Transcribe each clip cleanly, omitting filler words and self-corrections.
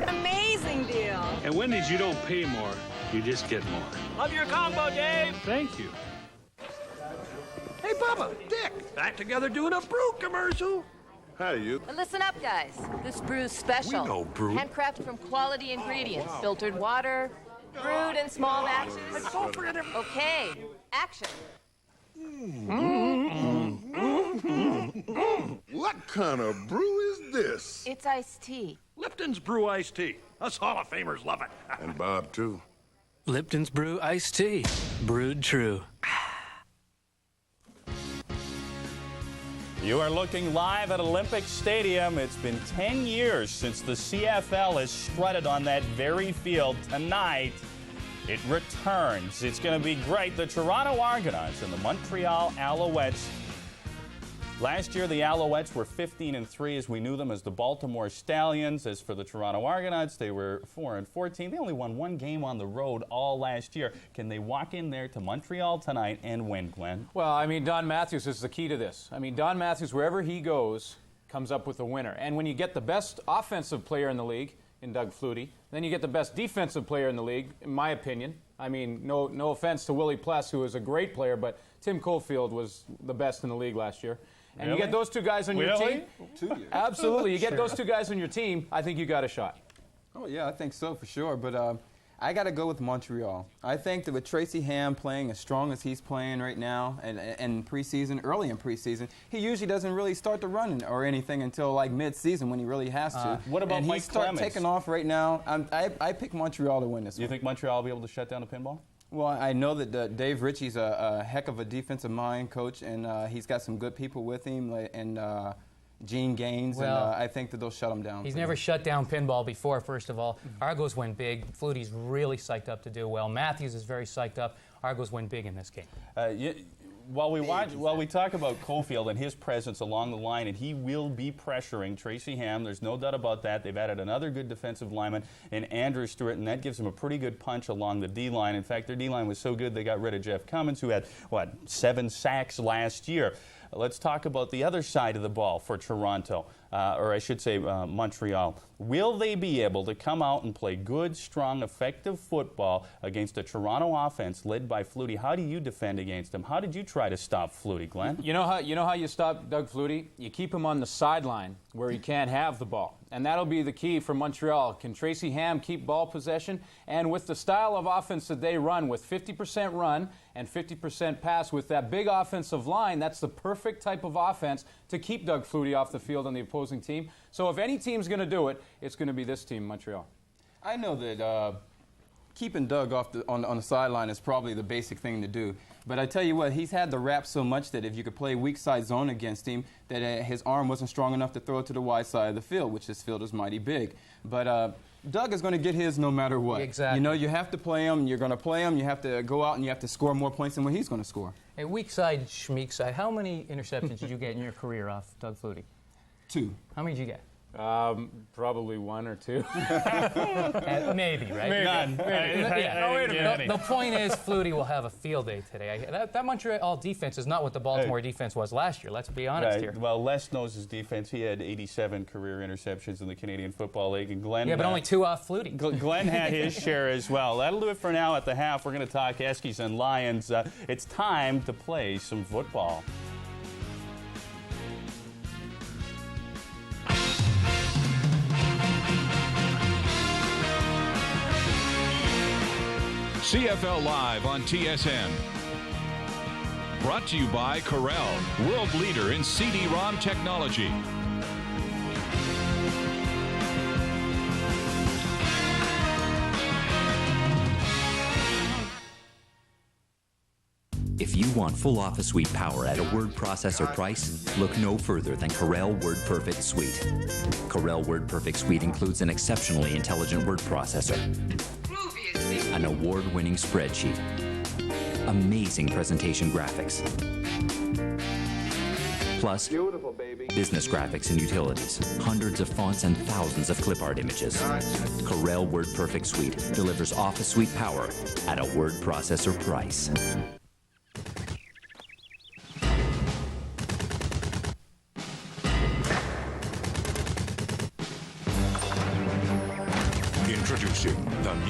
Amazing deal. At Wendy's, you don't pay more, you just get more. Love your combo, Dave. Thank you. Hey, Bubba, Dick, back together doing a brew commercial. Hi, you. Listen up, guys. This brew's special. We know brew. Handcrafted from quality ingredients. Filtered water, brewed in small batches. Don't forget it. Okay, action. What kind of brew is this? It's iced tea. Lipton's Brew Iced Tea. Us Hall of Famers love it. And Bob, too. Lipton's Brew Iced Tea. Brewed true. You are looking live at Olympic Stadium. It's been 10 years since the CFL has strutted on that very field. Tonight, it returns. It's going to be great. The Toronto Argonauts and the Montreal Alouettes. Last year, the Alouettes were 15-3 as we knew them as the Baltimore Stallions. As for the Toronto Argonauts, they were 4-14. They only won one game on the road all last year. Can they walk in there to Montreal tonight and win, Glenn? Well, I mean, Don Matthews is the key to this. I mean, Don Matthews, wherever he goes, comes up with a winner. And when you get the best offensive player in the league, in Doug Flutie, then you get the best defensive player in the league, in my opinion. I mean, no offense to Willie Pless, who is a great player, but Tim Caulfield was the best in the league last year. And Really? you get those two guys on your team. 2 years. Absolutely. You get those two guys on your team, I think you got a shot. Oh, yeah, I think so for sure. But I got to go with Montreal. I think that with Tracy Ham playing as strong as he's playing right now and preseason, early in preseason, he usually doesn't really start to run or anything until like mid-season when he really has to. What about and Mike he start Clemens? taking off right now. I pick Montreal to win this Do you one. think Montreal will be able to shut down the pinball? Well, I know that Dave Ritchie's a heck of a defensive mind coach, and he's got some good people with him, and Gene Gaines, Well, and I think that they'll shut him down. He's never shut down pinball before, first of all. Argos win big. Flutie's really psyched up to do well. Matthews is very psyched up. Argos win big in this game. While we talk about Caulfield and his presence along the line, and he will be pressuring Tracy Ham, there's no doubt about that. They've added another good defensive lineman in Andrew Stewart, and that gives them a pretty good punch along the D-line. In fact, their D-line was so good they got rid of Jeff Cummins, who had, 7 sacks last year. Let's talk about the other side of the ball for Toronto, or I should say Montreal. Will they be able to come out and play good, strong, effective football against a Toronto offense led by Flutie? How do you defend against them? How did you try to stop Flutie, Glenn? You know how you stop Doug Flutie? You keep him on the sideline where he can't have the ball. And that'll be the key for Montreal. Can Tracy Ham keep ball possession? And with the style of offense that they run, with 50% run and 50% pass, with that big offensive line, that's the perfect type of offense to keep Doug Flutie off the field on the opposing team. So if any team's going to do it, it's going to be this team, Montreal. I know that keeping Doug off on the sideline is probably the basic thing to do. But I tell you what, he's had the rap so much that if you could play weak side zone against him, that his arm wasn't strong enough to throw it to the wide side of the field, which this field is mighty big. But Doug is going to get his no matter what. Exactly. You know, you have to play him. You're going to play him. You have to go out and you have to score more points than what he's going to score. Hey, weak side, schmeek side, how many interceptions did you get in your career off Doug Flutie? 2. How many did you get? Probably 1 or 2. Maybe, right? Maybe. None. The point is, Flutie will have a field day today. That Montreal defense is not what the Baltimore defense was last year. Let's be honest here. Well, Les knows his defense. He had 87 career interceptions in the Canadian Football League, and Glenn. Yeah, but only 2 off Flutie. Glenn had his share as well. That'll do it for now. At the half, we're going to talk Eskies and Lions. It's time to play some football. CFL Live on TSN. Brought to you by Corel, world leader in CD-ROM technology. If you want full Office Suite power at a word processor price, look no further than Corel WordPerfect Suite. Corel WordPerfect Suite includes an exceptionally intelligent word processor, an award-winning spreadsheet, amazing presentation graphics, plus business graphics and utilities, hundreds of fonts and thousands of clip art images. Corel WordPerfect Suite delivers Office Suite power at a word processor price.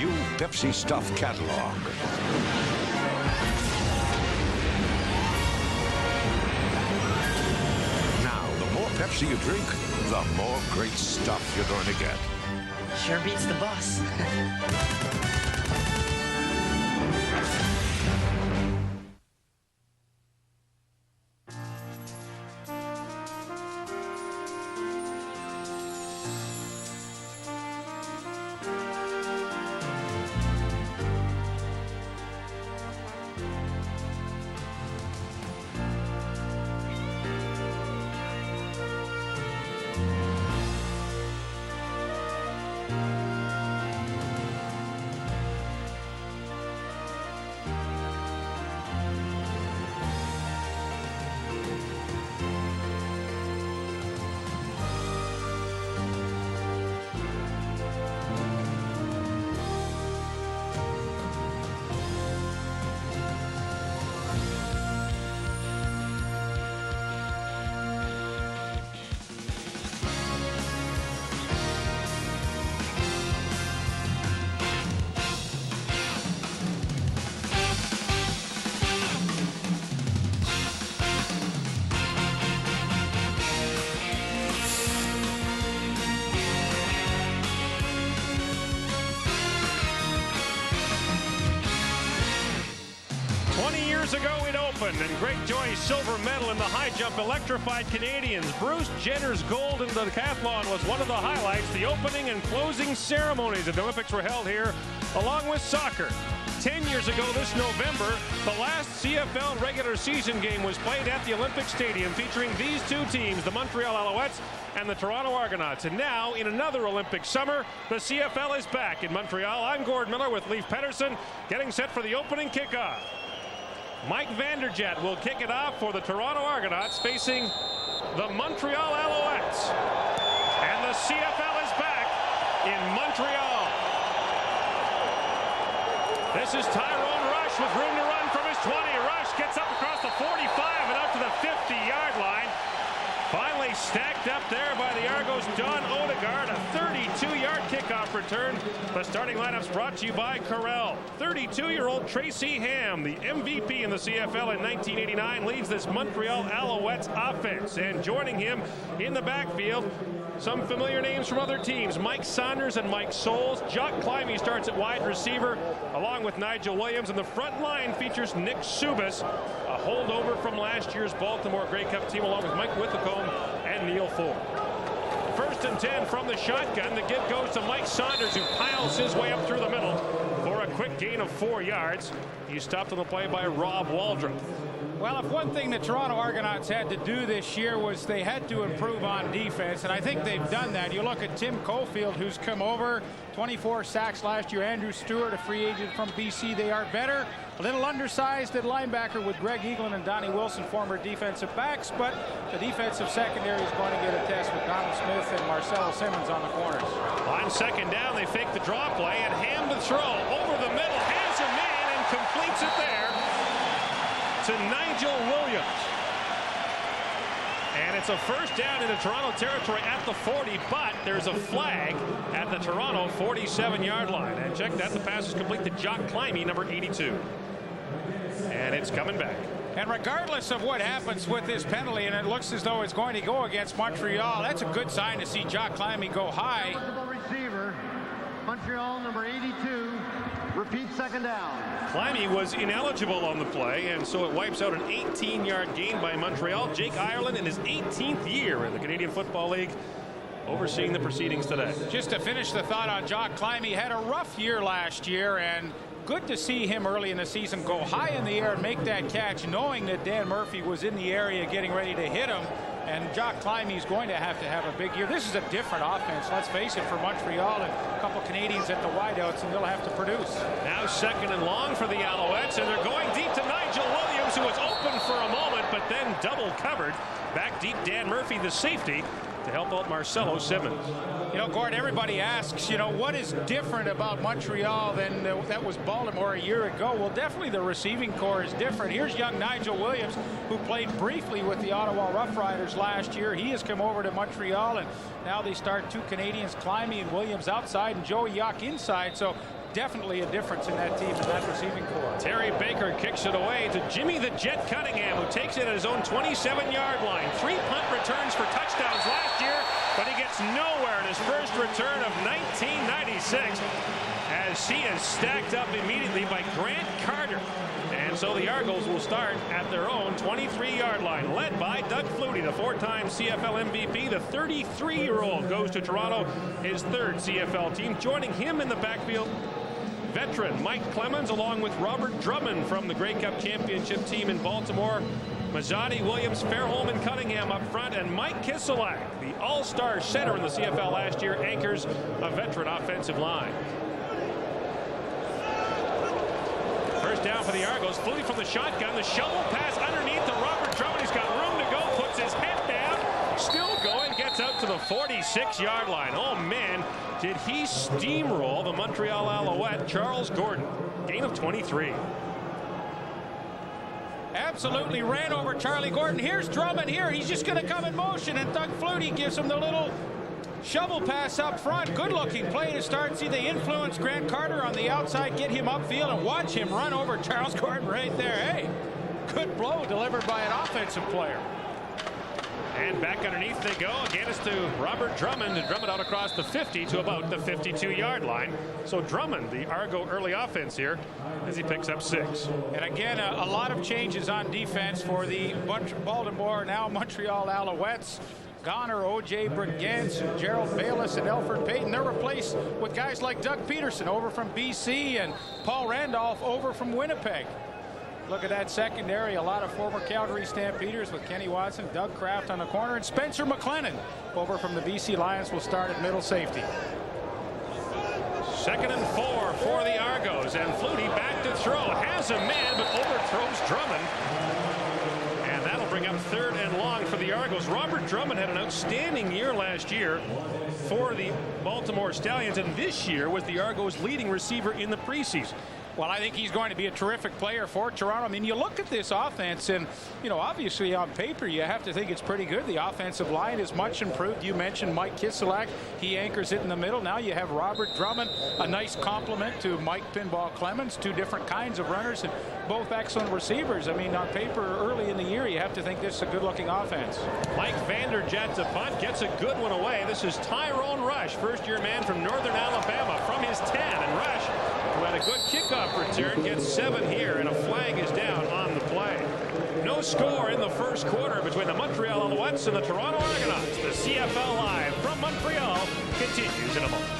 new Pepsi Stuff catalog. Now, the more Pepsi you drink, the more great stuff you're going to get. Sure beats the bus. Years ago it opened, and Greg Joy's silver medal in the high jump electrified Canadians. Bruce Jenner's gold in the decathlon was one of the highlights. The opening and closing ceremonies of the Olympics were held here, along with soccer. 10 years ago this November, the last CFL regular season game was played at the Olympic Stadium, featuring these two teams, the Montreal Alouettes and the Toronto Argonauts. And now, in another Olympic summer, the CFL is back in Montreal. I'm Gord Miller with Leif Pedersen, getting set for the opening kickoff. Mike Vanderjet will kick it off for the Toronto Argonauts, facing the Montreal Alouettes. And the CFL is back in Montreal. This is Tyrone Rush with room to run from his 20. Rush gets up across the 45 and out to the 50-yard line. Finally stacked up there by the Argos' Don Odegaard. A 32-yard kickoff return. The starting lineup's brought to you by Corel. 32-year-old Tracy Ham, the MVP in the CFL in 1989, leads this Montreal Alouettes offense. And joining him in the backfield, some familiar names from other teams, Mike Saunders and Mike Soles. Jock Climby starts at wide receiver, along with Nigel Williams. And the front line features Nick Subas, a holdover from last year's Baltimore Grey Cup team, along with Mike Withacombe and Neil Ford. First and 10 from the shotgun. The give goes to Mike Saunders, who piles his way up through the middle for a quick gain of 4 yards. He's stopped on the play by Rob Waldron. Well, if one thing the Toronto Argonauts had to do this year was they had to improve on defense, and I think they've done that. You look at Tim Cofield, who's come over, 24 sacks last year. Andrew Stewart, a free agent from BC. They are better. A little undersized at linebacker with Greg Eaglin and Donnie Wilson, former defensive backs, but the defensive secondary is going to get a test with Donald Smith and Marcelo Simmons on the corners. On second down, they fake the draw play, and Ham to throw over the middle, has him in, and completes it there to Nigel Williams. And it's a first down into Toronto territory at the 40, but there's a flag at the Toronto 47-yard line. And check that, the pass is complete to Jock Climby, number 82. And it's coming back. And regardless of what happens with this penalty, and it looks as though it's going to go against Montreal, that's a good sign to see Jock Climby go high. Receiver, Montreal, number 82. Repeat second down. Climby was ineligible on the play, and so it wipes out an 18-yard gain by Montreal. Jake Ireland in his 18th year in the Canadian Football League, overseeing the proceedings today. Just to finish the thought on Jock Climby, had a rough year last year, and good to see him early in the season go high in the air and make that catch, knowing that Dan Murphy was in the area getting ready to hit him. And Jock Climby is going to have a big year. This is a different offense, let's face it, for Montreal, and a couple Canadians at the wideouts, and they'll have to produce. Now second and long for the Alouettes, and they're going deep to Nigel Williams, who was open for a moment, but then double covered. Back deep, Dan Murphy, the safety, to help out Marcelo Simmons. You know, Gord, everybody asks, you know, what is different about Montreal than that was Baltimore a year ago? Well, definitely the receiving core is different. Here's young Nigel Williams, who played briefly with the Ottawa Rough Riders last year. He has come over to Montreal, and now they start two Canadians, Climby and Williams outside and Joey Yock inside. So definitely a difference in that team and that receiving corps. Terry Baker kicks it away to Jimmy the Jet Cunningham, who takes it at his own 27-yard line. 3 punt returns for touchdowns last year, but he gets nowhere in his first return of 1996, as he is stacked up immediately by Grant Carter. And so the Argos will start at their own 23-yard line, led by Doug Flutie, the 4-time CFL MVP. The 33-year-old goes to Toronto, his 3rd CFL team. Joining him in the backfield, veteran Mike Clemens, along with Robert Drummond from the Grey Cup championship team in Baltimore. Mazzotti, Williams, Fairholm, and Cunningham up front, and Mike Kiselak, the all-star center in the CFL last year, anchors a veteran offensive line. First down for the Argos. Flutie from the shotgun. The shovel pass underneath to Robert Drummond. He's got room to go. Puts his head down. Still going. Gets out to the 46-yard line. Oh, man. Did he steamroll the Montreal Alouette, Charles Gordon. Gain of 23. Absolutely ran over Charlie Gordon. Here's Drummond here. He's just going to come in motion, and Doug Flutie gives him the little shovel pass up front. Good looking play to start. See, they influence Grant Carter on the outside, get him upfield, and watch him run over Charles Gordon right there. Hey, good blow delivered by an offensive player. And back underneath they go. Again, it's to Robert Drummond, and Drummond out across the 50 to about the 52-yard line. So Drummond, the Argo early offense here, as he picks up 6. And again, a lot of changes on defense for the Baltimore, now Montreal Alouettes. Goner, O.J. Brigance, Gerald Bayless, and Elford Payton. They're replaced with guys like Doug Peterson over from BC and Paul Randolph over from Winnipeg. Look at that secondary. A lot of former Calgary Stampeders with Kenny Watson, Doug Kraft on the corner, and Spencer McLennan over from the BC Lions will start at middle safety. 2nd and 4 for the Argos, and Flutie back to throw. Has a man, but overthrows Drummond. And that'll bring up 3rd and long for the Argos. Robert Drummond had an outstanding year last year for the Baltimore Stallions, and this year was the Argos' leading receiver in the preseason. Well, I think he's going to be a terrific player for Toronto. I mean, you look at this offense, and, you know, obviously on paper, you have to think it's pretty good. The offensive line is much improved. You mentioned Mike Kiselak. He anchors it in the middle. Now you have Robert Drummond, a nice complement to Mike Pinball Clemens, 2 different kinds of runners, and both excellent receivers. I mean, on paper, early in the year, you have to think this is a good-looking offense. Mike Vanderjagt to punt, gets a good one away. This is Tyrone Rush, first-year man from Northern Alabama, from his 10, and Rush, who had a good kickoff return, gets 7 here, and a flag is down on the play. No score in the first quarter between the Montreal Alouettes and the Toronto Argonauts. The CFL Live from Montreal continues in a moment.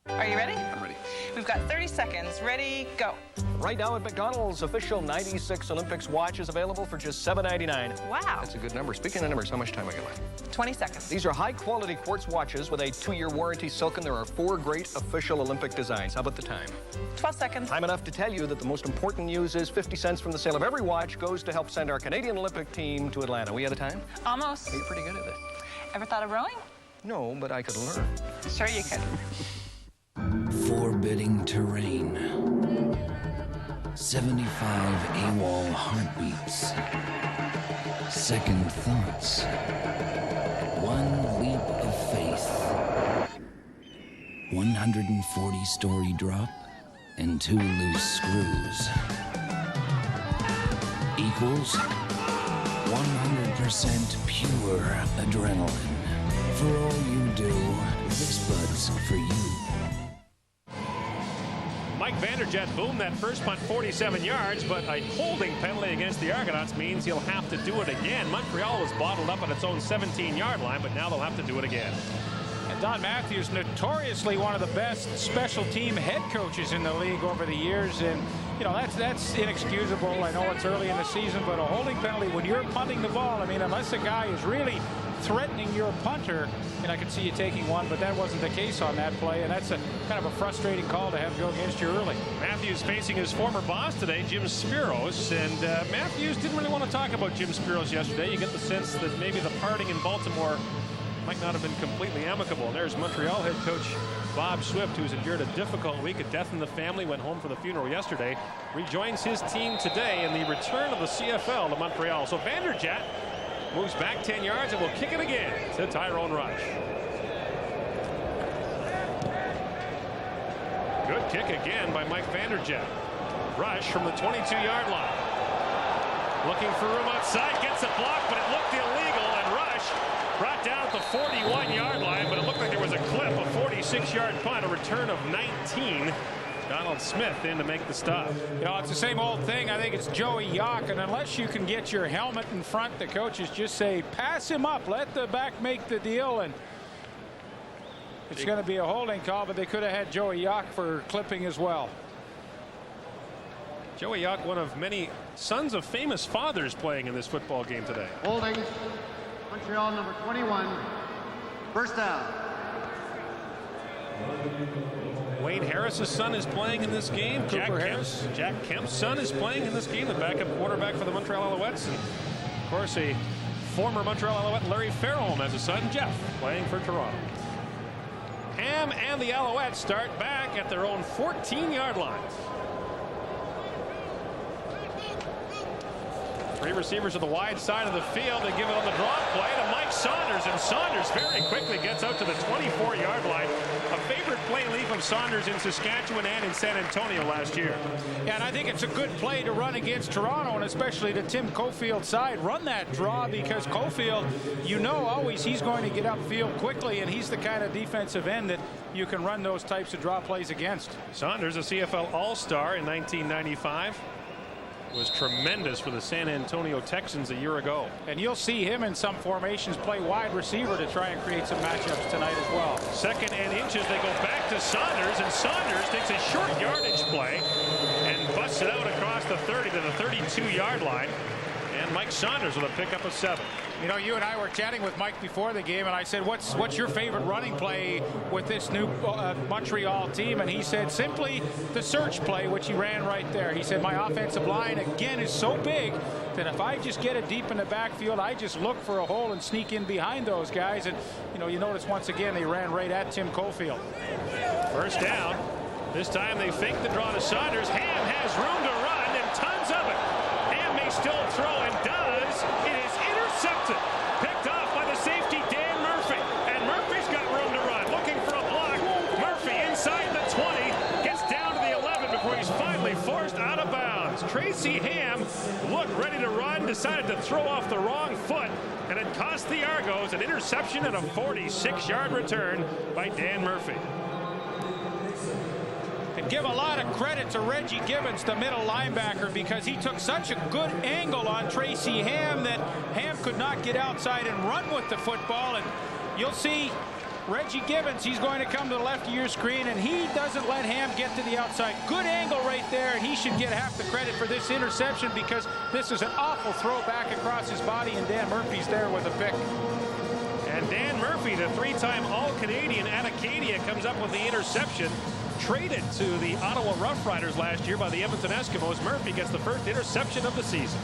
Are you ready? I'm ready. We've got 30 seconds. Ready, go. Right now at McDonald's, official 96 Olympics watch is available for just $7.99. Wow. That's a good number. Speaking of numbers, how much time I got left? 20 seconds. These are high-quality quartz watches with a 2-year warranty. Silken. There are 4 great official Olympic designs. How about the time? 12 seconds. Time enough to tell you that the most important news is 50 cents from the sale of every watch goes to help send our Canadian Olympic team to Atlanta. We out of time? Almost. You're pretty good at it. Ever thought of rowing? No, but I could learn. Sure you could. Forbidding terrain. 75 AWOL heartbeats. Second thoughts. 1 leap of faith. 140-story drop and 2 loose screws. Equals 100% pure adrenaline. For all you do, this bud's for you. Mike Vanderjagt boomed that first punt 47 yards, but a holding penalty against the Argonauts means he'll have to do it again. Montreal was bottled up at its own 17-yard line, but now they'll have to do it again. And Don Matthews, notoriously one of the best special team head coaches in the league over the years, and you know that's inexcusable. I know it's early in the season, but a holding penalty when you're punting the ball, I mean, unless a guy is really threatening your punter, and I could see you taking one, but that wasn't the case on that play, and that's a kind of a frustrating call to have go against you early. Matthews facing his former boss today, Jim Spiros, and Matthews didn't really want to talk about Jim Spiros yesterday. You get the sense that maybe the parting in Baltimore might not have been completely amicable. And there's Montreal head coach Bob Swift, who's endured a difficult week, a death in the family, went home for the funeral yesterday, rejoins his team today in the return of the CFL to Montreal. So Vanderjagt moves back 10 yards and will kick it again to Tyrone Rush. kick again by Mike Vanderjagt. Rush from the 22-yard line. Looking for room outside, gets a block, but it looked illegal, and Rush brought down at the 41-yard line, but it looked like there was a clip, a 46-yard punt, a return of 19. Donald Smith in to make the stop. You know, it's the same old thing. I think it's Joey Yock, and unless you can get your helmet in front, the coaches just say, pass him up, let the back make the deal, and it's going to be a holding call, but they could have had Joey Yock for clipping as well. Joey Yock, one of many sons of famous fathers playing in this football game today. Holding, Montreal number 21, first down. Wayne Harris's son is playing in this game. Jack Kemp's son is playing in this game, the backup quarterback for the Montreal Alouettes. And of course, a former Montreal Alouette, Larry Farrell, has a son, Jeff, playing for Toronto. Ham and the Alouettes start back at their own 14-yard line. Three receivers to the wide side of the field. They give it on the draw play to Mike Saunders, and Saunders very quickly gets out to the 24-yard line. A favorite play leaf of Saunders in Saskatchewan and in San Antonio last year. Yeah, and I think it's a good play to run against Toronto, and especially to Tim Cofield's side. Run that draw, because Cofield, you know always he's going to get upfield quickly, and he's the kind of defensive end that you can run those types of draw plays against. Saunders, a CFL All-Star in 1995. Was tremendous for the San Antonio Texans a year ago. And you'll see him in some formations play wide receiver to try and create some matchups tonight as well. Second and inches, they go back to Saunders, and Saunders takes a short yardage play and busts it out across the 30 to the 32-yard line. And Mike Saunders with a pickup of 7. You know, you and I were chatting with Mike before the game, and I said, what's your favorite running play with this new Montreal team? And he said, simply the search play, which he ran right there. He said, my offensive line, again, is so big that if I just get it deep in the backfield, I just look for a hole and sneak in behind those guys. And, you know, you notice once again, they ran right at Tim Cofield. First down. This time they fake the draw to Saunders. Ham has room to run and tons of it. Ham may still throw and does. It is intercepted. Picked off by the safety, Dan Murphy. And Murphy's got room to run. Looking for a block. Murphy inside the 20. Gets down to the 11 before he's finally forced out of bounds. Tracy Ham looked ready to run. Decided to throw off the wrong foot. And it cost the Argos an interception and a 46-yard return by Dan Murphy. And give a lot of credit to Reggie Gibbons, the middle linebacker, because he took such a good angle on Tracy Ham that Ham could not get outside and run with the football. And you'll see Reggie Gibbons, he's going to come to the left of your screen, and he doesn't let Ham get to the outside. Good angle right there, and he should get half the credit for this interception, because this is an awful throw back across his body, and Dan Murphy's there with a pick. And Dan Murphy, the three-time All-Canadian at Acadia, comes up with the interception. Traded to the Ottawa Rough Riders last year by the Edmonton Eskimos. Murphy gets the first interception of the season.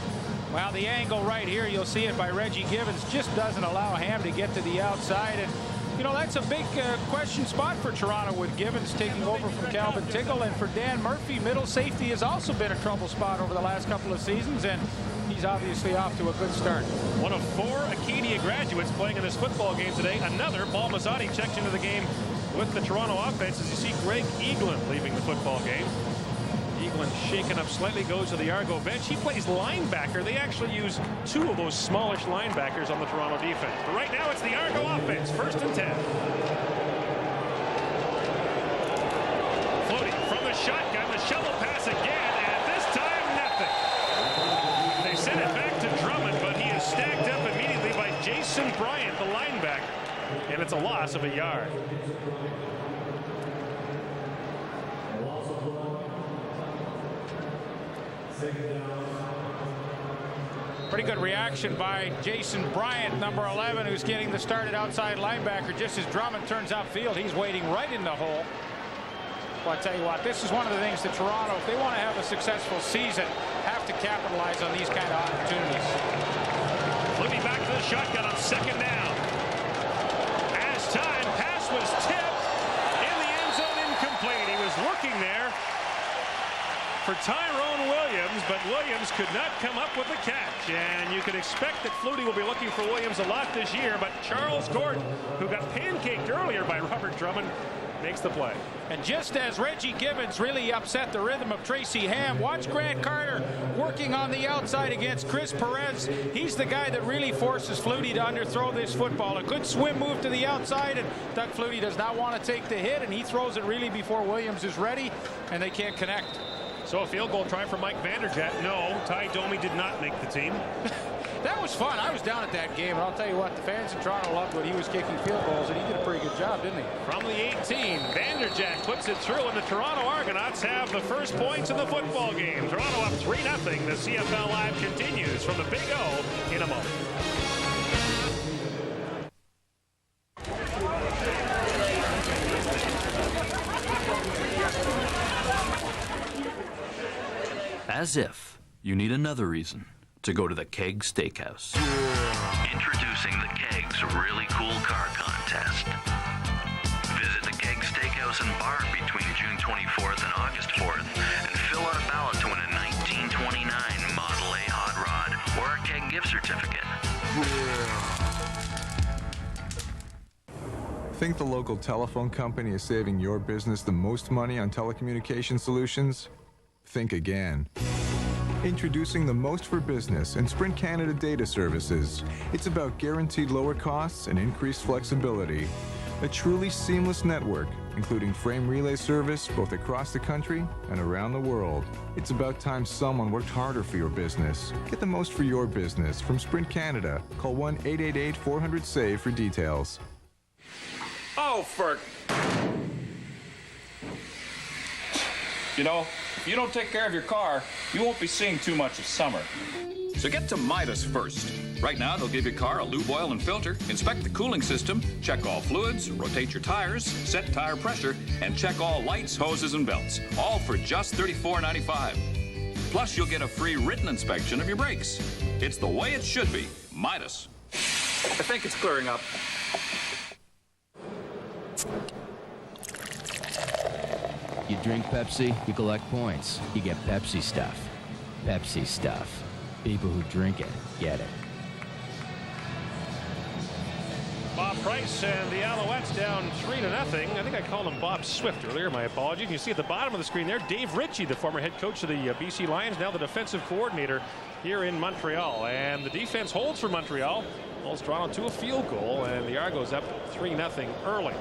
Well, the angle right here, you'll see it by Reggie Gibbons, just doesn't allow Ham to get to the outside. And, you know, that's a big question spot for Toronto with Gibbons taking over from Calvin Tiggle. And for Dan Murphy, middle safety has also been a trouble spot over the last couple of seasons. And he's obviously off to a good start. One of 4 Acadia graduates playing in this football game today. Another, Paul Mazzotti, checked into the game with the Toronto offense as you see Greg Eaglin leaving the football game. Eaglin shaken up slightly, goes to the Argo bench. He plays linebacker. They actually use 2 of those smallish linebackers on the Toronto defense. But right now it's the Argo offense, 1st and 10. Flutie from the shotgun, the shovel pass again, and this time nothing. They send it back to Drummond, but he is stacked up immediately by Jason Bryant, the linebacker. And it's a loss of a yard. Pretty good reaction by Jason Bryant, number 11, who's getting the started outside linebacker. Just as Drummond turns upfield, he's waiting right in the hole. Well, I tell you what, this is one of the things that Toronto, if they want to have a successful season, have to capitalize on these kind of opportunities. Flutie back to the shotgun on 2nd down. Time pass was tipped in the end zone, incomplete. He was looking there for Tyrone Williams, but Williams could not come up with the catch. And you could expect that Flutie will be looking for Williams a lot this year, but Charles Gordon, who got pancaked earlier by Robert Drummond, makes the play. And just as Reggie Gibbons really upset the rhythm of Tracy Ham, watch Grant Carter working on the outside against Chris Perez. He's the guy that really forces Flutie to underthrow this football. A good swim move to the outside, and Doug Flutie does not want to take the hit, and he throws it really before Williams is ready, and they can't connect. So a field goal try for Mike Vanderjagt. No, Ty Domi did not make the team. That was fun. I was down at that game, and I'll tell you what, the fans in Toronto loved when he was kicking field goals, and he did a pretty good job, didn't he? From the 18, Vanderjagt puts it through, and the Toronto Argonauts have the first points in the football game. Toronto up 3-0. The CFL Live continues from the Big O in a moment. As if you need another reason to go to the Keg Steakhouse. Introducing the Keg's really cool car contest. Visit the Keg Steakhouse and Bar between June 24th and August 4th and fill out a ballot to win a 1929 Model A hot rod or a Keg gift certificate. Think the local telephone company is saving your business the most money on telecommunication solutions? Think again. Introducing the most for business and Sprint Canada data services. It's about guaranteed lower costs and increased flexibility. A truly seamless network, including frame relay service both across the country and around the world. It's about time someone worked harder for your business. Get the most for your business from Sprint Canada. Call 1-888-400-SAVE for details. Oh, for... You know, if you don't take care of your car, you won't be seeing too much of summer. So get to Midas first. Right now, they'll give your car a lube oil and filter, inspect the cooling system, check all fluids, rotate your tires, set tire pressure, and check all lights, hoses, and belts. All for just $34.95. Plus, you'll get a free written inspection of your brakes. It's the way it should be. Midas. I think it's clearing up. You drink Pepsi, you collect points. You get Pepsi stuff. Pepsi stuff. People who drink it get it. Bob Price and the Alouettes down 3-0. I think I called him Bob Swift earlier. My apologies. You see at the bottom of the screen there, Dave Ritchie, the former head coach of the BC Lions, now the defensive coordinator here in Montreal. And the defense holds for Montreal. Holds Toronto to a field goal, and the Argos up 3-0 early.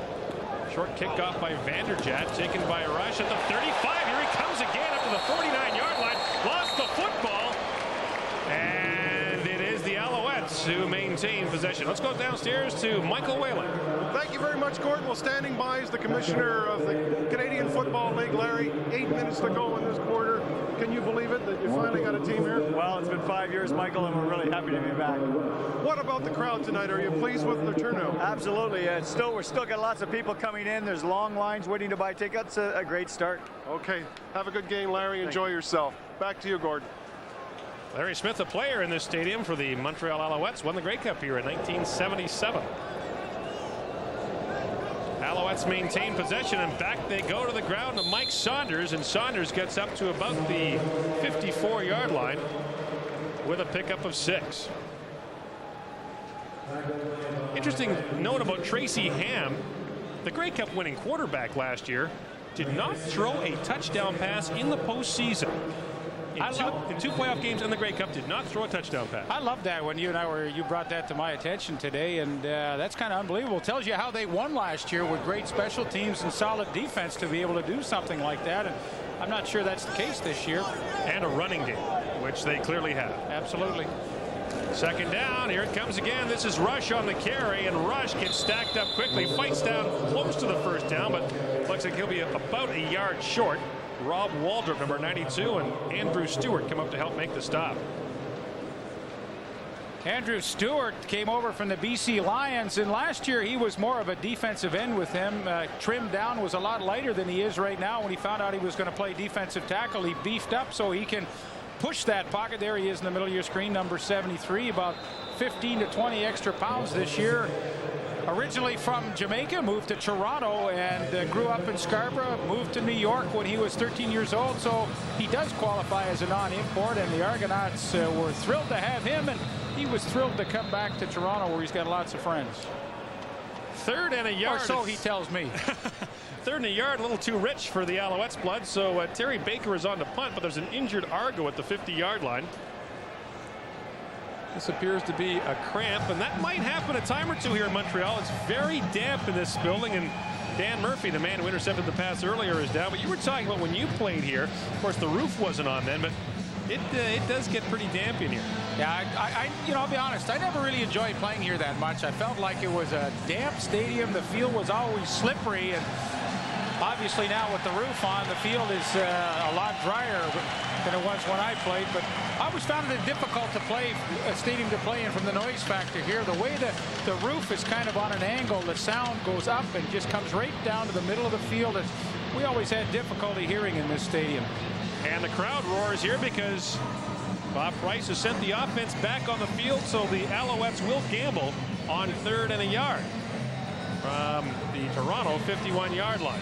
Short kickoff by Vanderjagt, taken by Rush at the 35. Here he comes again up to the 49-yard line. Lost the football. And it is the Alouettes who maintain possession. Let's go downstairs to Michael Whalen. Thank you very much, Gordon. Well, standing by is the commissioner of the Canadian Football League, Larry. 8 minutes to go in this quarter. Can you believe it that you finally got a team here? Well, it's been 5 years, Michael, and we're really happy to be back. What about the crowd tonight? Are you pleased with the turnout? Absolutely. We're still got lots of people coming in. There's long lines waiting to buy tickets. A great start. Okay. Have a good game, Larry. Enjoy yourself. Back to you, Gordon. Larry Smith, a player in this stadium for the Montreal Alouettes, won the Grey Cup here in 1977. Alouettes maintain possession, and back they go to the ground to Mike Saunders, and Saunders gets up to about the 54-yard line with a pickup of 6. Interesting note about Tracy Ham, the Grey Cup winning quarterback last year, did not throw a touchdown pass in the postseason. In two playoff games in the Grey Cup, did not throw a touchdown pass. I love that when you brought that to my attention today, and that's kind of unbelievable. Tells you how they won last year with great special teams and solid defense to be able to do something like that. And I'm not sure that's the case this year. And a running game, which they clearly have. Absolutely. Second down, here it comes again. This is Rush on the carry, and Rush gets stacked up quickly, fights down close to the first down, but looks like he'll be about a yard short. Rob Waldrop, number 92, and Andrew Stewart come up to help make the stop. Andrew Stewart came over from the BC Lions, and last year he was more of a defensive end with him. Trimmed down, was a lot lighter than he is right now. When he found out he was going to play defensive tackle, he beefed up so he can push that pocket. There he is in the middle of your screen, number 73, about 15 to 20 extra pounds this year. Originally from Jamaica, moved to Toronto and grew up in Scarborough, moved to New York when he was 13 years old, so he does qualify as a non-import, and the Argonauts were thrilled to have him, and he was thrilled to come back to Toronto where he's got lots of friends. Third and a yard. Or so he tells me. 3rd and a yard, a little too rich for the Alouettes' blood, so Terry Baker is on the punt, but there's an injured Argo at the 50-yard line. This appears to be a cramp, and that might happen a time or two here in Montreal. It's very damp in this building, and Dan Murphy, the man who intercepted the pass earlier, is down. But you were talking about when you played here, of course, the roof wasn't on then, but it does get pretty damp in here. Yeah, I'll be honest, I never really enjoyed playing here that much. I felt like it was a damp stadium. The field was always slippery, and obviously now with the roof on, the field is a lot drier than it was when I played. But I always found it difficult to play a stadium to play in from the noise factor here. The way the roof is kind of on an angle, the sound goes up and just comes right down to the middle of the field. We always had difficulty hearing in this stadium. And the crowd roars here because Bob Price has sent the offense back on the field, so the Alouettes will gamble on 3rd and a yard from the Toronto 51-yard line.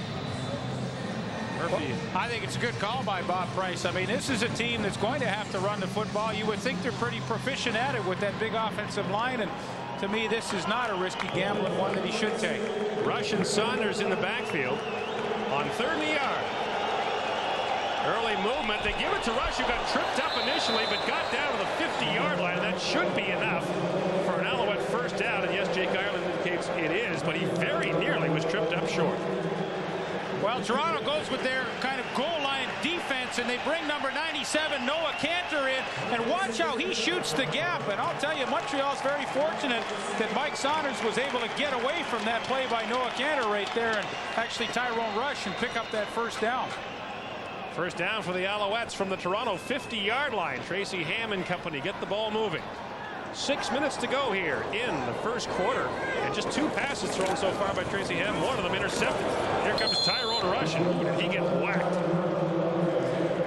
Murphy. Well, I think it's a good call by Bob Price. I mean, this is a team that's going to have to run the football. You would think they're pretty proficient at it with that big offensive line, and to me, this is not a risky gamble and one that he should take. Rush and Saunders in the backfield on 3rd and a yard. Early movement. They give it to Rush, who got tripped up initially, but got down to the 50-yard line. That should be enough for an Alouette first down. And yes, Jake Ireland indicates it is, but he very nearly was tripped up short. Well, Toronto goes with their kind of goal line defense, and they bring number 97, Noah Cantor, in. And watch how he shoots the gap. And I'll tell you, Montreal's very fortunate that Mike Saunders was able to get away from that play by Noah Cantor right there and actually Tyrone Rush and pick up that first down. First down for the Alouettes from the Toronto 50-yard line. Tracy Ham and company get the ball moving. 6 minutes to go here in the first quarter. And just 2 passes thrown so far by Tracy Ham. One of them intercepted. Here comes Tyrone Rush, and who did he get whacked?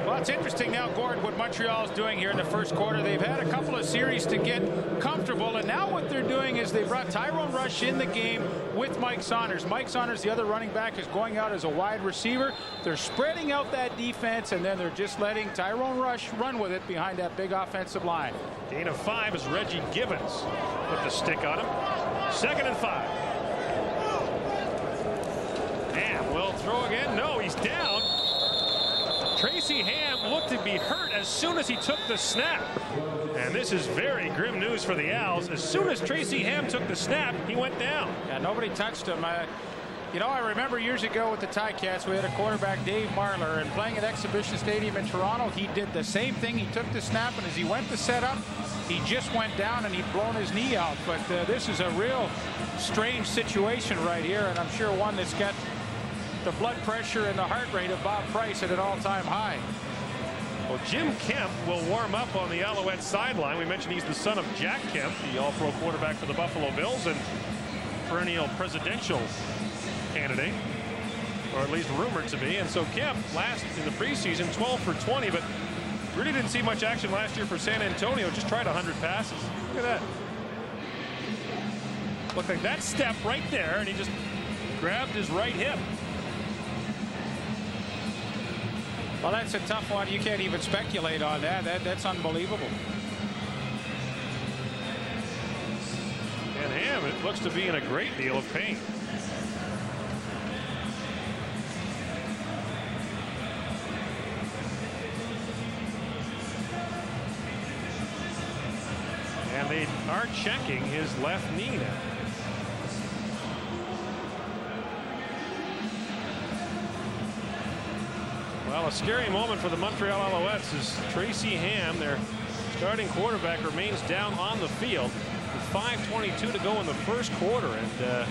Well, it's interesting now, Gord, what Montreal's doing here in the first quarter. They've had a couple of series to get comfortable, and now what they're doing is they brought Tyrone Rush in the game with Mike Saunders. Mike Saunders, the other running back, is going out as a wide receiver. They're spreading out that defense, and then they're just letting Tyrone Rush run with it behind that big offensive line. Gain of 5 as Reggie Gibbons put the stick on him. 2nd and 5. Ham will throw again. No, he's down. Tracy Ham looked to be hurt as soon as he took the snap. And this is very grim news for the Owls. As soon as Tracy Ham took the snap, he went down. Yeah, nobody touched him. You know, I remember years ago with the Ticats, we had a quarterback, Dave Marler, and playing at Exhibition Stadium in Toronto, he did the same thing. He took the snap, and as he went to set up, he just went down and he'd blown his knee out. But this is a real strange situation right here, and I'm sure one that's got the blood pressure and the heart rate of Bob Price at an all-time high. Well, Jim Kemp will warm up on the Alouette sideline. We mentioned he's the son of Jack Kemp, the all-pro quarterback for the Buffalo Bills and perennial presidential candidate, or at least rumored to be. And so Kemp last in the preseason 12 for 20, but really didn't see much action last year for San Antonio. Just tried 100 passes. Look at that. Looked like that step right there, and he just grabbed his right hip. Well, that's a tough one. You can't even speculate on that. That's unbelievable. And Ham, it looks to be in a great deal of pain. And they are checking his left knee now. Well, a scary moment for the Montreal Alouettes as Tracy Ham, their starting quarterback, remains down on the field with 5:22 to go in the first quarter. And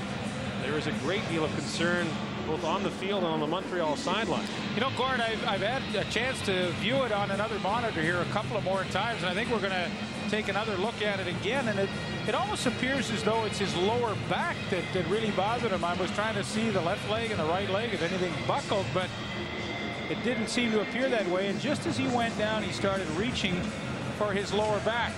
there is a great deal of concern both on the field and on the Montreal sideline. You know, Gord, I've had a chance to view it on another monitor here a couple of more times, and I think we're going to take another look at it again. And it almost appears as though it's his lower back that really bothered him. I was trying to see the left leg and the right leg if anything buckled, but it didn't seem to appear that way. And just as he went down, he started reaching for his lower back.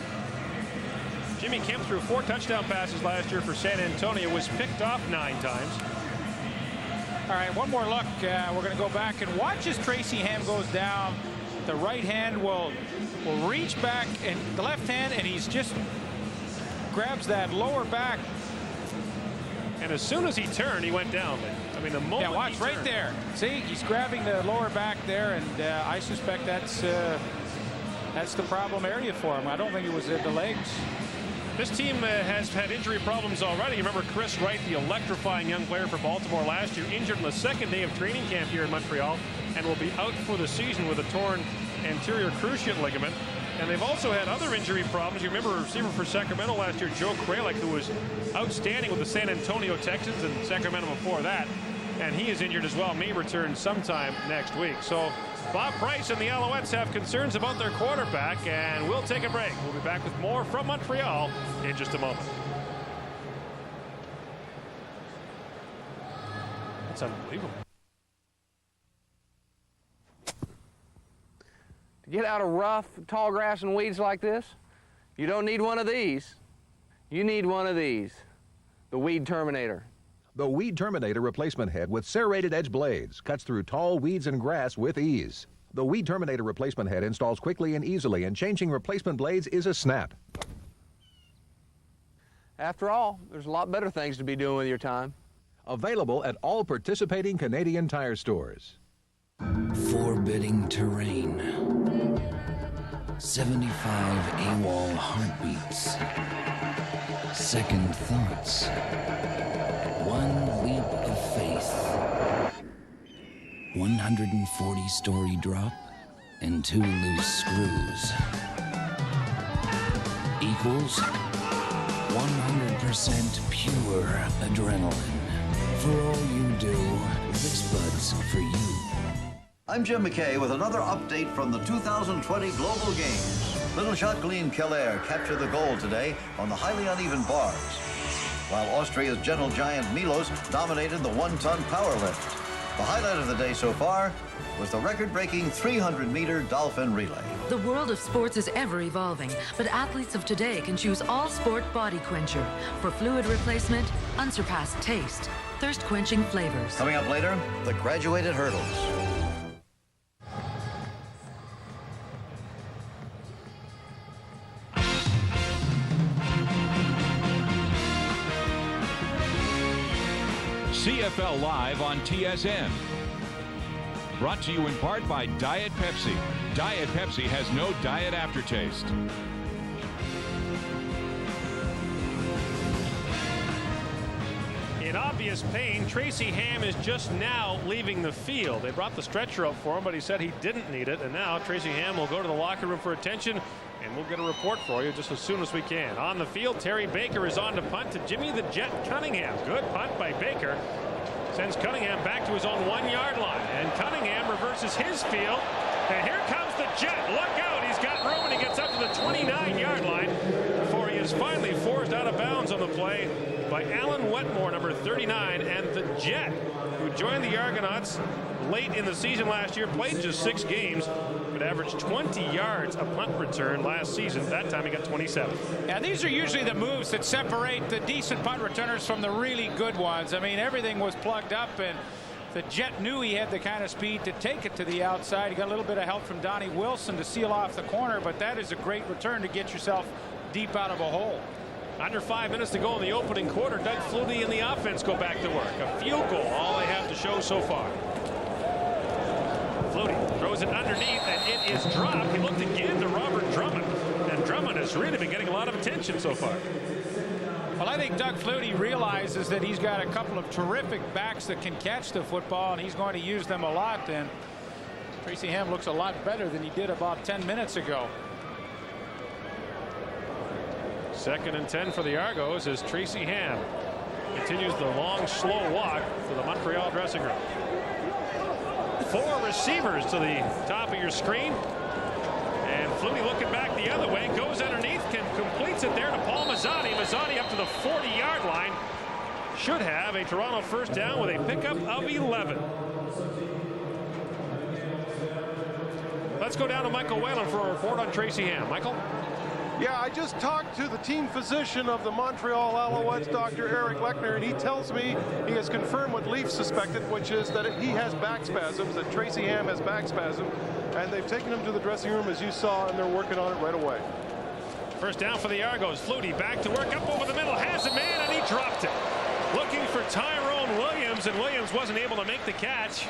Jimmy Kemp threw 4 touchdown passes last year for San Antonio, was picked off 9 times. All right, one more look. We're going to go back and watch as Tracy Ham goes down. The right hand will reach back, and the left hand, and he's just grabs that lower back. And as soon as he turned, he went down. I mean, the moment yeah, watch right there. See, he's grabbing the lower back there, and I suspect that's the problem area for him. I don't think it was the legs. This team has had injury problems already. You remember Chris Wright, the electrifying young player for Baltimore last year, injured on the second day of training camp here in Montreal and will be out for the season with a torn anterior cruciate ligament. And they've also had other injury problems. You remember a receiver for Sacramento last year, Joe Kralik, who was outstanding with the San Antonio Texans and Sacramento before that. And he is injured as well. May return sometime next week. So Bob Price and the Alouettes have concerns about their quarterback, and we'll take a break. We'll be back with more from Montreal in just a moment. That's unbelievable. To get out of rough, tall grass and weeds like this, you don't need one of these. You need one of these, the Weed Terminator. The Weed Terminator replacement head with serrated edge blades cuts through tall weeds and grass with ease. The Weed Terminator replacement head installs quickly and easily, and changing replacement blades is a snap. After all, there's a lot better things to be doing with your time. Available at all participating Canadian Tire stores. Forbidding terrain. 75 AWOL heartbeats. Second thoughts. One leap of faith. 140-story drop and 2 loose screws. Equals 100% pure adrenaline. For all you do, this bud's for you. I'm Jim McKay with another update from the 2020 Global Games. Little Jacqueline Keller captured the gold today on the highly uneven bars, while Austria's gentle giant Milos dominated the 1-ton power lift. The highlight of the day so far was the record-breaking 300-meter dolphin relay. The world of sports is ever evolving, but athletes of today can choose All Sport Body Quencher for fluid replacement, unsurpassed taste, thirst-quenching flavors. Coming up later, the graduated hurdles. CFL Live on TSN. Brought to you in part by Diet Pepsi. Diet Pepsi has no diet aftertaste. In obvious pain, Tracy Ham is just now leaving the field. They brought the stretcher up for him, but he said he didn't need it. And now Tracy Ham will go to the locker room for attention, and we'll get a report for you just as soon as we can. On the field, Terry Baker is on to punt to Jimmy the Jet Cunningham. Good punt by Baker. Sends Cunningham back to his own 1-yard line. And Cunningham reverses his field. And here comes the Jet. Look out. He's got room, and he gets up to the 29-yard line before he is finally forced out of bounds on the play by Alan Wetmore, number 39, and the Jet, who joined the Argonauts late in the season last year, played just 6 games, but averaged 20 yards a punt return last season. That time he got 27. Yeah, these are usually the moves that separate the decent punt returners from the really good ones. I mean, everything was plugged up, and the Jet knew he had the kind of speed to take it to the outside. He got a little bit of help from Donnie Wilson to seal off the corner, but that is a great return to get yourself deep out of a hole. Under 5 minutes to go in the opening quarter. Doug Flutie and the offense go back to work. A field goal, all they have to show so far. Flutie throws it underneath, and it is dropped. He looked again to Robert Drummond, and Drummond has really been getting a lot of attention so far. Well, I think Doug Flutie realizes that he's got a couple of terrific backs that can catch the football, and he's going to use them a lot. And Tracy Ham looks a lot better than he did about 10 minutes ago. 2nd and 10 for the Argos as Tracy Ham continues the long, slow walk to the Montreal dressing room. 4 receivers to the top of your screen. And Flutie looking back the other way, goes underneath, completes it there to Paul Mazzani. Mazzani up to the 40-yard line. Should have a Toronto first down with a pickup of 11. Let's go down to Michael Whalen for a report on Tracy Ham. Michael? Yeah, I just talked to the team physician of the Montreal Alouettes, Dr. Eric Lechner, and he tells me he has confirmed what Leaf suspected, which is that he has back spasms, that Tracy Ham has back spasm, and they've taken him to the dressing room, as you saw, and they're working on it right away. First down for the Argos. Flutie back to work up over the middle, has a man, and he dropped it. looking for Tyrone Williams, and Williams wasn't able to make the catch.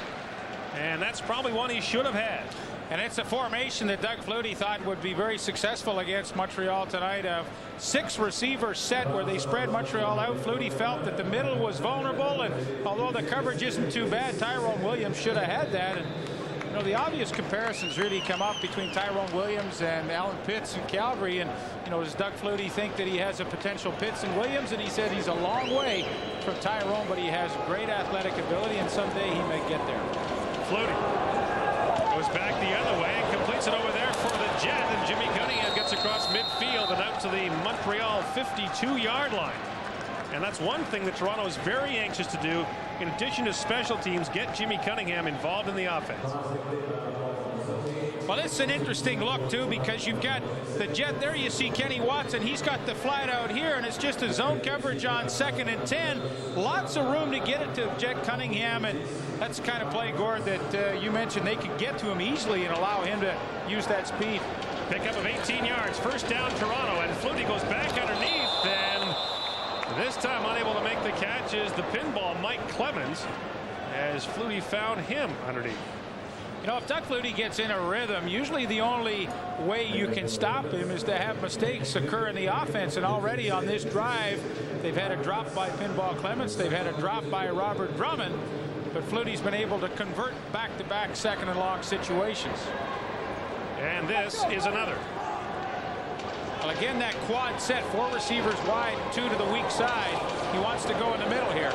And that's probably one he should have had. And it's a formation that Doug Flutie thought would be very successful against Montreal tonight. A 6-receiver set where they spread Montreal out. Flutie felt that the middle was vulnerable, and although the coverage isn't too bad, Tyrone Williams should have had that. And you know, the obvious comparisons really come up between Tyrone Williams and Alan Pitts in Calgary. And you know, does Doug Flutie think that he has a potential Pitts and Williams? And he said he's a long way from Tyrone, but he has great athletic ability, and someday he may get there. Flutie goes back the other way and completes it over there for the Jet, and Jimmy Cunningham gets across midfield and out to the Montreal 52-yard line. And that's one thing that Toronto is very anxious to do, in addition to special teams, get Jimmy Cunningham involved in the offense. Well, this is an interesting look, too, because you've got the Jet there. You see Kenny Watson. He's got the flat out here, and it's just a zone coverage on 2nd and 10. Lots of room to get it to Jet Cunningham, and that's the kind of play, Gord, that you mentioned. They could get to him easily and allow him to use that speed. Pickup of 18 yards. First down, Toronto, and Flutie goes back underneath, and this time unable to make the catch is the pinball Mike Clemens, as Flutie found him underneath. You know, if Doug Flutie gets in a rhythm, usually the only way you can stop him is to have mistakes occur in the offense. And already on this drive, they've had a drop by Pinball Clements. They've had a drop by Robert Drummond. But Flutie's been able to convert back-to-back 2nd and long situations. And this is another. Well, again, that quad set, 4 receivers wide, 2 to the weak side. He wants to go in the middle here.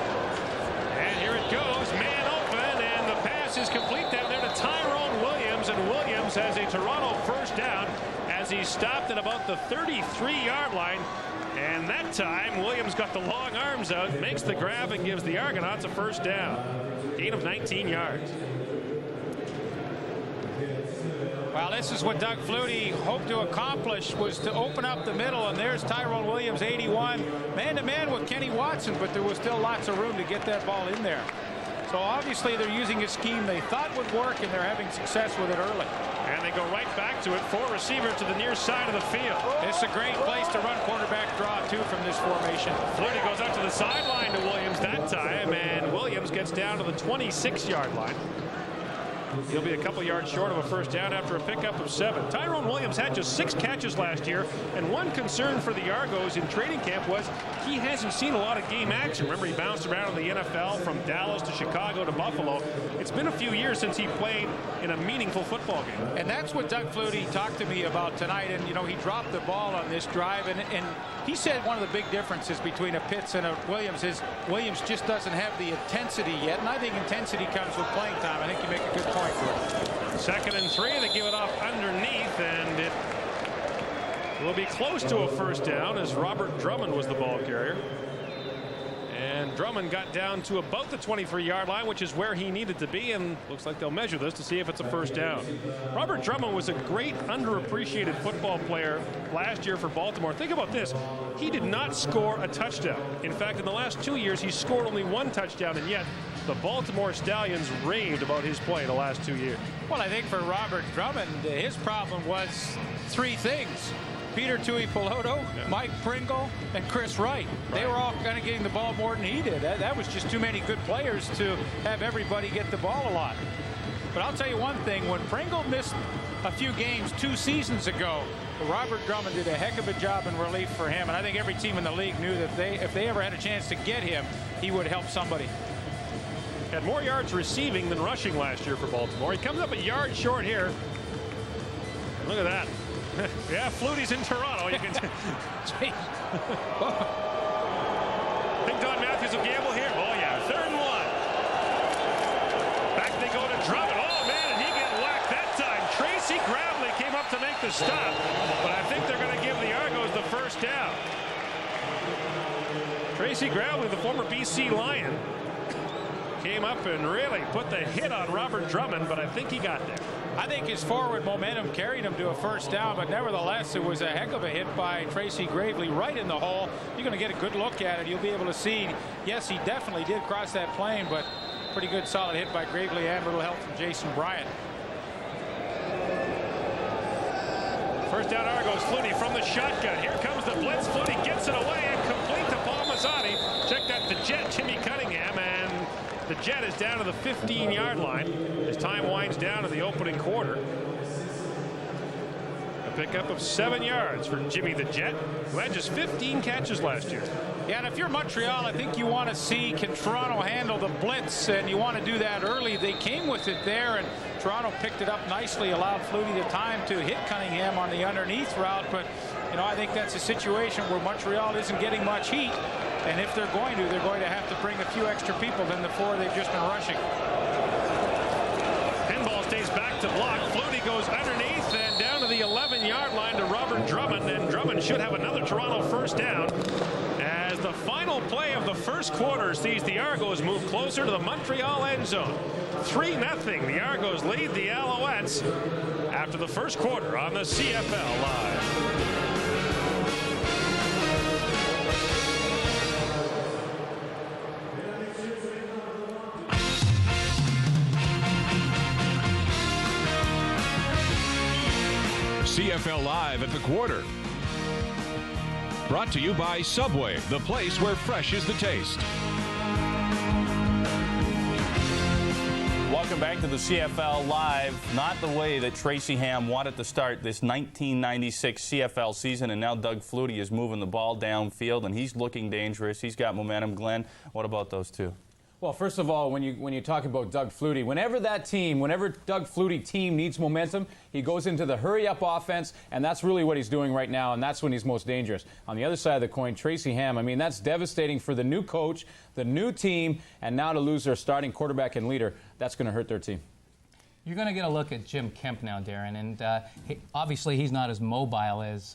And here it goes, man open, and the pass is complete down there to Tyrone Williams, and Williams has a Toronto first down as he stopped at about the 33-yard line. And that time, Williams got the long arms out, makes the grab, and gives the Argonauts a first down. Gain of 19 yards. Well, this is what Doug Flutie hoped to accomplish, was to open up the middle, and there's Tyrone Williams, 81, man-to-man with Kenny Watson, but there was still lots of room to get that ball in there. So obviously they're using a scheme they thought would work, and they're having success with it early. And they go right back to it, 4 receivers to the near side of the field. It's a great place to run quarterback draw, too, from this formation. Flutie goes out to the sideline to Williams that time, and Williams gets down to the 26-yard line. He'll be a couple yards short of a first down after a pickup of 7. Tyrone Williams had just 6 catches last year, and one concern for the Argos in training camp was he hasn't seen a lot of game action. Remember, he bounced around in the NFL from Dallas to Chicago to Buffalo. It's been a few years since he played in a meaningful football game. And that's what Doug Flutie talked to me about tonight. And, you know, he dropped the ball on this drive, and he said one of the big differences between a Pitts and a Williams is Williams just doesn't have the intensity yet, and I think intensity comes with playing time. I think you make a good point. 2nd and 3, they give it off underneath, and it will be close to a first down as Robert Drummond was the ball carrier. And Drummond got down to about the 23-yard line, which is where he needed to be, and looks like they'll measure this to see if it's a first down. Robert Drummond was a great underappreciated football player last year for Baltimore. Think about this. He did not score a touchdown. In fact, in the last 2 years, he scored only 1 touchdown, and yet the Baltimore Stallions raved about his play the last 2 years. Well, I think for Robert Drummond, his problem was 3 things. Peter Tuipulotu, Mike Pringle, and Chris Wright. They were all kind of getting the ball more than he did. That was just too many good players to have everybody get the ball a lot. But I'll tell you one thing, when Pringle missed a few games 2 seasons ago, Robert Drummond did a heck of a job in relief for him, and I think every team in the league knew that if they ever had a chance to get him, he would help somebody. Had more yards receiving than rushing last year for Baltimore. He comes up a yard short here. Look at that. Yeah, Flutie's in Toronto. You can think Don Matthews will gamble here. Oh yeah, 3rd and 1. Back they go to Drummond. Oh man, and he get whacked that time. Tracy Gravely came up to make the stop, but I think they're going to give the Argos the first down. Tracy Gravely, the former BC Lion, came up and really put the hit on Robert Drummond, but I think he got there. I think his forward momentum carried him to a first down, but nevertheless, it was a heck of a hit by Tracy Gravely right in the hole. You're going to get a good look at it. You'll be able to see, yes, he definitely did cross that plane, but pretty good solid hit by Gravely and a little help from Jason Bryant. First down Argos, Flutie from the shotgun. Here comes the blitz. Flutie gets it away and complete to Paul Mazzani. Check that, the Jet, Jimmy Cunningham, and the Jet is down to the 15-yard line as time winds down to the opening quarter. A pickup of 7 yards for Jimmy the Jet, who had just 15 catches last year. Yeah, and if you're Montreal, I think you want to see, can Toronto handle the blitz, and you want to do that early. They came with it there, and Toronto picked it up nicely, allowed Flutie the time to hit Cunningham on the underneath route. But, you know, I think that's a situation where Montreal isn't getting much heat, and if they're going to have to bring a few extra people than the 4 they've just been rushing. Pinball stays back to block. Flutie goes underneath and down to the 11-yard line to Robert Drummond, and Drummond should have another Toronto first down. As the final play of the first quarter sees the Argos move closer to the Montreal end zone. 3-0. The Argos lead the Alouettes after the first quarter on the CFL Live. CFL Live at the quarter. Brought to you by Subway, the place where fresh is the taste. Welcome back to the CFL Live. Not the way that Tracy Ham wanted to start this 1996 CFL season, and now Doug Flutie is moving the ball downfield, and he's looking dangerous. He's got momentum. Glenn, what about those two? Well, first of all, when you talk about Doug Flutie, whenever Doug Flutie team needs momentum, he goes into the hurry-up offense, and that's really what he's doing right now, and that's when he's most dangerous. On the other side of the coin, Tracy Ham, I mean, that's devastating for the new coach, the new team, and now to lose their starting quarterback and leader, that's going to hurt their team. You're going to get a look at Jim Kemp now, Darren, and obviously he's not as mobile as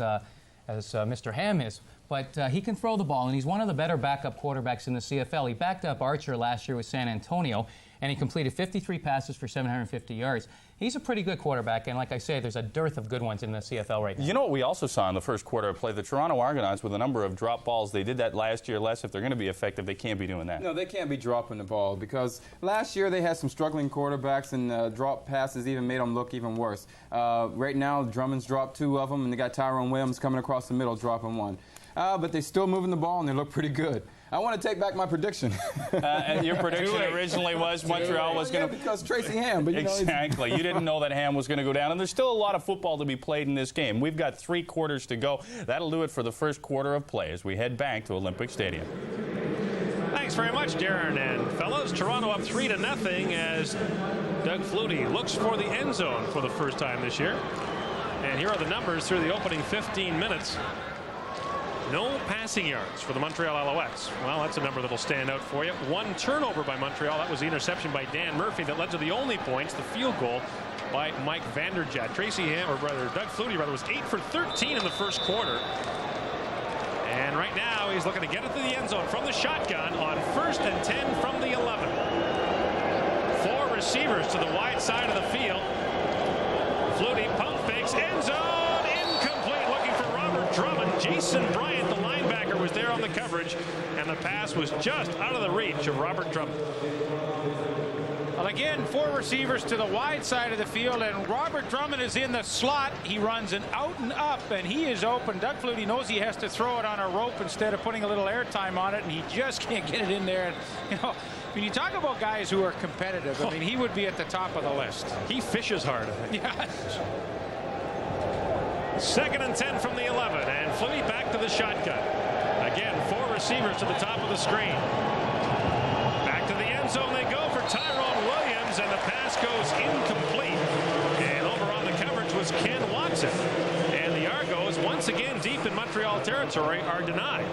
Mr. Ham is. But he can throw the ball, and he's one of the better backup quarterbacks in the CFL. He backed up Archer last year with San Antonio, and he completed 53 passes for 750 yards. He's a pretty good quarterback, and like I say, there's a dearth of good ones in the CFL right now. You know what we also saw in the first quarter of play? The Toronto Argonauts with a number of drop balls. They did that last year. Les, if they're going to be effective, they can't be doing that. No, they can't be dropping the ball because last year they had some struggling quarterbacks, and drop passes even made them look even worse. Right now, Drummond's dropped 2 of them, and they got Tyrone Williams coming across the middle dropping 1. But they're still moving the ball, and they look pretty good. I want to take back my prediction. And your prediction originally was Montreal was going to... because Tracy Ham, but you know... Exactly. You didn't know that Ham was going to go down, and there's still a lot of football to be played in this game. We've got 3 quarters to go. That'll do it for the first quarter of play as we head back to Olympic Stadium. Thanks very much, Darren and fellas. Toronto up 3-0 as Doug Flutie looks for the end zone for the first time this year. And here are the numbers through the opening 15 minutes. No passing yards for the Montreal Alouettes. Well, that's a number that'll stand out for you. 1 turnover by Montreal. That was the interception by Dan Murphy that led to the only points, the field goal by Mike Vanderjagt. Tracy Ham, or rather Doug Flutie, was 8 for 13 in the first quarter. And right now he's looking to get it to the end zone from the shotgun on 1st and 10 from the 11. 4 receivers to the wide side of the field. Flutie pump fakes, end zone. Drummond. Jason Bryant, the linebacker, was there on the coverage, and the pass was just out of the reach of Robert Drummond. Well, again, 4 receivers to the wide side of the field, and Robert Drummond is in the slot. He runs an out and up, and he is open. Doug Flutie knows he has to throw it on a rope instead of putting a little airtime on it, and he just can't get it in there. And, you know, when you talk about guys who are competitive, I mean, he would be at the top of the list. He fishes hard, I think. Yeah. 2nd and 10 from the 11, and Flutie back to the shotgun. Again, 4 receivers to the top of the screen. Back to the end zone they go for Tyrone Williams, and the pass goes incomplete. And over on the coverage was Ken Watson. And the Argos, once again deep in Montreal territory, are denied.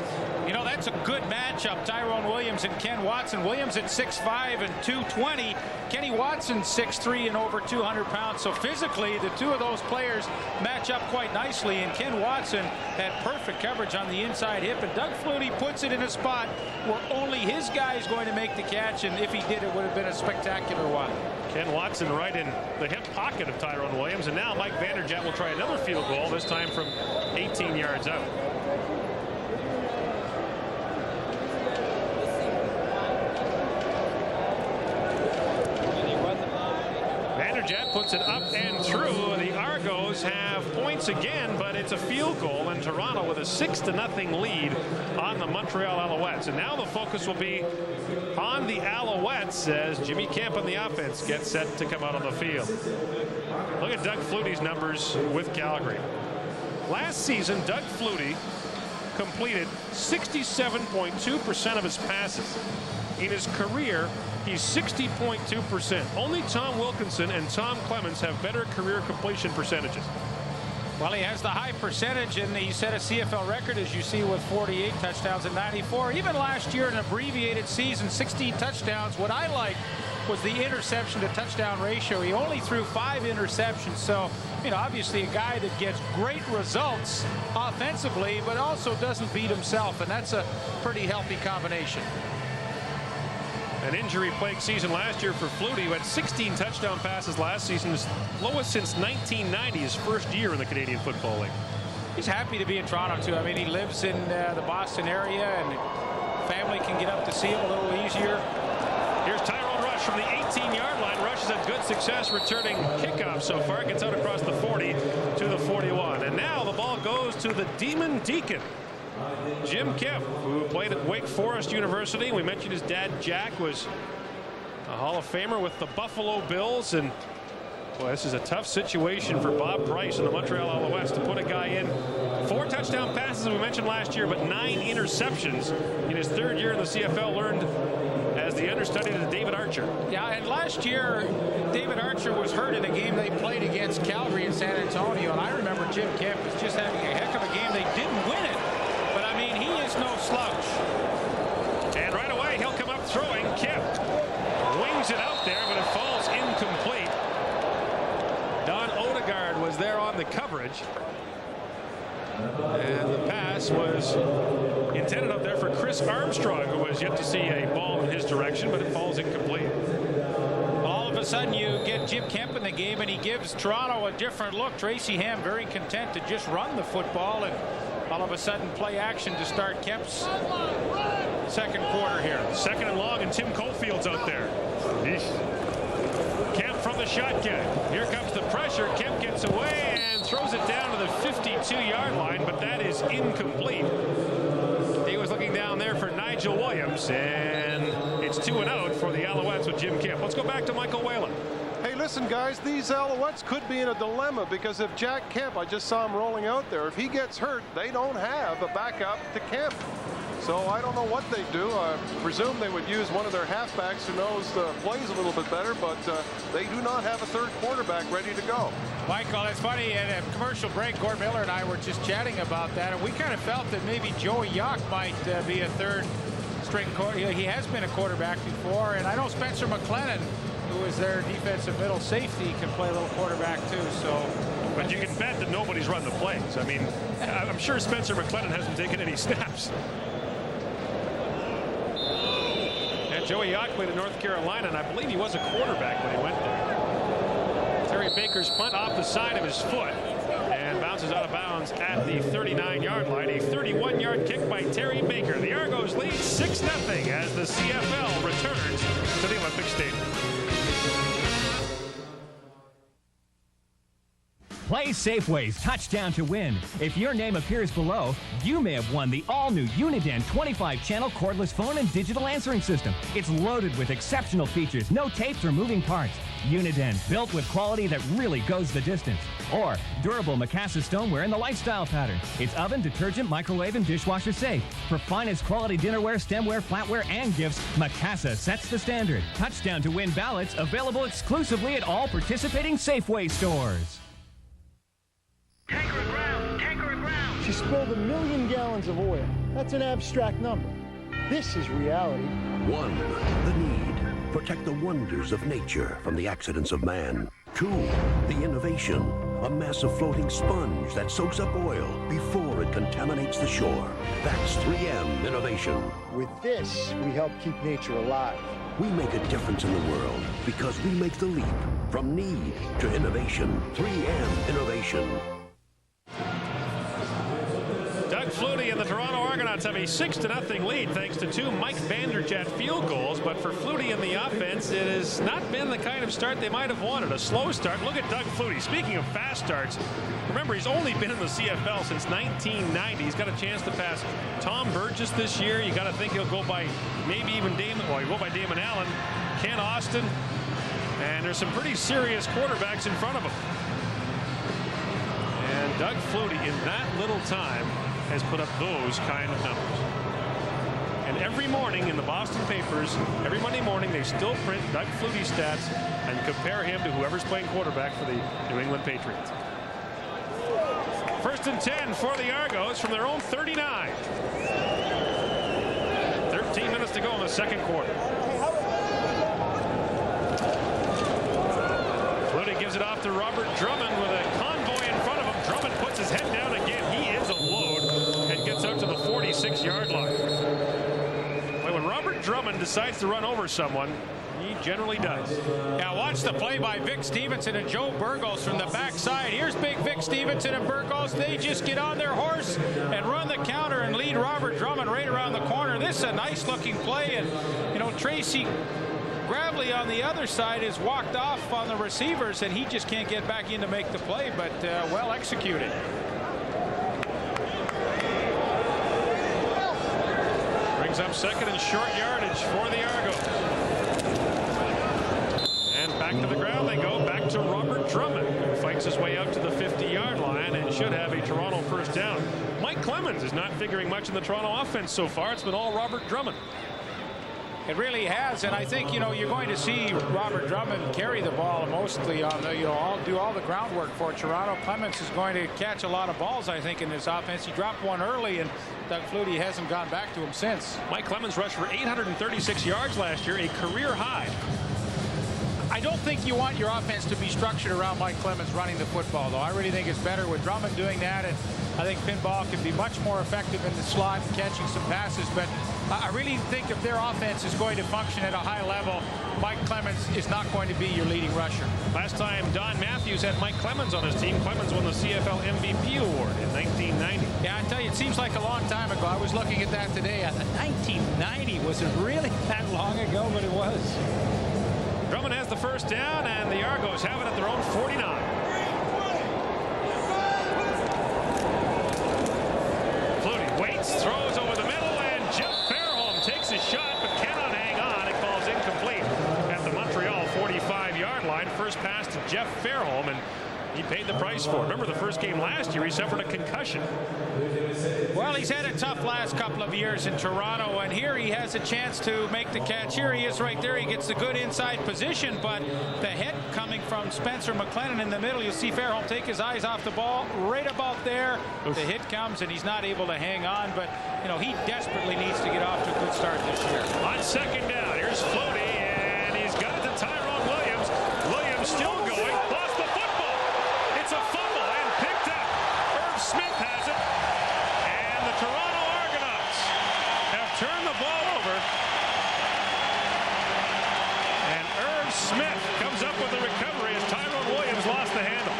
You know, that's a good matchup, Tyrone Williams and Ken Watson. Williams at 6'5" and 220. Kenny Watson 6'3" and over 200 pounds. So physically, the 2 of those players match up quite nicely. And Ken Watson had perfect coverage on the inside hip. And Doug Flutie puts it in a spot where only his guy is going to make the catch. And if he did, it would have been a spectacular one. Ken Watson right in the hip pocket of Tyrone Williams. And now Mike Vanderjagt will try another field goal, this time from 18 yards out. Vanderjagt That puts it up and through. The Argos have points again, but it's a field goal, and Toronto with a 6-0 lead on the Montreal Alouettes. And now the focus will be on the Alouettes as Jimmy Kemp on the offense gets set to come out on the field. Look at Doug Flutie's numbers with Calgary. Last season, Doug Flutie completed 67.2% of his passes. In his career, he's 60.2%. Only Tom Wilkinson and Tom Clemens have better career completion percentages. Well, he has the high percentage, and he set a CFL record, as you see, with 48 touchdowns in 94. Even last year, an abbreviated season, 16 touchdowns. What I like was the interception to touchdown ratio. He only threw 5 interceptions, so obviously a guy that gets great results offensively, but also doesn't beat himself, and that's a pretty healthy combination. An injury-plagued season last year for Flutie, who had 16 touchdown passes last season, his lowest since 1990, his first year in the Canadian Football League. He's happy to be in Toronto, too. I mean, he lives in the Boston area, and family can get up to see him a little easier. Here's Tyrone Rush from the 18-yard line. Rush has had good success returning kickoff so far. Gets out across the 40 to the 41. And now the ball goes to the Demon Deacon, Jim Kemp, who played at Wake Forest University. We mentioned his dad, Jack, was a Hall of Famer with the Buffalo Bills. And boy, this is a tough situation for Bob Price and the Montreal Alouettes to put a guy in. 4 touchdown passes, as we mentioned last year, but 9 interceptions in his 3rd year in the CFL, learned as the understudy to David Archer. Yeah, and last year, David Archer was hurt in a game they played against Calgary in San Antonio, and I remember Jim Kemp was just having a heck of a game. They didn't win it, but I mean, he is no slouch. And right away, he'll come up throwing. Kemp wings it out there, but it falls incomplete. Don Odegaard was there on the coverage. And the pass was intended up there for Chris Armstrong, who was yet to see a ball in his direction, but it falls incomplete. All of a sudden, you get Jim Kemp in the game, and he gives Toronto a different look. Tracy Ham very content to just run the football, and all of a sudden, play action to start Kemp's second quarter here. 2nd and long, and Tim Cofield's out there. Kemp from the shotgun. Here comes the pressure. Kemp gets away and throws it down to the 52-yard line, but that is incomplete. He was looking down there for Nigel Williams, and it's 2-0 for the Alouettes with Jim Kemp. Let's go back to Michael Whalen. Hey, listen, guys, these Alouettes could be in a dilemma because if Jack Kemp, I just saw him rolling out there, if he gets hurt, they don't have a backup to Kemp. So I don't know what they do. I presume they would use one of their halfbacks who knows the plays a little bit better, but they do not have a 3rd quarterback ready to go. Michael, it's funny, at a commercial break, Gord Miller and I were just chatting about that, and we kind of felt that maybe Joey Yock might be a 3rd string quarterback. He has been a quarterback before, and I know Spencer McLennan, who is their defensive middle safety, can play a little quarterback too. So, but you can bet that nobody's run the plays. I mean, I'm sure Spencer McLennan hasn't taken any snaps. And Joey Yock played in North Carolina, and I believe he was a quarterback when he went there. Terry Baker's punt off the side of his foot and bounces out of bounds at the 39-yard line. A 31-yard kick by Terry Baker. The Argos lead 6-0 as the CFL returns to the Olympic Stadium. Play Safeway's Touchdown to Win. If your name appears below, you may have won the all-new Uniden 25-channel cordless phone and digital answering system. It's loaded with exceptional features, no tapes or moving parts. Uniden, built with quality that really goes the distance. Or durable Mikasa stoneware in the lifestyle pattern. It's oven, detergent, microwave, and dishwasher safe. For finest quality dinnerware, stemware, flatware, and gifts, Mikasa sets the standard. Touchdown to Win ballots available exclusively at all participating Safeway stores. She spilled 1 million gallons of oil. That's an abstract number. This is reality. 1, the need. Protect the wonders of nature from the accidents of man. 2, the innovation. A massive floating sponge that soaks up oil before it contaminates the shore. That's 3M innovation. With this, we help keep nature alive. We make a difference in the world because we make the leap from need to innovation. 3M innovation. Doug Flutie and the Toronto Argonauts have a 6-0 lead thanks to 2 Mike Vanderjagt field goals. But for Flutie and the offense, it has not been the kind of start they might have wanted. A slow start. Look at Doug Flutie. Speaking of fast starts, remember he's only been in the CFL since 1990. He's got a chance to pass Tom Burgess this year. You got to think he'll go by maybe even Damon. Well, he'll go by Damon Allen, Ken Austin, and there's some pretty serious quarterbacks in front of him. And Doug Flutie, in that little time, has put up those kind of numbers. And every morning in the Boston papers, every Monday morning, they still print Doug Flutie stats and compare him to whoever's playing quarterback for the New England Patriots. 1st and 10 for the Argos from their own 39. 13 minutes to go in the second quarter. Flutie gives it off to Robert Drummond with a convoy in front of him. Drummond puts his head down again. He is a load and gets out to the 46-yard line. But when Robert Drummond decides to run over someone, he generally does. Now watch the play by Vic Stevenson and Joe Burgos from the backside. Here's big Vic Stevenson and Burgos. They just get on their horse and run the counter and lead Robert Drummond right around the corner. This is a nice looking play, and you know, Tracy Gravely on the other side has walked off on the receivers, and he just can't get back in to make the play, but well executed. Brings up second and short yardage for the Argos. And back to the ground they go, back to Robert Drummond, who fights his way out to the 50-yard line and should have a Toronto first down. Mike Clemens is not figuring much in the Toronto offense so far. It's been all Robert Drummond. It really has, and I think, you know, you're going to see Robert Drummond carry the ball mostly on the, do all the groundwork for Toronto. Clemens is going to catch a lot of balls, I think, in this offense. He dropped one early, and Doug Flutie hasn't gone back to him since. Mike Clemens rushed for 836 yards last year, a career high. I don't think you want your offense to be structured around Mike Clemens running the football, though. I really think it's better with Drummond doing that, and I think Finn Ball can be much more effective in the slot and catching some passes. But I really think if their offense is going to function at a high level, Mike Clemens is not going to be your leading rusher. Last time Don Matthews had Mike Clemens on his team, Clemens won the CFL MVP award in 1990. Yeah, I tell you, it seems like a long time ago. I was looking at that today. I thought 1990, was it really that long ago? But it was. Drummond has the first down, and the Argos have it at their own 49. Flutie waits, throws over the middle, and Jeff Fairholm takes a shot but cannot hang on. It calls incomplete at the Montreal 45-yard line. First pass to Jeff Fairholm, and he paid the price for it. Remember the first game last year, he suffered a concussion. Well, he's had a tough last couple of years in Toronto, and here he has a chance to make the catch. Here he is right there. He gets the good inside position, but the hit coming from Spencer McLennan in the middle. You'll see Fairholm take his eyes off the ball right about there. Oof. The hit comes, and he's not able to hang on, but, you know, he desperately needs to get off to a good start this year. On second down, here's Flutie, and he's got it to Tyrone Williams. Williams still going. Lost the football. It's a fumble and picked up. Irv Smith has it. And the Toronto Argonauts have turned the ball over. And Irv Smith comes up with the recovery as Tyrone Williams lost the handle.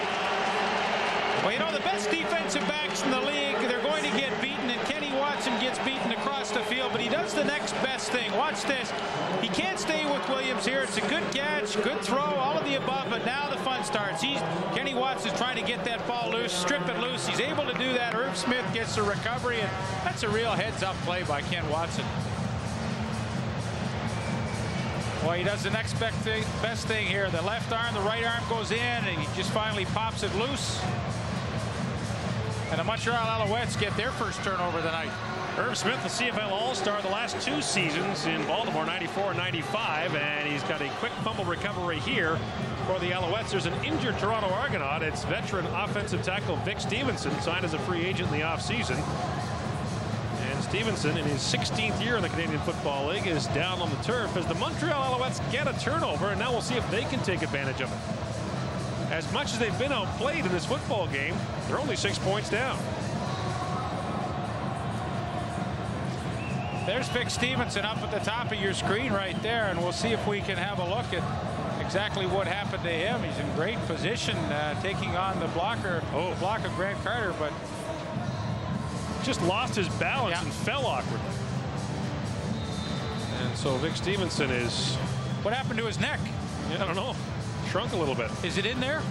Well, you know, the best defensive backs in the league, they're going to get beaten, and Kenny Watson gets beaten across the field, but he does the next best thing. Watch this. He can't stay with Williams here. It's a good catch, good throw, all of the above, but now the fun starts. Kenny Watson's trying to get that ball loose, strip it loose. He's able to do that. Irv Smith gets the recovery, and that's a real heads-up play by Ken Watson. Well, he does the next best thing here. The left arm, the right arm goes in, and he just finally pops it loose. And the Montreal Alouettes get their first turnover of the night. Irv Smith, the CFL All-Star the last 2 seasons in Baltimore, 94 and 95, and he's got a quick fumble recovery here for the Alouettes. There's an injured Toronto Argonaut. It's veteran offensive tackle Vic Stevenson, signed as a free agent in the offseason. And Stevenson, in his 16th year in the Canadian Football League, is down on the turf as the Montreal Alouettes get a turnover, and now we'll see if they can take advantage of it. As much as they've been outplayed in this football game, they're only 6 points down. There's Vic Stevenson up at the top of your screen right there, and we'll see if we can have a look at exactly what happened to him. He's in great position taking on the blocker, the block of Grant Carter, but just lost his balance and fell awkwardly. And so Vic Stevenson is... What happened to his neck? Yeah, I don't know. Shrunk a little bit. Is it in there?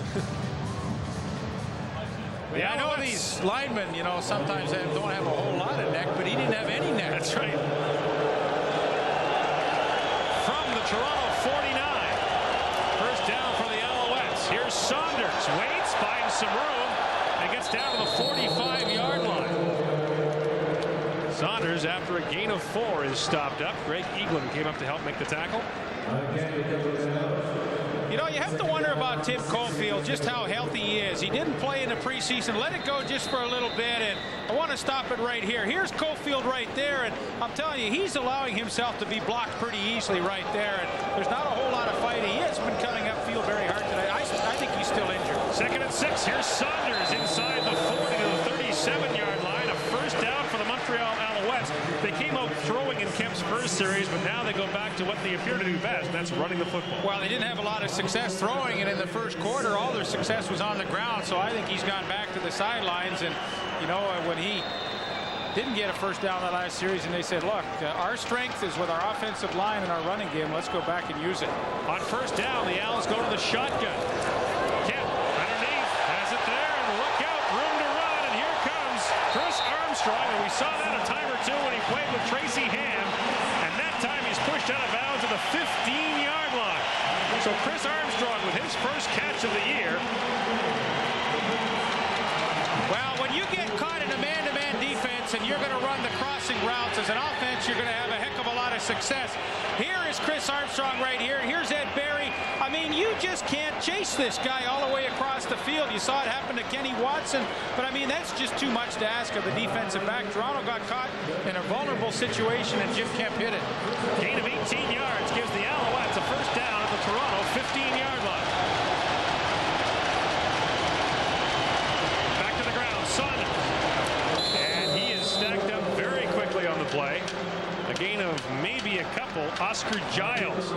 Yeah, I know these linemen, you know, sometimes they don't have a whole lot of neck, but he didn't have any neck. That's right. From the Toronto 49. First down for the Alouettes. Here's Saunders. Waits, finds some room, and gets down to the 45-yard line. Saunders, after a gain of 4, is stopped up. Greg Eaglin came up to help make the tackle. You know, you have to wonder about Tim Caulfield, just how healthy he is. He didn't play in the preseason. Let it go just for a little bit, and I want to stop it right here. Here's Caulfield right there, and I'm telling you, he's allowing himself to be blocked pretty easily right there, and there's not a whole lot of fighting. He has been coming upfield very hard today. I think he's still injured. 2nd and 6. Here's Saunders inside the 40 to the 37-yard line. A first down for the Montreal Alouettes. They came out throwing in Kemp's first series, but now they go back to what they appear to do best, and that's running the football. Well, they didn't have a lot of success throwing it in the first quarter. All their success was on the ground, so I think he's gone back to the sidelines. And, you know, when he didn't get a first down that last series, and they said, look, our strength is with our offensive line and our running game. Let's go back and use it. On first down, the Owls go to the shotgun. Kemp underneath, has it there, and look out, room to run, and here comes Chris Armstrong, and we saw that a time or two when he played with Tracy Ham, and that time he's pushed out of bounds at the 15-yard line. So Chris Armstrong with his first catch of the year. Well, when you get caught in a man-to-man defense and you're going to run the crossing routes as an offense, you're going to have a heck of a lot of success. Here is Chris Armstrong right here. Here's Ed Barry. I mean, you just can't chase this guy all the way across the field. You saw it happen to Kenny Watson, but I mean, that's just too much to ask of the defensive back. Toronto got caught in a vulnerable situation, and Jim Kemp hit it. Gain of 18 yards gives the Alouettes a first down at the Toronto 15-yard line. Back to the ground, Saunders. And he is stacked up very quickly on the play. A gain of maybe a couple. Oscar Giles,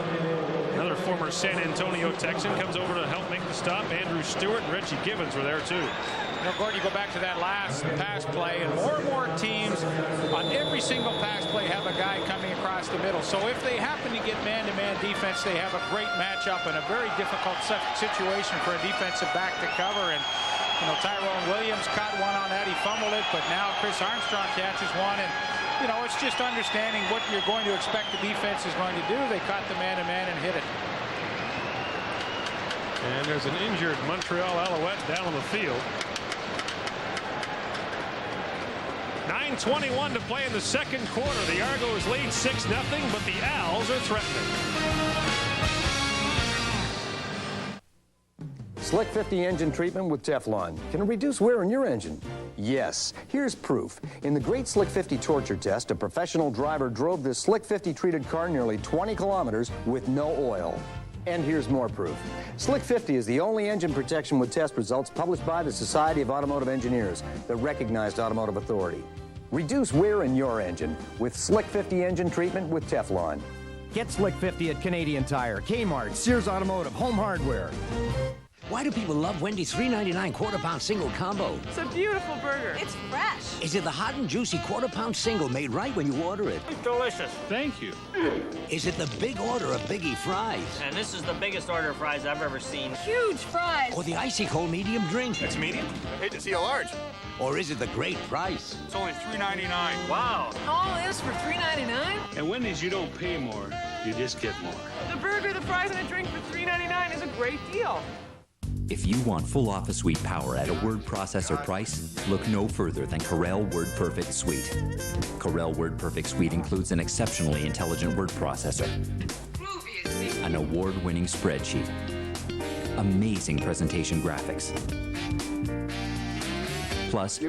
another former San Antonio Texan, comes over to help make the stop. Andrew Stewart and Reggie Gibbons were there too. You know, Gordon, you go back to that last pass play, and more teams on every single pass play have a guy coming across the middle. So if they happen to get man-to-man defense, they have a great matchup and a very difficult situation for a defensive back to cover. And you know, Tyrone Williams caught one on that. He fumbled it, but now Chris Armstrong catches one. And you know, it's just understanding what you're going to expect the defense is going to do. They caught the man-to-man and hit it. And there's an injured Montreal Alouette down on the field. 9:21 to play in the second quarter. The Argos lead 6-0, but the Owls are threatening. Slick 50 engine treatment with Teflon. Can it reduce wear in your engine? Yes. Here's proof. In the Great Slick 50 torture test, a professional driver drove this Slick 50 treated car nearly 20 kilometers with no oil. And here's more proof. Slick 50 is the only engine protection with test results published by the Society of Automotive Engineers, the recognized automotive authority. Reduce wear in your engine with Slick 50 engine treatment with Teflon. Get Slick 50 at Canadian Tire, Kmart, Sears Automotive, Home Hardware. Why do people love Wendy's $3.99 quarter-pound single combo? It's a beautiful burger. It's fresh. Is it the hot and juicy quarter-pound single made right when you order it? It's delicious. Thank you. Is it the big order of Biggie fries? And this is the biggest order of fries I've ever seen. Huge fries. Or the icy cold medium drink? It's medium. I hate to see a large. Or is it the great price? It's only $3.99. Wow. All this for $3.99? At Wendy's, you don't pay more. You just get more. The burger, the fries, and a drink for $3.99 is a great deal. If you want full office suite power at a word processor price, look no further than Corel WordPerfect Suite. Corel WordPerfect Suite includes an exceptionally intelligent word processor, an award-winning spreadsheet, amazing presentation graphics, plus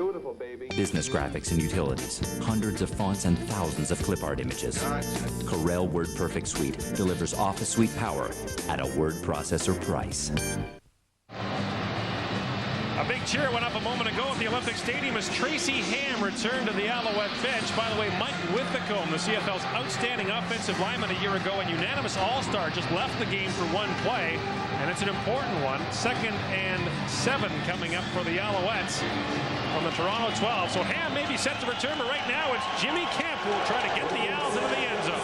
business graphics and utilities, hundreds of fonts and thousands of clip art images. Corel WordPerfect Suite delivers office suite power at a word processor price. A big cheer went up a moment ago at the Olympic Stadium as Tracy Ham returned to the Alouette bench. By the way, Mike Withicombe, the CFL's outstanding offensive lineman a year ago and unanimous All-Star, just left the game for one play, and it's an important one. 2nd and 7 coming up for the Alouettes. from the Toronto 12. So Ham may be set to return, but right now it's Jimmy Kemp who will try to get the Owls into the end zone.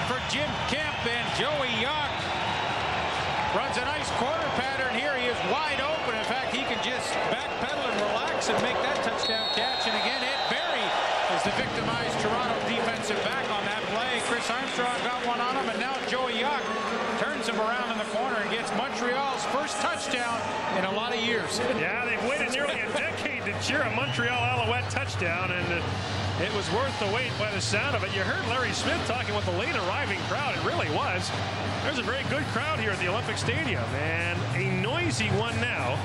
For Jim Kemp, and Joey Yock runs a nice quarter pattern here. He is wide open. In fact, he can just backpedal and relax and make that touchdown catch. And again, Ed Berry is the victimized Toronto defensive back on that play. Chris Armstrong got one on him, and now Joey Yock turns him around in the corner and gets Montreal's first touchdown in a lot of years. Yeah, they've waited nearly a decade to cheer a Montreal Alouette touchdown, and it was worth the wait by the sound of it. You heard Larry Smith talking with the late arriving crowd. It really was. There's a very good crowd here at the Olympic Stadium, and a noisy one now.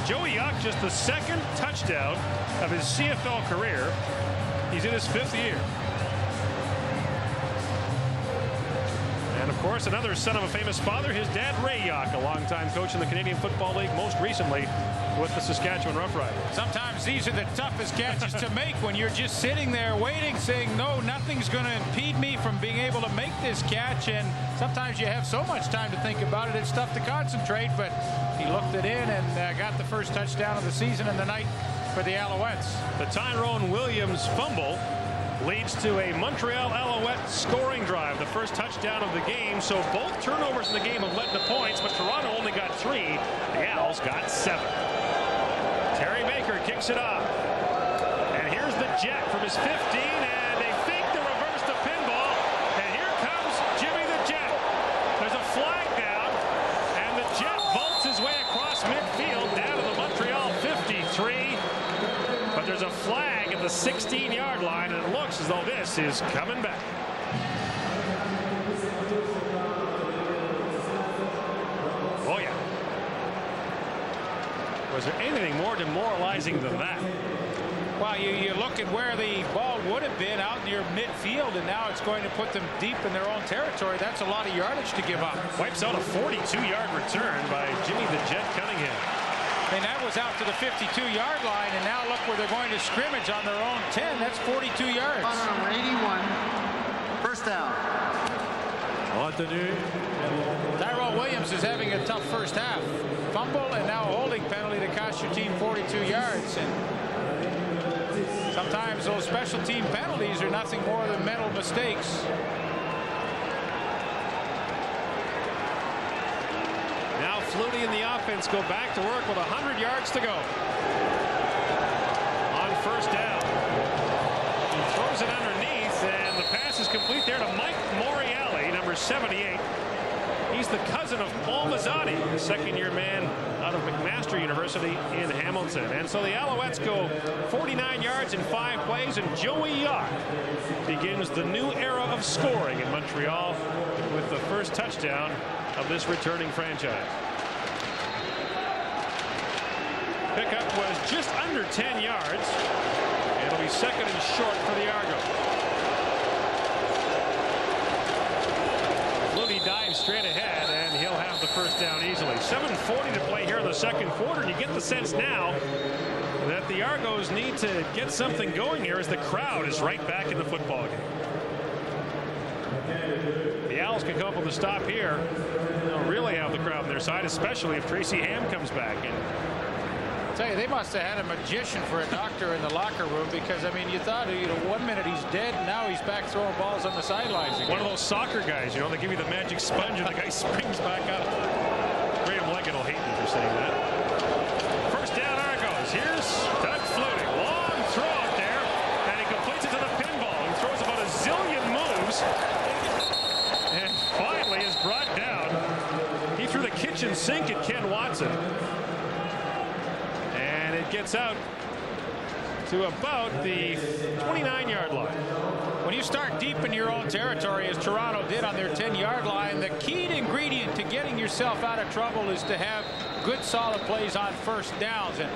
Joey Yock, just the second touchdown of his CFL career. He's in his 5th year. And of course, another son of a famous father, his dad, Ray Yock, a longtime coach in the Canadian Football League, most recently with the Saskatchewan Roughriders. Sometimes these are the toughest catches to make when you're just sitting there waiting, saying, no, nothing's going to impede me from being able to make this catch. And sometimes you have so much time to think about it, it's tough to concentrate. But he looked it in and got the first touchdown of the season and the night for the Alouettes. The Tyrone Williams fumble leads to a Montreal Alouette scoring drive, the first touchdown of the game. So both turnovers in the game have led to points, but Toronto only got 3. The Owls got 7. Terry Baker kicks it off. And here's the jet from his 15, and they think the reverse to pinball. And here comes Jimmy the Jet. There's a flag down, and the Jet vaults his way across midfield down to the Montreal 53. But there's a flag at the 16-yard line, and it looks as though this is coming back. Oh, yeah. Was there anything more demoralizing than that? Well, you look at where the ball would have been out near midfield, and now it's going to put them deep in their own territory. That's a lot of yardage to give up. Wipes out a 42-yard return by Jimmy the Jet Cunningham. And that was out to the 52-yard line, and now look where they're going to scrimmage on their own 10. That's 42 yards. Number 81, first down. Tyrone Williams is having a tough first half. Fumble and now a holding penalty to cost your team 42 yards. And sometimes those special team penalties are nothing more than mental mistakes. Now Flutie and the offense go back to work with 100 yards to go. On first down. He throws it underneath, and the pass is complete there to Mike Moriali, number 78. He's the cousin of Paul Mazzotti, the second-year man out of McMaster University in Hamilton. And so the Alouettes go 49 yards in 5 plays, and Joey Yock begins the new era of scoring in Montreal with the first touchdown of this returning franchise. Pickup was just under 10 yards. It'll be second and short for the Argos. Flutie dives straight ahead, and he'll have the first down easily. 7:40 to play here in the second quarter, and you get the sense now that the Argos need to get something going here as the crowd is right back in the football game. The Owls can come up with a stop here. They'll really have the crowd on their side, especially if Tracy Ham comes back. And I'll tell you, they must have had a magician for a doctor in the locker room, because, I mean, you thought, 1 minute he's dead, and now he's back throwing balls on the sidelines again. One of those soccer guys, they give you the magic sponge, and the guy springs back up. Graham Leggett will hate me for saying that. First down, Argos. Here's Doug Flutie. Long throw out there, and he completes it to the pinball. He throws about a zillion moves, and finally is brought down. He threw the kitchen sink at Ken Watson. Gets out to about the 29-yard line. When you start deep in your own territory, as Toronto did on their 10-yard line, the key ingredient to getting yourself out of trouble is to have good, solid plays on first downs. And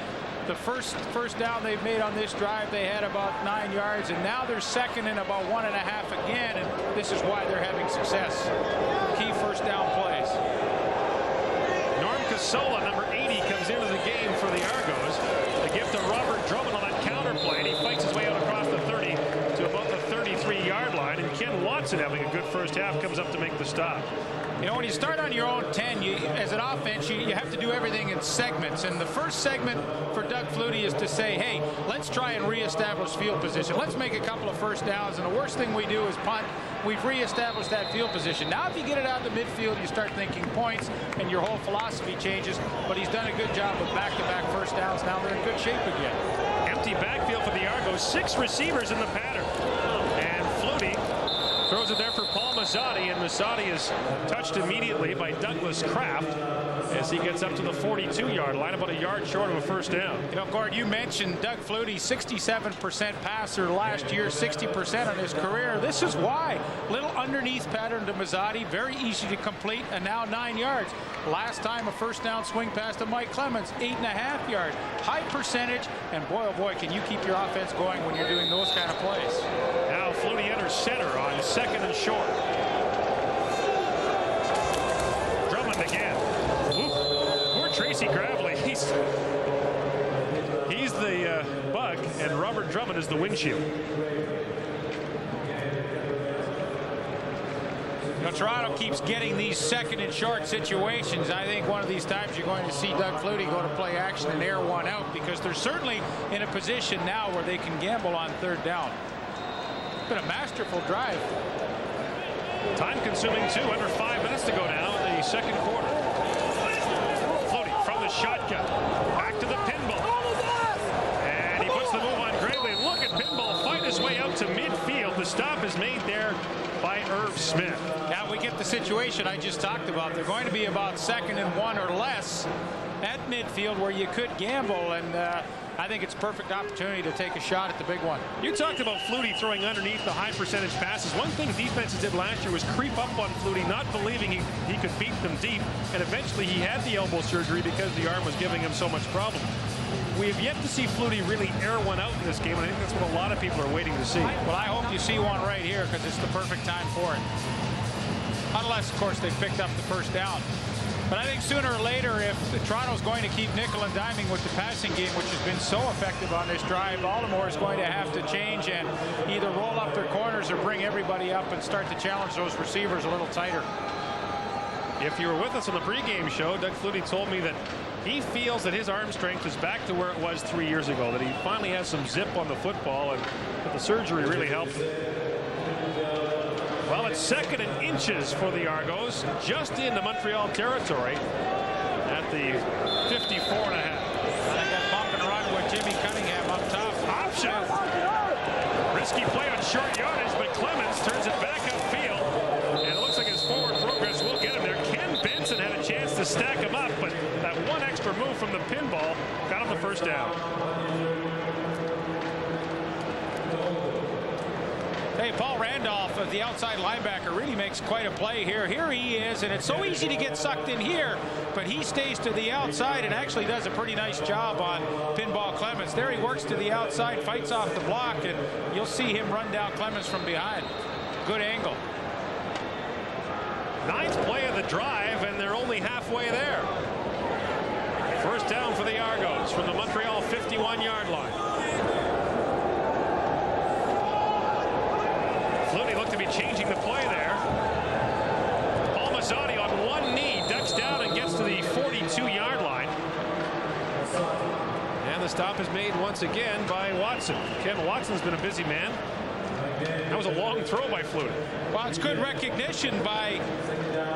the first down they've made on this drive, they had about 9 yards, and now they're second and about 1.5 again, and this is why they're having success. Key first down plays. Norm Casola, number 80, comes into the game for the Argos. They give to Robert Drummond on that counter play, and he fights his way out across the 30 to about the 33-yard line, and Ken Watson, having a good first half, comes up to make the stop. You know, when you start on your own 10, as an offense, you have to do everything in segments. And the first segment for Doug Flutie is to say, hey, let's try and reestablish field position. Let's make a couple of first downs. And the worst thing we do is punt. We've reestablished that field position. Now, if you get it out to midfield, you start thinking points, and your whole philosophy changes. But he's done a good job with back-to-back first downs. Now they're in good shape again. Empty backfield for the Argos. 6 receivers in the pattern. And Flutie throws it there for Paul Mazzotti, and Mazzotti is touched immediately by Douglas Kraft as he gets up to the 42-yard line, about a yard short of a first down. You know, Gord, you mentioned Doug Flutie, 67% passer last year, 60% on his career. This is why. Little underneath pattern to Mazzotti, very easy to complete, and now 9 yards. Last time a first down swing pass to Mike Clemens, 8.5 yards. High percentage, and boy, oh boy, can you keep your offense going when you're doing those kind of plays. Now Flutie enters center on second and short. Drummond again. Poor Tracy Gravely. He's the bug, and Robert Drummond is the windshield. You know, Toronto keeps getting these second and short situations. I think one of these times you're going to see Doug Flutie go to play action and air one out, because they're certainly in a position now where they can gamble on third down. It's been a masterful drive. Time consuming too, under 5 minutes to go now in the second quarter. Flutie from the shotgun, back to the pinball. And he puts the move on Gravely. Look at pinball fight his way out to midfield. The stop is made there by Irv Smith. Now we get the situation I just talked about. They're going to be about second and 1 or less at midfield where you could gamble, and I think it's a perfect opportunity to take a shot at the big one. You talked about Flutie throwing underneath the high percentage passes. One thing defenses did last year was creep up on Flutie, not believing he could beat them deep, and eventually he had the elbow surgery because the arm was giving him so much problem. We have yet to see Flutie really air one out in this game, and I think that's what a lot of people are waiting to see. Well, I hope you see one right here, because it's the perfect time for it. Unless, of course, they picked up the first down. But I think sooner or later, if Toronto's going to keep nickel and diming with the passing game, which has been so effective on this drive, Baltimore is going to have to change and either roll up their corners or bring everybody up and start to challenge those receivers a little tighter. If you were with us on the pregame show, Doug Flutie told me that he feels that his arm strength is back to where it was 3 years ago, that he finally has some zip on the football, and that the surgery really helped him. Well, it's second and inches for the Argos, just into Montreal territory at the 54.5. I got bump and run with Jimmy Cunningham up top. Option. Risky play on short yardage, but Clemens turns it back upfield, and it looks like his forward progress will get him there. Ken Benson had a chance to stack him up, but that one extra move from the pinball got him the first down. Hey, Paul Randolph, the outside linebacker, really makes quite a play here. Here he is, and it's so easy to get sucked in here, but he stays to the outside and actually does a pretty nice job on pinball Clemens. There he works to the outside, fights off the block, and you'll see him run down Clemens from behind. Good angle. 9th play of the drive, and they're only halfway there. First down for the Argos from the Montreal 51-yard line. Flutie looked to be changing the play there. Paul Mazzotti on one knee ducks down and gets to the 42-yard line. And the stop is made once again by Watson. Ken Watson's been a busy man. That was a long throw by Flutie. Well, it's good recognition by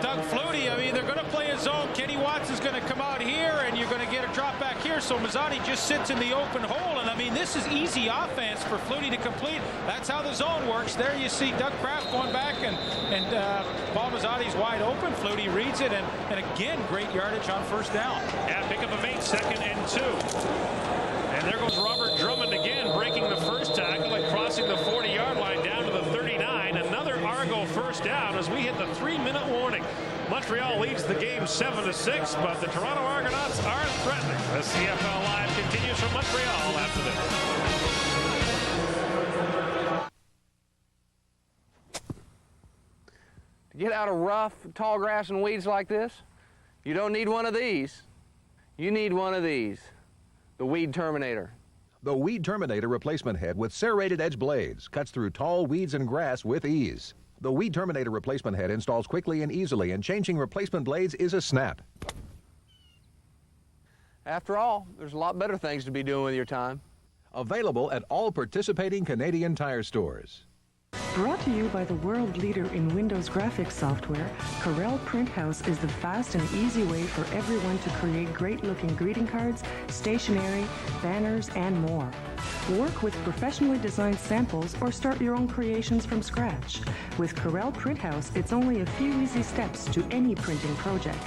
Doug Flutie. I mean, they're going to play a zone. Kenny Watson's going to come out here, and you're going to get a drop back here. So Mazzotti just sits in the open hole. And, I mean, this is easy offense for Flutie to complete. That's how the zone works. There you see Doug Kraft going back, and Paul Mazzotti's wide open. Flutie reads it, and again, great yardage on first down. Yeah, pick up of 8, second and 2. And there goes Robert Drummond again, breaking first down as we hit the 3-minute warning. Montreal leads the game 7-6, but the Toronto Argonauts are threatening. The CFL Live continues from Montreal after this. To get out of rough, tall grass and weeds like this, you don't need one of these. You need one of these, the Weed Terminator. The Weed Terminator replacement head with serrated edge blades cuts through tall weeds and grass with ease. The Weed Terminator replacement head installs quickly and easily, and changing replacement blades is a snap. After all, there's a lot better things to be doing with your time. Available at all participating Canadian Tire stores. Brought to you by the world leader in Windows graphics software, Corel Print House is the fast and easy way for everyone to create great-looking greeting cards, stationery, banners, and more. Work with professionally designed samples or start your own creations from scratch. With Corel Print House, it's only a few easy steps to any printing project.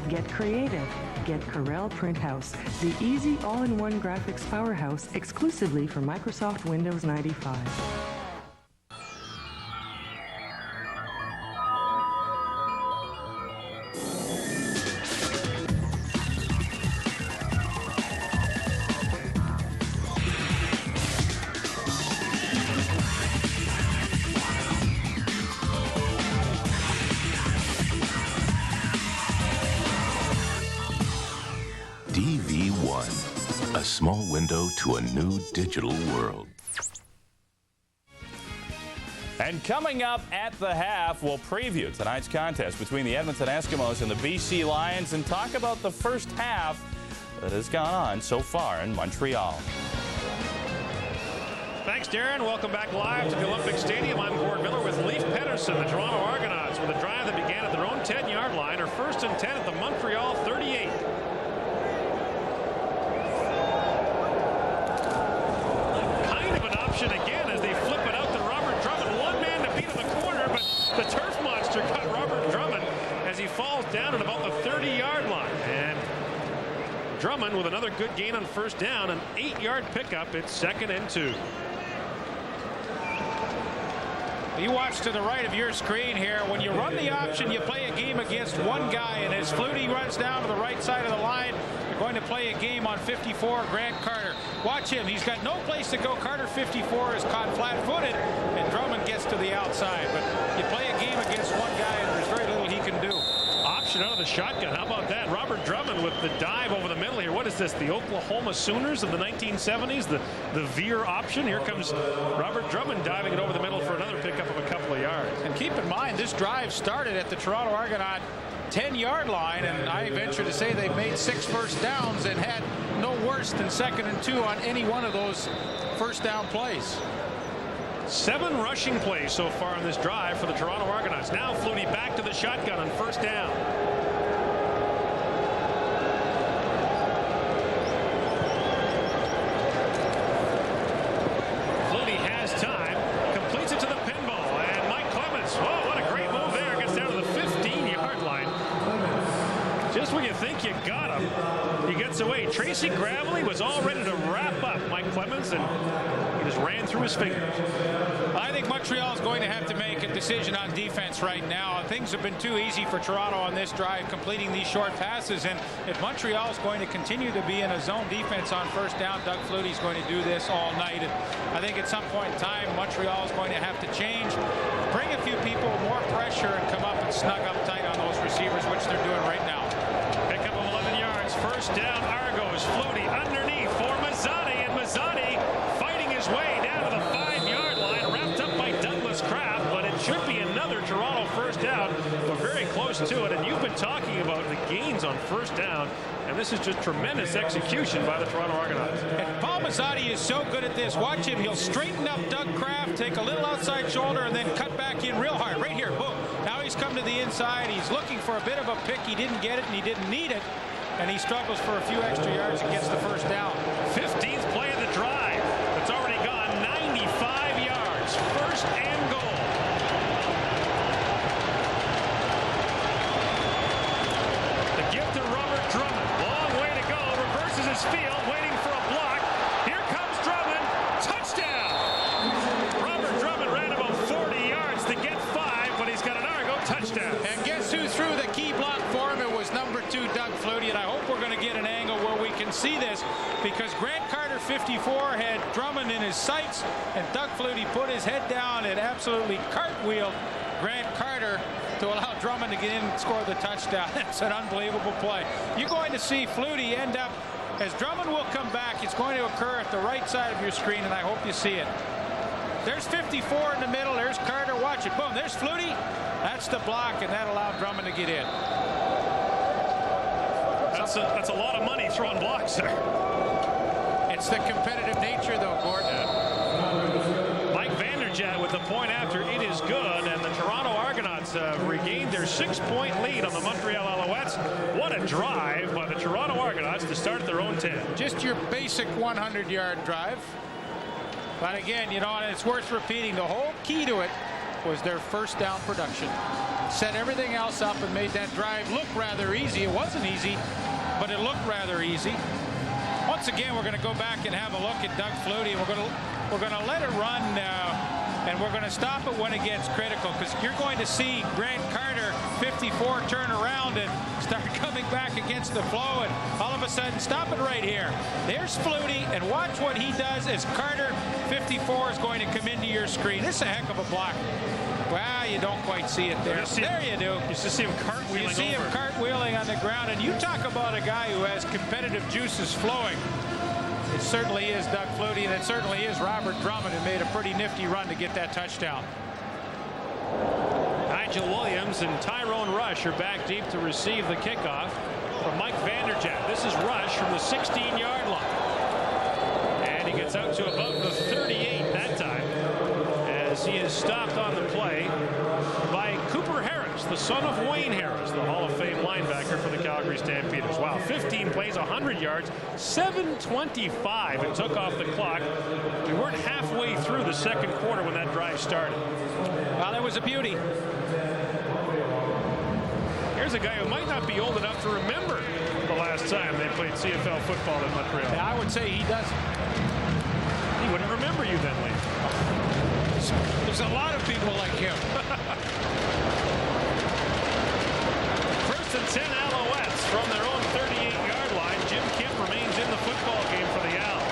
Get creative. Get Corel Print House, the easy all-in-one graphics powerhouse exclusively for Microsoft Windows 95. DV1, a small window to a new digital world. And coming up at the half, we'll preview tonight's contest between the Edmonton Eskimos and the BC Lions and talk about the first half that has gone on so far in Montreal. Thanks, Darren. Welcome back live to the Olympic Stadium. I'm Gord Miller with Leif Pedersen, the Toronto Argonauts, with a drive that began at their own 10-yard line, or 1st and 10 at the Montreal 38. Again as they flip it out to Robert Drummond. One man to beat in the corner, but the turf monster got Robert Drummond as he falls down at about the 30-yard line. And Drummond with another good gain on first down, an 8-yard pickup. It's 2nd and 2. You watch to the right of your screen here. When you run the option, you play a game against one guy, and as Flutie runs down to the right side of the line, you're going to play a game on 54, Grant Carter. Watch him. He's got no place to go. Carter 54 is caught flat-footed, and Drummond gets to the outside. But you play a game against one guy, and there's very little he can do. Option out of the shotgun. How about that? Robert Drummond with the dive over the middle here. What is this? The Oklahoma Sooners of the 1970s? The veer option. Here comes Robert Drummond diving it over the middle for another pickup of a couple of yards. And keep in mind, this drive started at the Toronto Argonaut 10-yard line, and I venture to say they've made 6 first downs and had no worse than 2nd and 2 on any one of those first down plays. 7 rushing plays so far on this drive for the Toronto Argonauts. Now Flutie back to the shotgun on first down. Flutie has time, completes it to the pinball, and Mike Clemens, oh, what a great move there, gets down to the 15-yard line. Just when you think you got him, he gets away. Tracy Gravely was all ready to wrap up Mike Clemens, and he just ran through his fingers. I think Montreal is going to have to make a decision on defense right now. Things have been too easy for Toronto on this drive, completing these short passes. And if Montreal is going to continue to be in a zone defense on first down, Doug Flutie is going to do this all night. And I think at some point in time, Montreal is going to have to change, bring a few people, more pressure, and come up and snug up tight on those receivers, which they're doing right now. Pickup of 11 yards. First down, Argos. Flutie underneath for Mazzani, and Mazzani fighting his way down to the 5-yard line, wrapped up by Douglas Kraft, but it should be another Toronto first down. We're very close to it, and you've been talking about the gains on first down, and this is just tremendous execution by the Toronto Argonauts. And Paul Mazzani is so good at this. Watch him. He'll straighten up Doug Kraft, take a little outside shoulder, and then cut back in real hard. Right here, boom. Now he's come to the inside. He's looking for a bit of a pick. He didn't get it, and he didn't need it. And he struggles for a few extra yards and gets the first down. 15th play of the drive. It's already gone 95 yards. First and goal. The gift to Robert Drummond. Long way to go. Reverses his field, waiting for a block. Here comes Drummond. Touchdown! Robert Drummond ran about 40 yards to get 5, but he's got an see this because Grant Carter, 54, had Drummond in his sights, and Doug Flutie put his head down and absolutely cartwheeled Grant Carter to allow Drummond to get in and score the touchdown. It's an unbelievable play. You're going to see Flutie end up, as Drummond will come back, it's going to occur at the right side of your screen, and I hope you see it. There's 54 in the middle. There's Carter. Watch it. Boom. There's Flutie. That's the block, and that allowed Drummond to get in. That's a lot of money throwing blocks there. It's the competitive nature, though, Gordon. Mike Vanderjagt with the point after. It is good, and the Toronto Argonauts regained their 6-point lead on the Montreal Alouettes. What a drive by the Toronto Argonauts to start at their own 10. Just your basic 100-yard drive. But again, you know, and it's worth repeating, the whole key to it was their first down production. Set everything else up and made that drive look rather easy. It wasn't easy, but it looked rather easy. Once again, we're going to go back and have a look at Doug Flutie. We're going to let it run and we're going to stop it when it gets critical, because you're going to see Grant Carter, 54, turn around and start coming back against the flow, and all of a sudden, stop it right here. There's Flutie, and watch what he does as Carter, 54, is going to come into your screen. This is a heck of a block. Well, you don't quite see it there. There you do. You just see him cartwheeling over. You see him cartwheeling on the ground, and you talk about a guy who has competitive juices flowing. It certainly is Doug Flutie, and it certainly is Robert Drummond, who made a pretty nifty run to get that touchdown. Nigel Williams and Tyrone Rush are back deep to receive the kickoff from Mike Vanderjagt. This is Rush from the 16-yard line. And he gets out to about the 38 that time, as he is stopped on the play by Cooper Harris, the son of Wayne Harris, the Hall of Fame linebacker for the Calgary Stampeders. Wow, 15 plays, 100 yards, 7:25 it took off the clock. We weren't halfway through the second quarter when that drive started. Well, it was a beauty. Here's a guy who might not be old enough to remember the last time they played CFL football in Montreal. Yeah, I would say he doesn't. He wouldn't remember you then, Lee. There's a lot of people like him. First and 10 Alouettes from their own 38-yard line. Jim Kemp remains in the football game for the Owls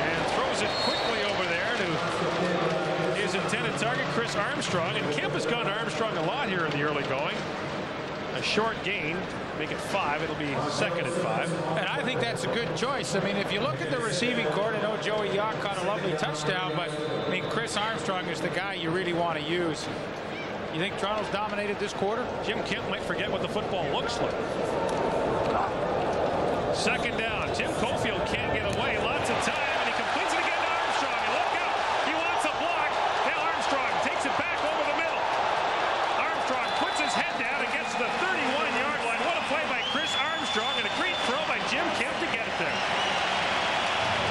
and throws it quickly over there to his intended target, Chris Armstrong. And Kemp has gone to Armstrong a lot here in the early going. A short gain, make it 5. It'll be second and 5. And I think that's a good choice. I mean, if you look at the receiving court, I know Joey Yock caught a lovely touchdown, but I mean, Chris Armstrong is the guy you really want to use. You think Toronto's dominated this quarter? Jim Kemp might forget what the football looks like. Second down. Tim Cofield can't get away. Lots of time, and he completes it again to Armstrong. And look out, he wants a block. Now Armstrong takes it back over the middle. Armstrong puts his head down and gets to the 31-yard line. What a play by Chris Armstrong, and a great throw by Jim Kemp to get it there.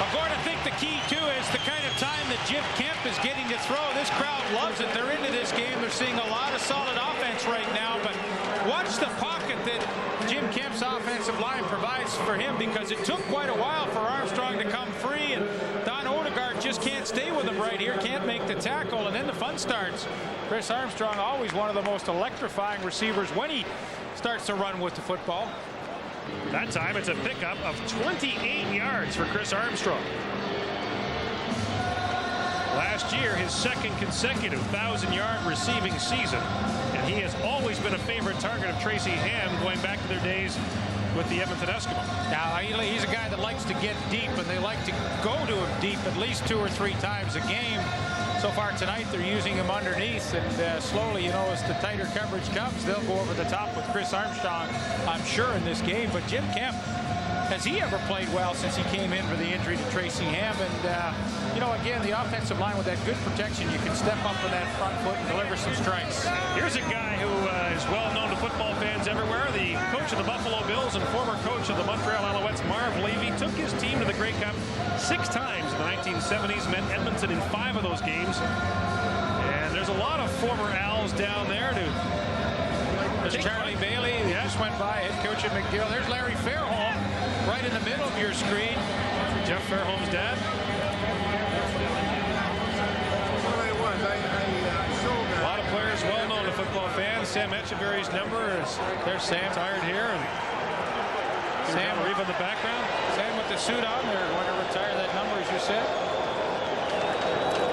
Well, Gordon, I think the key, too, is the kind of time that Jim Kemp is getting to throw. This crowd loves it. They're into this game. They're seeing a lot of solid offense right now, but watch the pocket that Jim Kemp's offensive line provides for him, because it took quite a while for Armstrong to come free, and Don Odegaard just can't stay with him right here, can't make the tackle, and then the fun starts. Chris Armstrong, always one of the most electrifying receivers when he starts to run with the football. That time it's a pickup of 28 yards for Chris Armstrong. Last year, his second consecutive 1,000-yard receiving season, and he has always been a favorite target of Tracy Ham going back to their days with the Edmonton Eskimos. Now, he's a guy that likes to get deep, and they like to go to him deep at least 2 or 3 times a game. So far tonight, they're using him underneath, and slowly, you know, as the tighter coverage comes, they'll go over the top with Chris Armstrong, I'm sure, in this game. But Jim Kemp, has he ever played well since he came in for the injury to Tracy Ham? And, you know, again, the offensive line with that good protection, you can step up with that front foot and deliver some strikes. Here's a guy who is well known to football fans everywhere. The coach of the Buffalo Bills and former coach of the Montreal Alouettes, Marv Levy, took his team to the Grey Cup 6 times in the 1970s, met Edmonton in 5 of those games. And there's a lot of former Owls down there. There's Charlie Bailey, who just went by, head coach at McGill. There's Larry Fairholm, right in the middle of your screen. Jeff Fairholm's dad. A lot of players well known to football fans. Sam Echeverry's number is, there's Sam tired here, and Sam Reeve in the background. Sam the suit on. They're going to retire that number, as you said.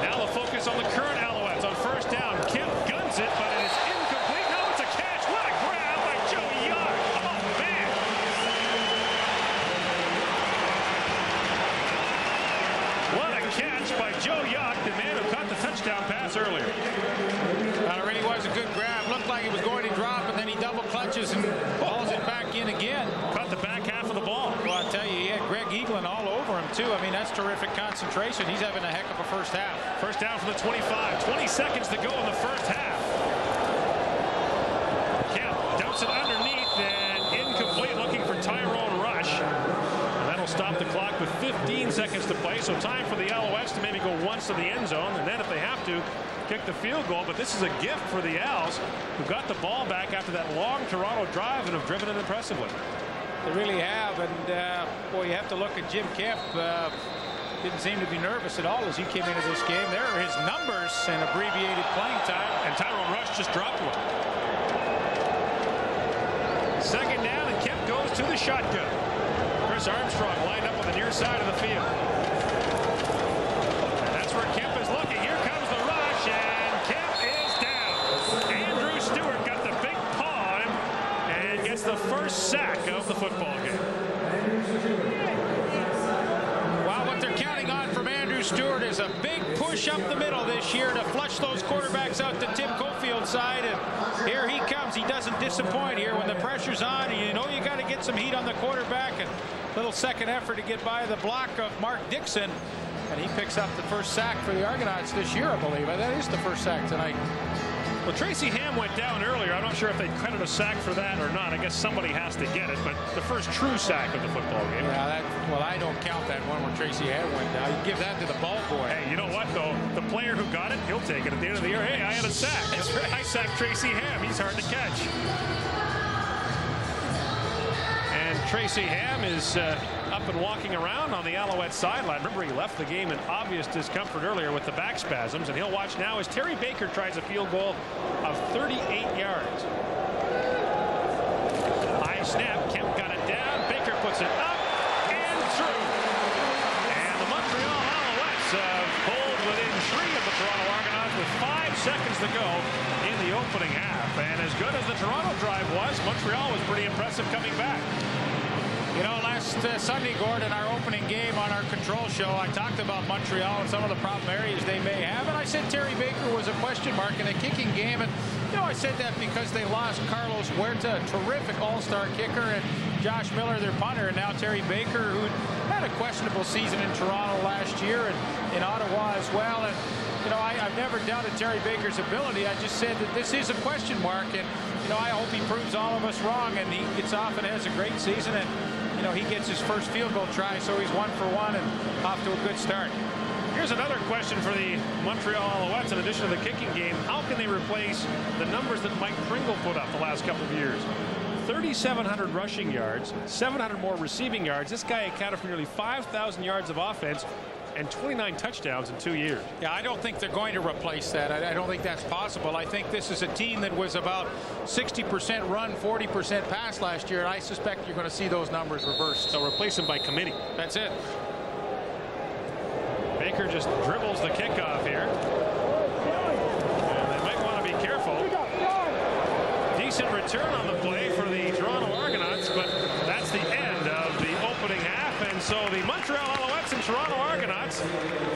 Now the focus on the current Alouettes on first down. Kemp guns it, but it is incomplete. No, it's a catch. What a grab by Joey Young. Oh, man. What a catch by Joe Yock, the man who caught the touchdown pass earlier. It really was a good grab. Looked like he was going to drop, and then he double clutches and hauls it back in again. Caught the back half of the ball. Well, I tell you, he had Greg Eaglin all over him, too. I mean, that's terrific concentration. He's having a heck of a first half. First down from the 25. 20 seconds to go in the first half. Kemp dumps it underneath and incomplete, looking for Tyrone Rush. And that'll stop the clock with 15 seconds to play. So time for the Alouettes to maybe go once to the end zone, and then if they have to, kick the field goal. But this is a gift for the Owls, who got the ball back after that long Toronto drive and have driven it impressively. They really have, and boy, you have to look at Jim Kemp. Didn't seem to be nervous at all as he came into this game. There are his numbers and abbreviated playing time. And Tyrone Rush just dropped one. Second down, and Kemp goes to the shotgun. Chris Armstrong lined up on the near side of the field. And that's where Kemp is looking. Here comes the rush, and Kemp is down. Andrew Stewart got the big paw on him and gets the first sack of the football game. Well, what they're counting on from Andrew Stewart is a big push up the middle this year to flush those quarterbacks out to Tim Cofield's side. And here he comes. He doesn't disappoint here when the pressure's on. And you know you got to get some heat on the quarterback. And little second effort to get by the block of Mark Dixon. And he picks up the first sack for the Argonauts this year, I believe. That is the first sack tonight. Well, Tracy Ham went down earlier. I'm not sure if they credit a sack for that or not. I guess somebody has to get it, but the first true sack of the football game. Yeah, well, I don't count that one where Tracy Ham went down. You give that to the ball boy. Hey, you know what, though? The player who got it, he'll take it at the end of the year. Hey, I had a sack. That's right. I sacked Tracy Ham. He's hard to catch. And Tracy Ham is up and walking around on the Alouette sideline. Remember, he left the game in obvious discomfort earlier with the back spasms, and he'll watch now as Terry Baker tries a field goal of 38 yards. High snap. Kemp got it down. Baker puts it up and through. And the Montreal Alouettes pulled within 3 of the Toronto Argonauts with 5 seconds to go in the opening half. And as good as the Toronto drive was, Montreal was pretty impressive coming back. You know, last Sunday, Gord, in our opening game on our control show, I talked about Montreal and some of the problem areas they may have, and I said Terry Baker was a question mark in a kicking game, and, you know, I said that because they lost Carlos Huerta, a terrific all-star kicker, and Josh Miller, their punter, and now Terry Baker, who had a questionable season in Toronto last year and in Ottawa as well, and, you know, I've never doubted Terry Baker's ability. I just said that this is a question mark, and, you know, I hope he proves all of us wrong, and he gets off and has a great season, and, you know, he gets his first field goal try, so he's 1 for 1 and off to a good start. Here's another question for the Montreal Alouettes in addition to the kicking game. How can they replace the numbers that Mike Pringle put up the last couple of years? 3,700 rushing yards, 700 more receiving yards. This guy accounted for nearly 5,000 yards of offense and 29 touchdowns in 2 years. Yeah, I don't think they're going to replace that. I don't think that's possible. I think this is a team that was about 60% run, 40% pass last year, and I suspect you're going to see those numbers reversed. So replace them by committee. That's it. Baker just dribbles the kickoff here. And they might want to be careful. Decent return on the play for the Toronto Argonauts, but that's the end of the opening half. And so the Montreal Alouettes and Toronto Argonauts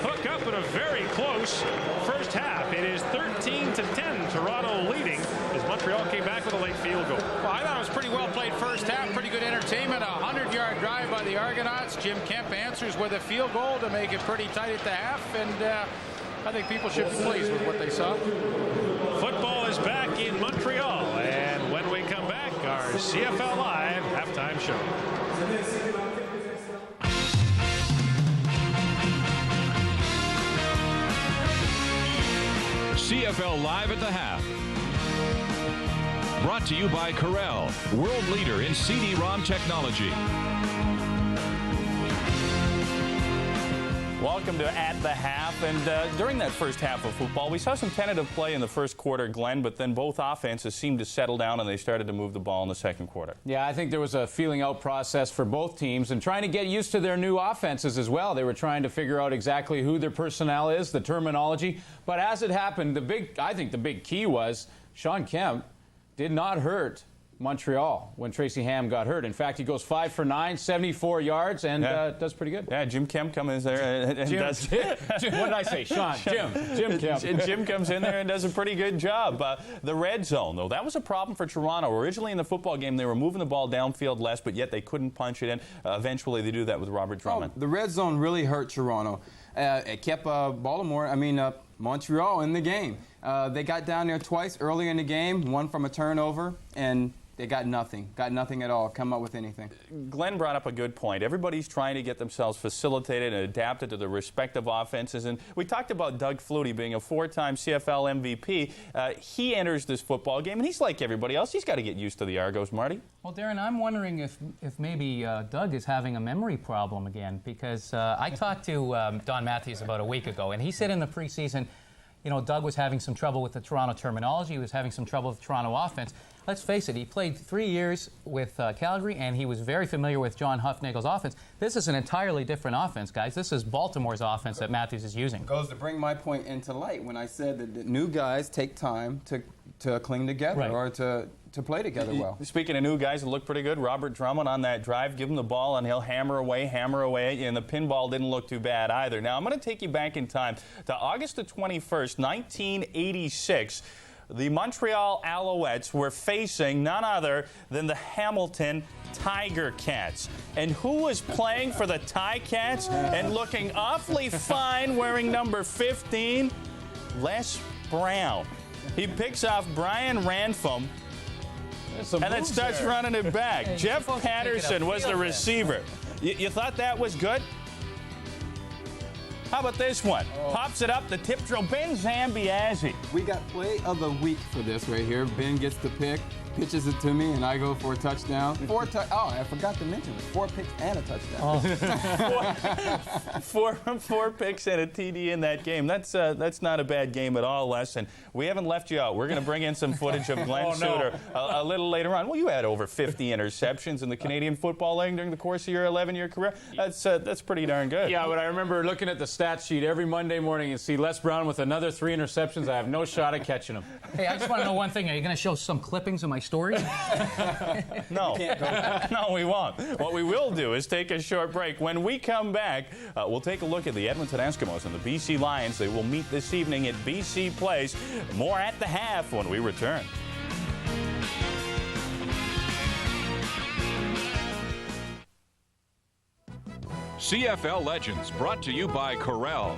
hook up in a very close first half. It is 13-10, Toronto leading as Montreal came back with a late field goal. Well, I thought it was pretty well played first half, pretty good entertainment. A 100-yard drive by the Argonauts. Jim Kemp answers with a field goal to make it pretty tight at the half, and I think people should be pleased with what they saw. Football is back in Montreal, and when we come back, our CFL Live halftime show. CFL Live at the half. Brought to you by Corel, world leader in CD-ROM technology. Welcome to At the Half. And during that first half of football, we saw some tentative play in the first quarter, Glenn, but then both offenses seemed to settle down and they started to move the ball in the second quarter. Yeah, I think there was a feeling out process for both teams and trying to get used to their new offenses as well. They were trying to figure out exactly who their personnel is, the terminology. But as it happened, I think the big key was Sean Kemp did not hurt Montreal when Tracy Ham got hurt. In fact, he goes 5 for 9, 74 yards, and does pretty good. Yeah, Jim Kemp comes in there and does. What did I say? Sean, Jim Kemp. Jim comes in there and does a pretty good job. The red zone, though, that was a problem for Toronto. Originally in the football game, they were moving the ball downfield less, but yet they couldn't punch it in. Eventually, they do that with Robert Drummond. The red zone really hurt Toronto. It kept Montreal in the game. They got down there twice early in the game, one from a turnover, and they got nothing at all, come up with anything. Glenn brought up a good point. Everybody's trying to get themselves facilitated and adapted to their respective offenses. And we talked about Doug Flutie being a 4-time CFL MVP. He enters this football game, and he's like everybody else. He's got to get used to the Argos, Marty. Well, Darren, I'm wondering if maybe Doug is having a memory problem again, because I talked to Don Matthews about a week ago, and he said in the preseason, Doug was having some trouble with the Toronto terminology. He was having some trouble with the Toronto offense. Let's face it, he played 3 years with Calgary, and he was very familiar with John Huffnagel's offense. This is an entirely different offense, guys. This is Baltimore's offense that Matthews is using. It goes to bring my point into light when I said that the new guys take time to cling together or to play together well. Speaking of new guys that look pretty good, Robert Drummond on that drive, give him the ball, and he'll hammer away, and the pinball didn't look too bad either. Now, I'm going to take you back in time to August the 21st, 1986. The Montreal Alouettes were facing none other than the Hamilton Tiger Cats. And who was playing for the Ticats and looking awfully fine wearing number 15? Les Brown. He picks off Brian Ranfam and then starts running it back. Hey, Jeff Patterson was the receiver. You thought that was good? How about this one? Pops it up the tip drill. Ben Zambiazzi. We got play of the week for this right here. Ben gets the pick, pitches it to me, and I go for a touchdown. I forgot to mention it. 4 picks and a touchdown. Four picks and a TD in that game. That's not a bad game at all, Les. And we haven't left you out. We're going to bring in some footage of Glenn Suter a little later on. Well, you had over 50 interceptions in the Canadian Football League during the course of your 11-year career. That's pretty darn good. Yeah, but I remember looking at the stat sheet every Monday morning and see Les Brown with another 3 interceptions. I have no shot at catching him. Hey, I just want to know one thing. Are you going to show some clippings of my story? No, we won't. What we will do is take a short break. When we come back, we'll take a look at the Edmonton Eskimos and the BC Lions. They will meet this evening at BC Place. More at the half when we return. CFL Legends, brought to you by Corel.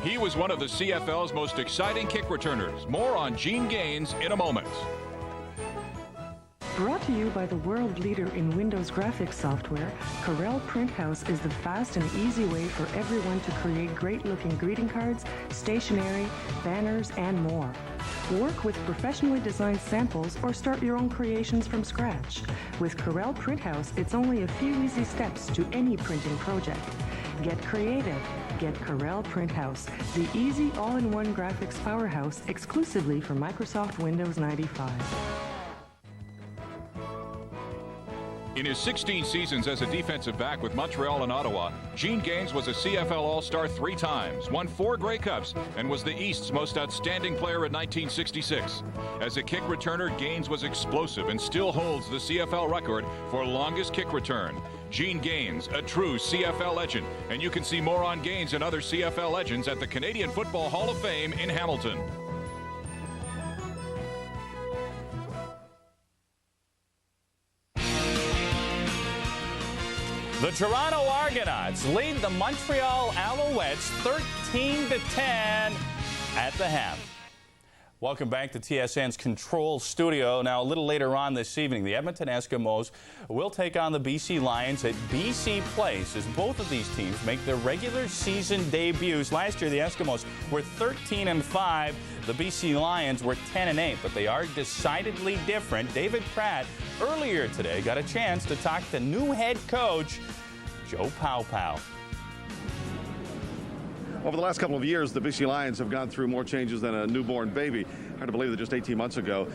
He was one of the CFL's most exciting kick returners. More on Gene Gaines in a moment. Brought to you by the world leader in Windows graphics software, Corel Print House is the fast and easy way for everyone to create great-looking greeting cards, stationery, banners, and more. Work with professionally designed samples or start your own creations from scratch. With Corel Print House, it's only a few easy steps to any printing project. Get creative. Get Corel Print House, the easy all-in-one graphics powerhouse exclusively for Microsoft Windows 95. In his 16 seasons as a defensive back with Montreal and Ottawa, Gene Gaines was a CFL All-Star 3 times, won 4 Grey Cups, and was the East's most outstanding player in 1966. As a kick returner, Gaines was explosive and still holds the CFL record for longest kick return. Gene Gaines, a true CFL legend, and you can see more on Gaines and other CFL legends at the Canadian Football Hall of Fame in Hamilton. The Toronto Argonauts lead the Montreal Alouettes 13-10 at the half. Welcome back to TSN's Control Studio. Now, a little later on this evening, the Edmonton Eskimos will take on the BC Lions at BC Place as both of these teams make their regular season debuts. Last year, the Eskimos were 13-5. The BC Lions were 10-8, but they are decidedly different. David Pratt, earlier today, got a chance to talk to new head coach Joe Paopao. Over the last couple of years, the BC Lions have gone through more changes than a newborn baby. Hard to believe that just 18 months ago,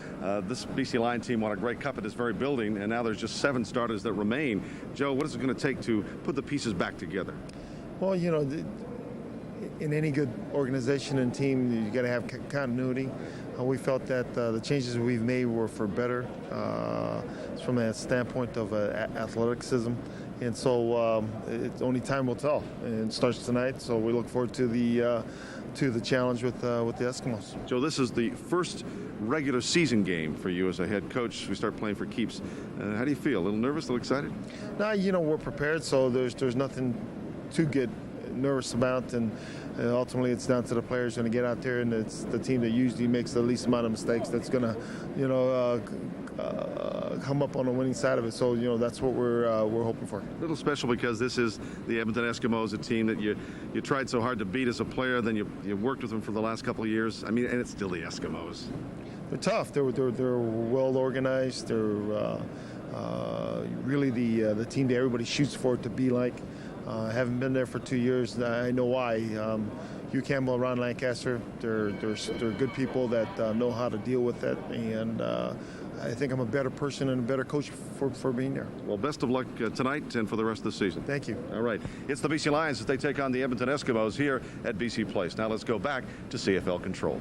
this BC Lion team won a Grey Cup at this very building, and now there's just 7 starters that remain. Joe, what is it going to take to put the pieces back together? Well, you know, in any good organization and team, you got to have continuity. We felt that the changes we've made were for better from a standpoint of athleticism. And so it's only time will tell. And it starts tonight, so we look forward to the challenge with the Eskimos. Joe, this is the first regular season game for you as a head coach. We start playing for keeps. How do you feel? A little nervous, a little excited? No, you know, we're prepared, so there's nothing to get nervous about, and ultimately it's down to the players going to get out there, and it's the team that usually makes the least amount of mistakes that's going to, you know, come up on the winning side of it. So, you know, that's what we're hoping for. A little special because this is the Edmonton Eskimos, a team that you tried so hard to beat as a player, then you worked with them for the last couple of years. I mean, and it's still the Eskimos. They're tough. They're well organized. They're really the team that everybody shoots for it to be like. I haven't been there for 2 years. I know why. Hugh Campbell, Ron Lancaster, they're good people that know how to deal with it, and I think I'm a better person and a better coach for being there. Well, best of luck tonight and for the rest of the season. Thank you. All right. It's the BC Lions as they take on the Edmonton Eskimos here at BC Place. Now let's go back to CFL Control.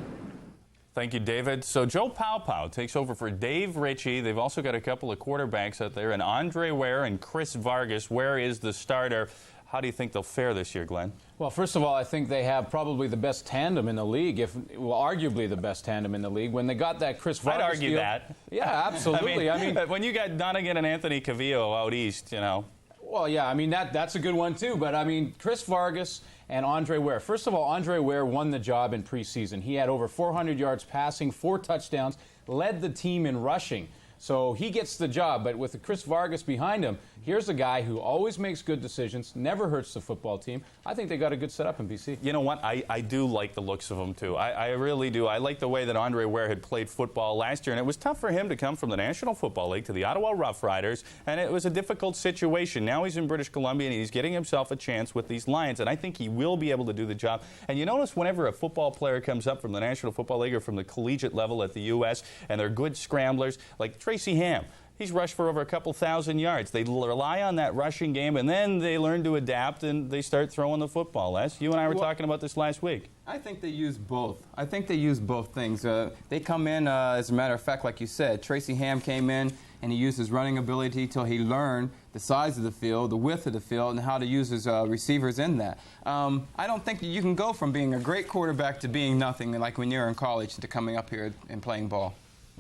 Thank you, David. So Joe Paupow takes over for Dave Ritchie. They've also got a couple of quarterbacks out there, and Andre Ware and Chris Vargas. Ware is the starter. How do you think they'll fare this year, Glenn? Well, first of all, I think they have probably the best tandem in the league, arguably the best tandem in the league. When they got that Chris Vargas I'd argue deal, that. Yeah, absolutely. I mean, when you got Donegan and Anthony Cavillo out east, you know. Well, yeah, I mean, that's a good one, too. But, I mean, Chris Vargas and Andre Ware. First of all, Andre Ware won the job in preseason. He had over 400 yards passing, 4 touchdowns, led the team in rushing. So he gets the job, but with Chris Vargas behind him, here's a guy who always makes good decisions, never hurts the football team. I think they got a good setup in BC. You know what? I do like the looks of him, too. I really do. I like the way that Andre Ware had played football last year, and it was tough for him to come from the National Football League to the Ottawa Rough Riders, and it was a difficult situation. Now he's in British Columbia, and he's getting himself a chance with these Lions, and I think he will be able to do the job. And you notice whenever a football player comes up from the National Football League or from the collegiate level at the U.S., and they're good scramblers, like Tracy Ham, he's rushed for over a couple thousand yards. They rely on that rushing game, and then they learn to adapt, and they start throwing the football. Les, you and I were talking about this last week. I think they use both. I think they use both things. They come in, as a matter of fact, like you said, Tracy Ham came in, and he used his running ability till he learned the size of the field, the width of the field, and how to use his receivers in that. I don't think that you can go from being a great quarterback to being nothing, like when you're in college, to coming up here and playing ball.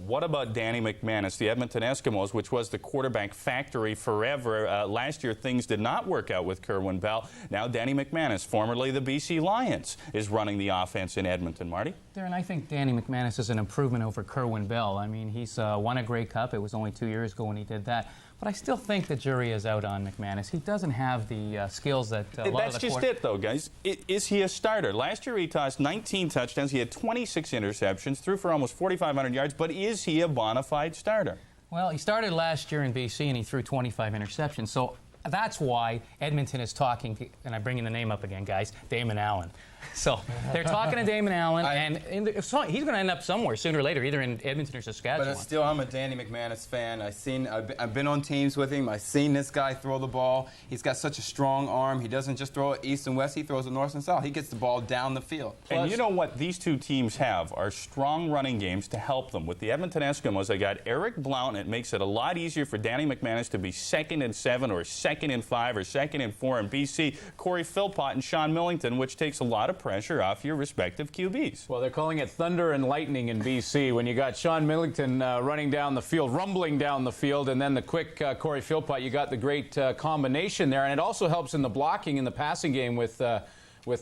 What about Danny McManus, the Edmonton Eskimos, which was the quarterback factory forever? Last year, things did not work out with Kerwin Bell. Now, Danny McManus, formerly the BC Lions, is running the offense in Edmonton. Marty? Darren, I think Danny McManus is an improvement over Kerwin Bell. I mean, he's won a Grey Cup. It was only 2 years ago when he did that. But I still think the jury is out on McManus. He doesn't have the skills that a lot That's of the just it, though, guys. Is he a starter? Last year he tossed 19 touchdowns. He had 26 interceptions, threw for almost 4,500 yards. But is he a bona fide starter? Well, he started last year in BC, and he threw 25 interceptions. So that's why Edmonton is talking, and I'm bringing the name up again, guys, Damon Allen. So they're talking to Damon Allen, and he's going to end up somewhere sooner or later, either in Edmonton or Saskatchewan. But still, I'm a Danny McManus fan. I've been on teams with him. I've seen this guy throw the ball. He's got such a strong arm. He doesn't just throw it east and west. He throws it north and south. He gets the ball down the field. Plus, and you know what these two teams have are strong running games to help them. With the Edmonton Eskimos, they got Eric Blount, and it makes it a lot easier for Danny McManus to be 2nd and 7 or 2nd and 5 or 2nd and 4 in BC. Corey Philpott and Sean Millington, which takes a lot of pressure off your respective QBs. Well, they're calling it thunder and lightning in BC when you got Sean Millington running down the field, rumbling down the field, and then the quick Corey Philpott. You got the great combination there, and it also helps in the blocking in the passing game with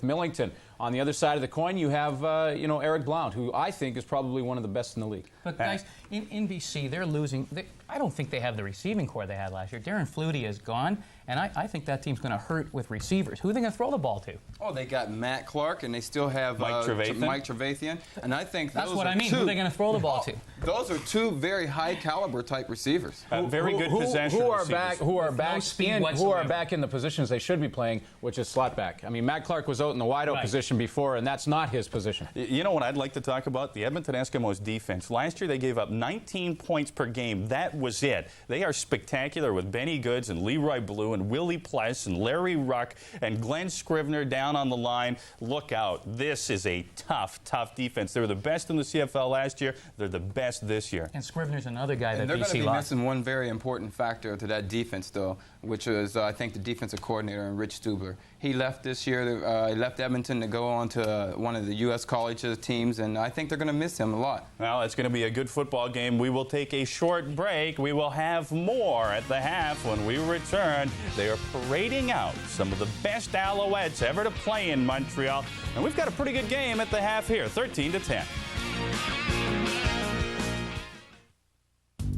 Millington. On the other side of the coin, you have Eric Blount, who I think is probably one of the best in the league. But guys, in BC, they're losing. I don't think they have the receiving core they had last year. Darren Flutie is gone, and I think that team's going to hurt with receivers. Who are they going to throw the ball to? Oh, they got Matt Clark, and they still have Mike Trevathan. And I think that's what I mean. Who are they going to throw the ball to? Those are two very high caliber type receivers. Very good possession. Who are back in the positions they should be playing, which is slot back. I mean, Matt Clark was out in the wideout position before, and that's not his position. You know what I'd like to talk about? The Edmonton Eskimos defense. Last year they gave up 19 points per game. That was it. They are spectacular with Benny Goods and Leroy Blue and Willie Pless and Larry Ruck and Glenn Scrivener down on the line. Look out. This is a tough, tough defense. They were the best in the CFL last year. They're the best this year. And Scrivener's another guy that BC lost. They're going to be missing one very important factor to that defense, though, which is, I think, the defensive coordinator, Rich Stubler. He left this year. He left Edmonton to go on to one of the U.S. colleges teams, and I think they're going to miss him a lot. Well, it's going to be a good football game. We will take a short break. We will have more at the half when we return. They are parading out some of the best Alouettes ever to play in Montreal, and we've got a pretty good game at the half here, 13-10.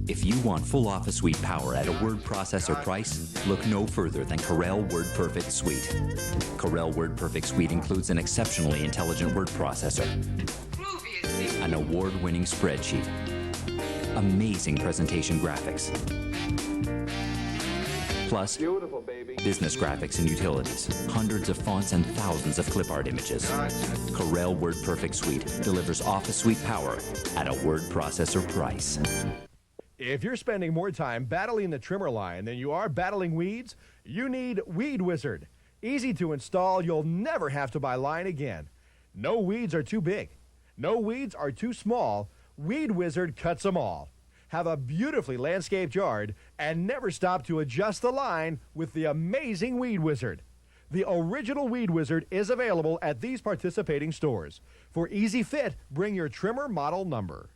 If you want full Office Suite power at a word processor price, look no further than Corel WordPerfect Suite. Corel WordPerfect Suite includes an exceptionally intelligent word processor, an award-winning spreadsheet, amazing presentation graphics, plus business graphics and utilities, hundreds of fonts and thousands of clip art images. Corel WordPerfect Suite delivers Office Suite power at a word processor price. If you're spending more time battling the trimmer line than you are battling weeds, you need Weed Wizard. Easy to install, you'll never have to buy line again. No weeds are too big. No weeds are too small. Weed Wizard cuts them all. Have a beautifully landscaped yard and never stop to adjust the line with the amazing Weed Wizard. The original Weed Wizard is available at these participating stores. For easy fit, bring your trimmer model number.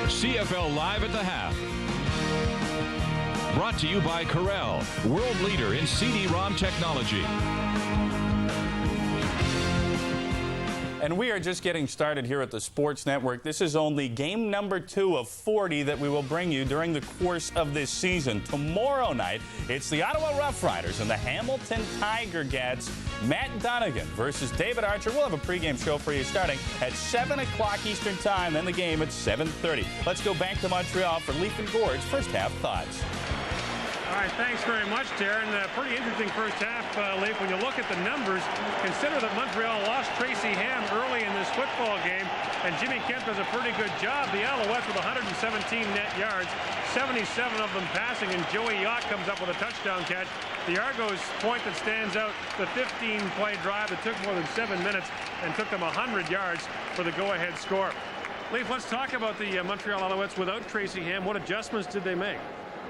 CFL Live at the Half. Brought to you by Corel, world leader in CD-ROM technology. And we are just getting started here at the Sports Network. This is only game number 2 of 40 that we will bring you during the course of this season. Tomorrow night, it's the Ottawa Roughriders and the Hamilton Tiger Cats. Matt Donegan versus David Archer. We'll have a pregame show for you starting at 7 o'clock Eastern Time, then the game at 7:30. Let's go back to Montreal for Leaf and Gord's first half thoughts. All right, thanks very much, Darren. Pretty interesting first half, Leaf. When you look at the numbers, consider that Montreal lost Tracy Ham early in this football game, and Jimmy Kemp does a pretty good job. The Alouettes with 117 net yards, 77 of them passing, and Joey Yacht comes up with a touchdown catch. The Argos point that stands out, the 15-play drive that took more than 7 minutes and took them 100 yards for the go-ahead score. Leaf, let's talk about the Montreal Alouettes without Tracy Ham. What adjustments did they make?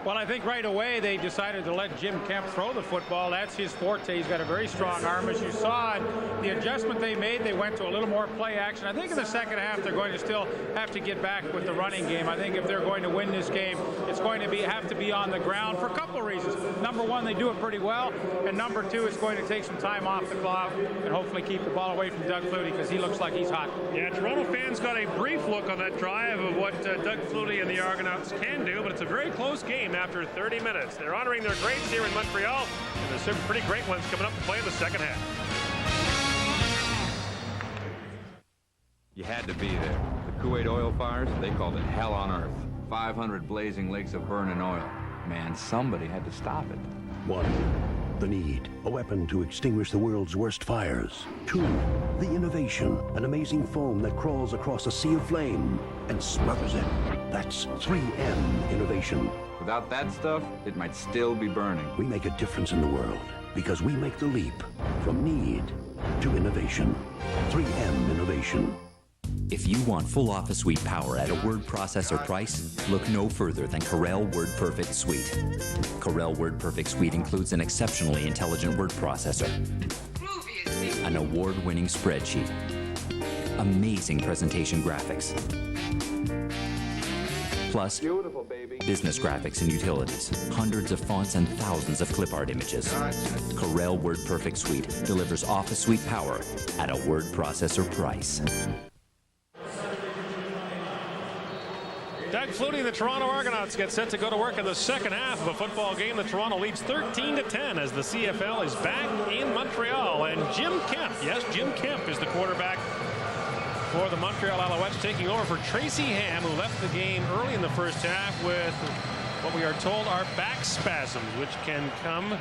Well, I think right away they decided to let Jim Kemp throw the football. That's his forte. He's got a very strong arm. As you saw, the adjustment they made, they went to a little more play action. I think in the second half they're going to still have to get back with the running game. I think if they're going to win this game, it's going to have to be on the ground for a couple of reasons. Number one, they do it pretty well, and number two, it's going to take some time off the clock and hopefully keep the ball away from Doug Flutie because he looks like he's hot. Yeah, Toronto fans got a brief look on that drive of what Doug Flutie and the Argonauts can do, but it's a very close game after 30 minutes. They're honoring their greats here in Montreal, and there's some pretty great ones coming up to play in the second half. You had to be there. The Kuwait oil fires, they called it hell on earth. 500 blazing lakes of burning oil. Man, somebody had to stop it. 1. The need, a weapon to extinguish the world's worst fires. 2. The innovation, an amazing foam that crawls across a sea of flame and smothers it. That's 3M innovation. Without that stuff, it might still be burning. We make a difference in the world because we make the leap from need to innovation. 3M innovation. If you want full Office Suite power at a word processor price, look no further than Corel WordPerfect Suite. Corel WordPerfect Suite includes an exceptionally intelligent word processor, an award-winning spreadsheet, amazing presentation graphics, Plus, business graphics and utilities, hundreds of fonts and thousands of clip art images. Corel WordPerfect Suite delivers office suite power at a word processor price. Doug Flutie and the Toronto Argonauts get set to go to work in the second half of a football game. The Toronto leads 13-10 as the CFL is back in Montreal. And Jim Kemp, yes, Jim Kemp is the quarterback for the Montreal Alouettes, taking over for Tracy Ham, who left the game early in the first half with what we are told are back spasms, which can come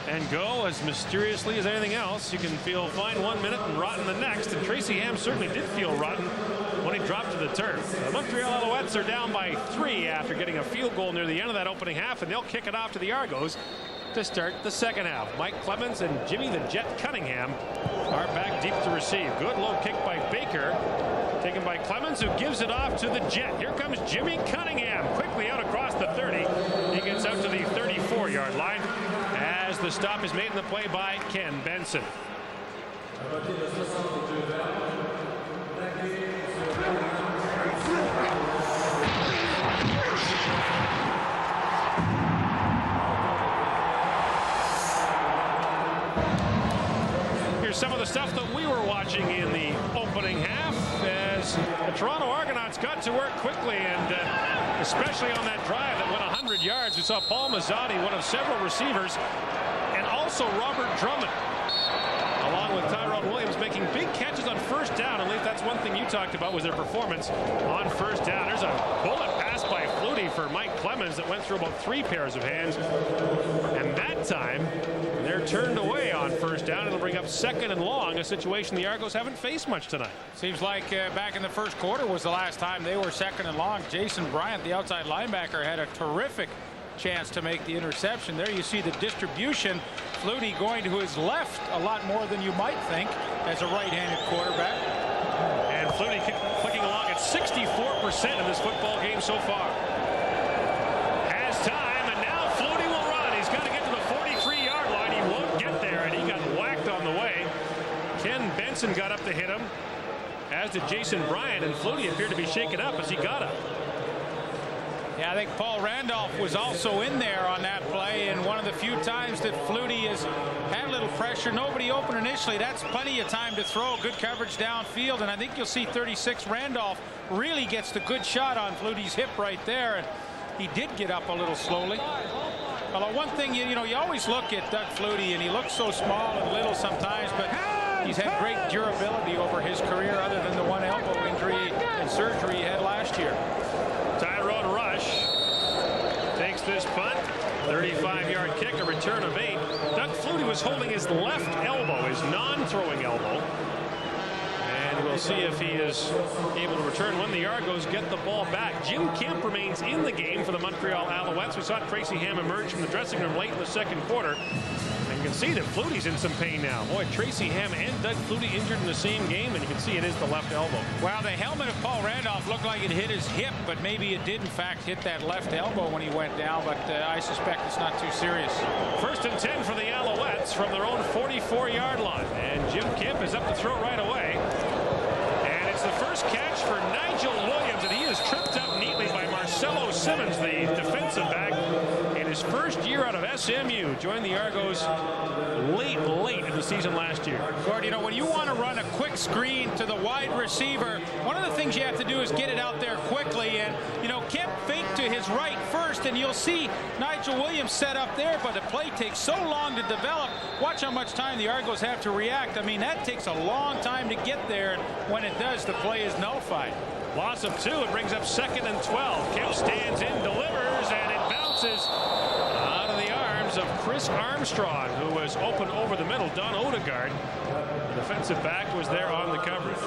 and go as mysteriously as anything else. You can feel fine 1 minute and rotten the next, and Tracy Ham certainly did feel rotten when he dropped to the turf. The Montreal Alouettes are down by 3 after getting a field goal near the end of that opening half, and they'll kick it off to the Argos to start the second half. Mike Clemens and Jimmy the Jet Cunningham are back deep to receive. Good low kick by Baker, taken by Clemens, who gives it off to the Jet. Here comes Jimmy Cunningham, quickly out across the 30. He gets out to the 34-yard line as the stop is made in the play by Ken Benson. Here's some of the stuff that we were watching in the opening half as the Toronto Argonauts got to work quickly, and especially on that drive that went 100 yards. We saw Paul Mazzotti, one of several receivers, and also Robert Drummond, along with Tyrone Williams, making big catches on first down. And Leif, that's one thing you talked about, was their performance on first down. There's a bullet pass by Flutie for Mike Clemens that went through about 3 pairs of hands. And that time, they're turned away on first down. It'll bring up second and long, a situation the Argos haven't faced much tonight. Seems like back in the first quarter was the last time they were second and long. Jason Bryant, the outside linebacker, had a terrific chance to make the interception. There you see the distribution. Flutie going to his left a lot more than you might think as a right-handed quarterback. And Flutie clicking along at 64% in this football game so far. Has time, and now Flutie will run. He's got to get to the 43-yard line. He won't get there, and he got whacked on the way. Ken Benson got up to hit him, as did Jason Bryant, and Flutie appeared to be shaken up as he got up. Yeah, I think Paul Randolph was also in there on that play, and one of the few times that Flutie has had a little pressure, nobody open initially. That's plenty of time to throw. Good coverage downfield, and I think you'll see 36 Randolph really gets the good shot on Flutie's hip right there, and he did get up a little slowly. Although one thing, you know, you always look at Doug Flutie, and he looks so small and little sometimes, but he's had great durability over his career, other than the one elbow injury and surgery he had last year. Tyrone Rush takes this punt. 35-yard kick, a return of 8. Doug Flutie was holding his left elbow, his non-throwing elbow. And we'll see if he is able to return when the Argos get the ball back. Jim Kemp remains in the game for the Montreal Alouettes. We saw Tracy Ham emerge from the dressing room late in the second quarter. And you can see that Flutie's in some pain now. Boy, Tracy Ham and Doug Flutie injured in the same game, and you can see it is the left elbow. Well, the helmet of Paul Randolph looked like it hit his hip, but maybe it did in fact hit that left elbow when he went down, but I suspect it's not too serious. First and 10 for the Alouettes from their own 44-yard line, and Jim Kemp is up to throw right away. And it's the first catch for Nigel Williams, and he is tripped up neatly by Marcelo Simmons, the defensive back, in his first year out of SMU. Joined the Argos late in the season last year. Gord, you know, when you want to run a quick screen to the wide receiver, one of the things you have to do is get it out there quickly. And, you know, Kemp faked to his right first, and you'll see Nigel Williams set up there, but the play takes so long to develop. Watch how much time the Argos have to react. I mean, that takes a long time to get there, and when it does, the play is nullified. Loss of 2. It brings up second and 12. Kemp stands in, delivers, and it bounces out of the arms of Chris Armstrong, who was open over the middle. Don Odegaard, the defensive back, was there on the coverage.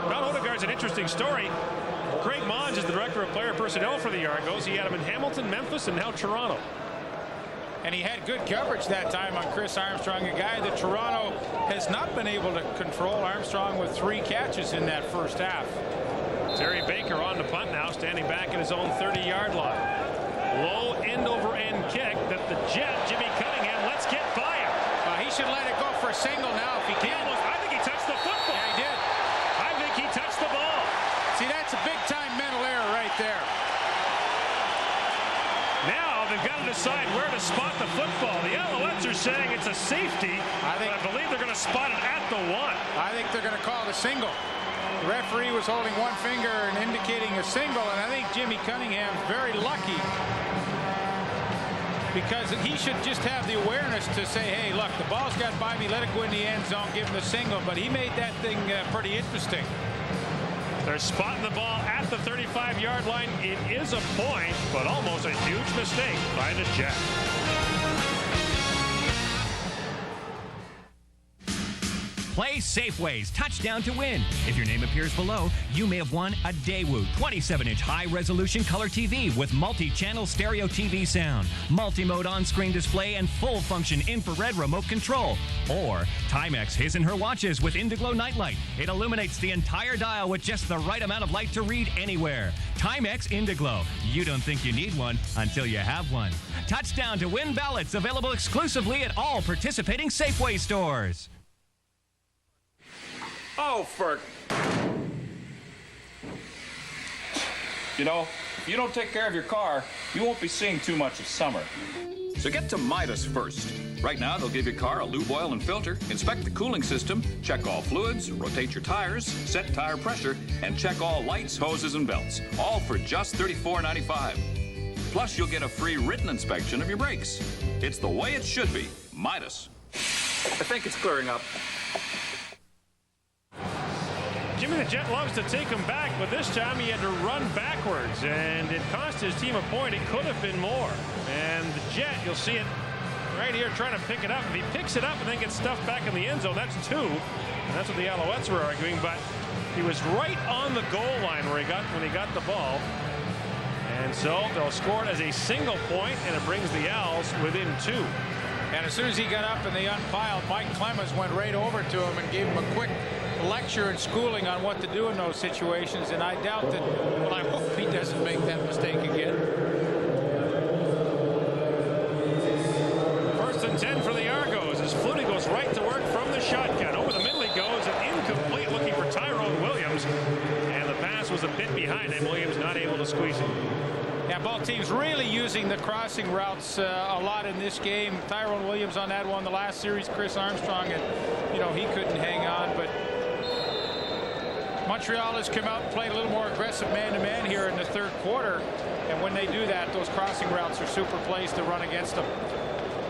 Don Odegaard's an interesting story. Craig Mons is the director of player personnel for the Argos. He had him in Hamilton, Memphis, and now Toronto. And he had good coverage that time on Chris Armstrong, a guy that Toronto has not been able to control. Armstrong with 3 catches in that first half. Terry Baker on the punt now, standing back at his own 30-yard line. Low end-over-end kick that the Jet, Jimmy Cunningham, lets get by him. He should let it go for a single now if he can. I think he touched the football. Yeah, he did. I think he touched the ball. See, that's a big-time mental error right there. now they've got to decide where to spot the football. The Alouettes are saying it's a safety. I believe they're going to spot it at the 1. I think they're going to call it a single. The referee was holding one finger and indicating a single, and I think Jimmy Cunningham's very lucky because he should just have the awareness to say, hey, look, the ball's got by me, let it go in the end zone, give him the single, but he made that thing pretty interesting. They're spotting the ball at the 35-yard line. It is a point, but almost a huge mistake by the Jets. Play Safeway's Touchdown to Win. If your name appears below, you may have won a Daewoo 27-inch high-resolution color TV with multi-channel stereo TV sound, multi-mode on-screen display, and full-function infrared remote control. Or Timex His and Her watches with Indiglo Nightlight. It illuminates the entire dial with just the right amount of light to read anywhere. Timex Indiglo. You don't think you need one until you have one. Touchdown to Win ballots available exclusively at all participating Safeway stores. Oh, for... You know, if you don't take care of your car, you won't be seeing too much of summer. So get to Midas first. Right now, they'll give your car a lube oil and filter, inspect the cooling system, check all fluids, rotate your tires, set tire pressure, and check all lights, hoses, and belts. All for just $34.95. Plus, you'll get a free written inspection of your brakes. It's the way it should be. Midas. I think it's clearing up. Jimmy the Jet loves to take him back, but this time he had to run backwards, and it cost his team a point. It could have been more. And the Jet, you'll see it right here trying to pick it up. If he picks it up and then gets stuffed back in the end zone, that's 2. And that's what the Alouettes were arguing, but he was right on the goal line when he got the ball. And so they'll score it as a single point, and it brings the Owls within 2. And as soon as he got up and they unpiled, Mike Clemens went right over to him and gave him a quick lecture and schooling on what to do in those situations, and I doubt that, well, I hope he doesn't make that mistake again. 1st and 10 for the Argos as Flutie goes right to work from the shotgun. Over the middle he goes, and incomplete, looking for Tyrone Williams, and the pass was a bit behind him. Williams not able to squeeze it. Yeah, both teams really using the crossing routes a lot in this game. Tyrone Williams on that one the last series, Chris Armstrong, and he couldn't hang on, but Montreal has come out and played a little more aggressive man-to-man here in the 3rd quarter, and when they do that, those crossing routes are super plays to run against them.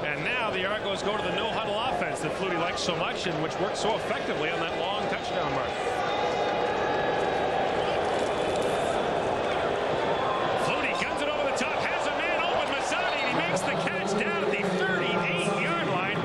And now the Argos go to the no-huddle offense that Flutie likes so much and which worked so effectively on that long touchdown mark. Flutie guns it over the top, has a man open, Mazzotti, and he makes the catch down at the 38-yard line.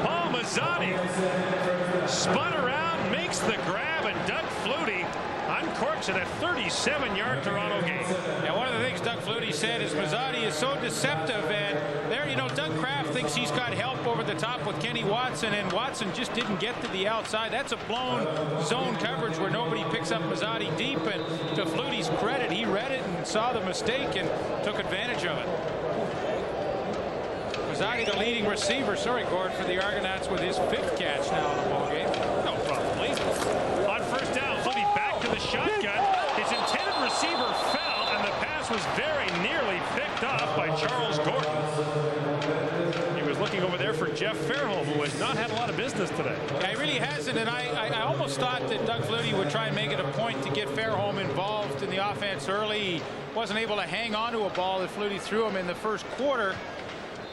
Paul Mazzotti spun around, makes the grab, and Doug Flutie uncorks it at 37-yard Toronto game. And one of the things Doug Flutie said is Mazzotti is so deceptive, and there, Doug Kraft thinks he's got help over the top with Kenny Watson, and Watson just didn't get to the outside. That's a blown zone coverage where nobody picks up Mazzotti deep, and to Flutie's credit, he read it and saw the mistake and took advantage of it. Mazzotti, the leading receiver, Gord, for the Argonauts with his 5th catch now in the ballgame. No problem, please. On 1st down, Flutie back to the shotgun. His intended receiver fell, and the pass was very nearly picked off by Charles Gordon. He was looking over there for Jeff Fairholm, who has not had a lot of business today. Yeah, he really hasn't, and I almost thought that Doug Flutie would try and make it a point to get Fairholm involved in the offense early. He wasn't able to hang on to a ball that Flutie threw him in the 1st quarter.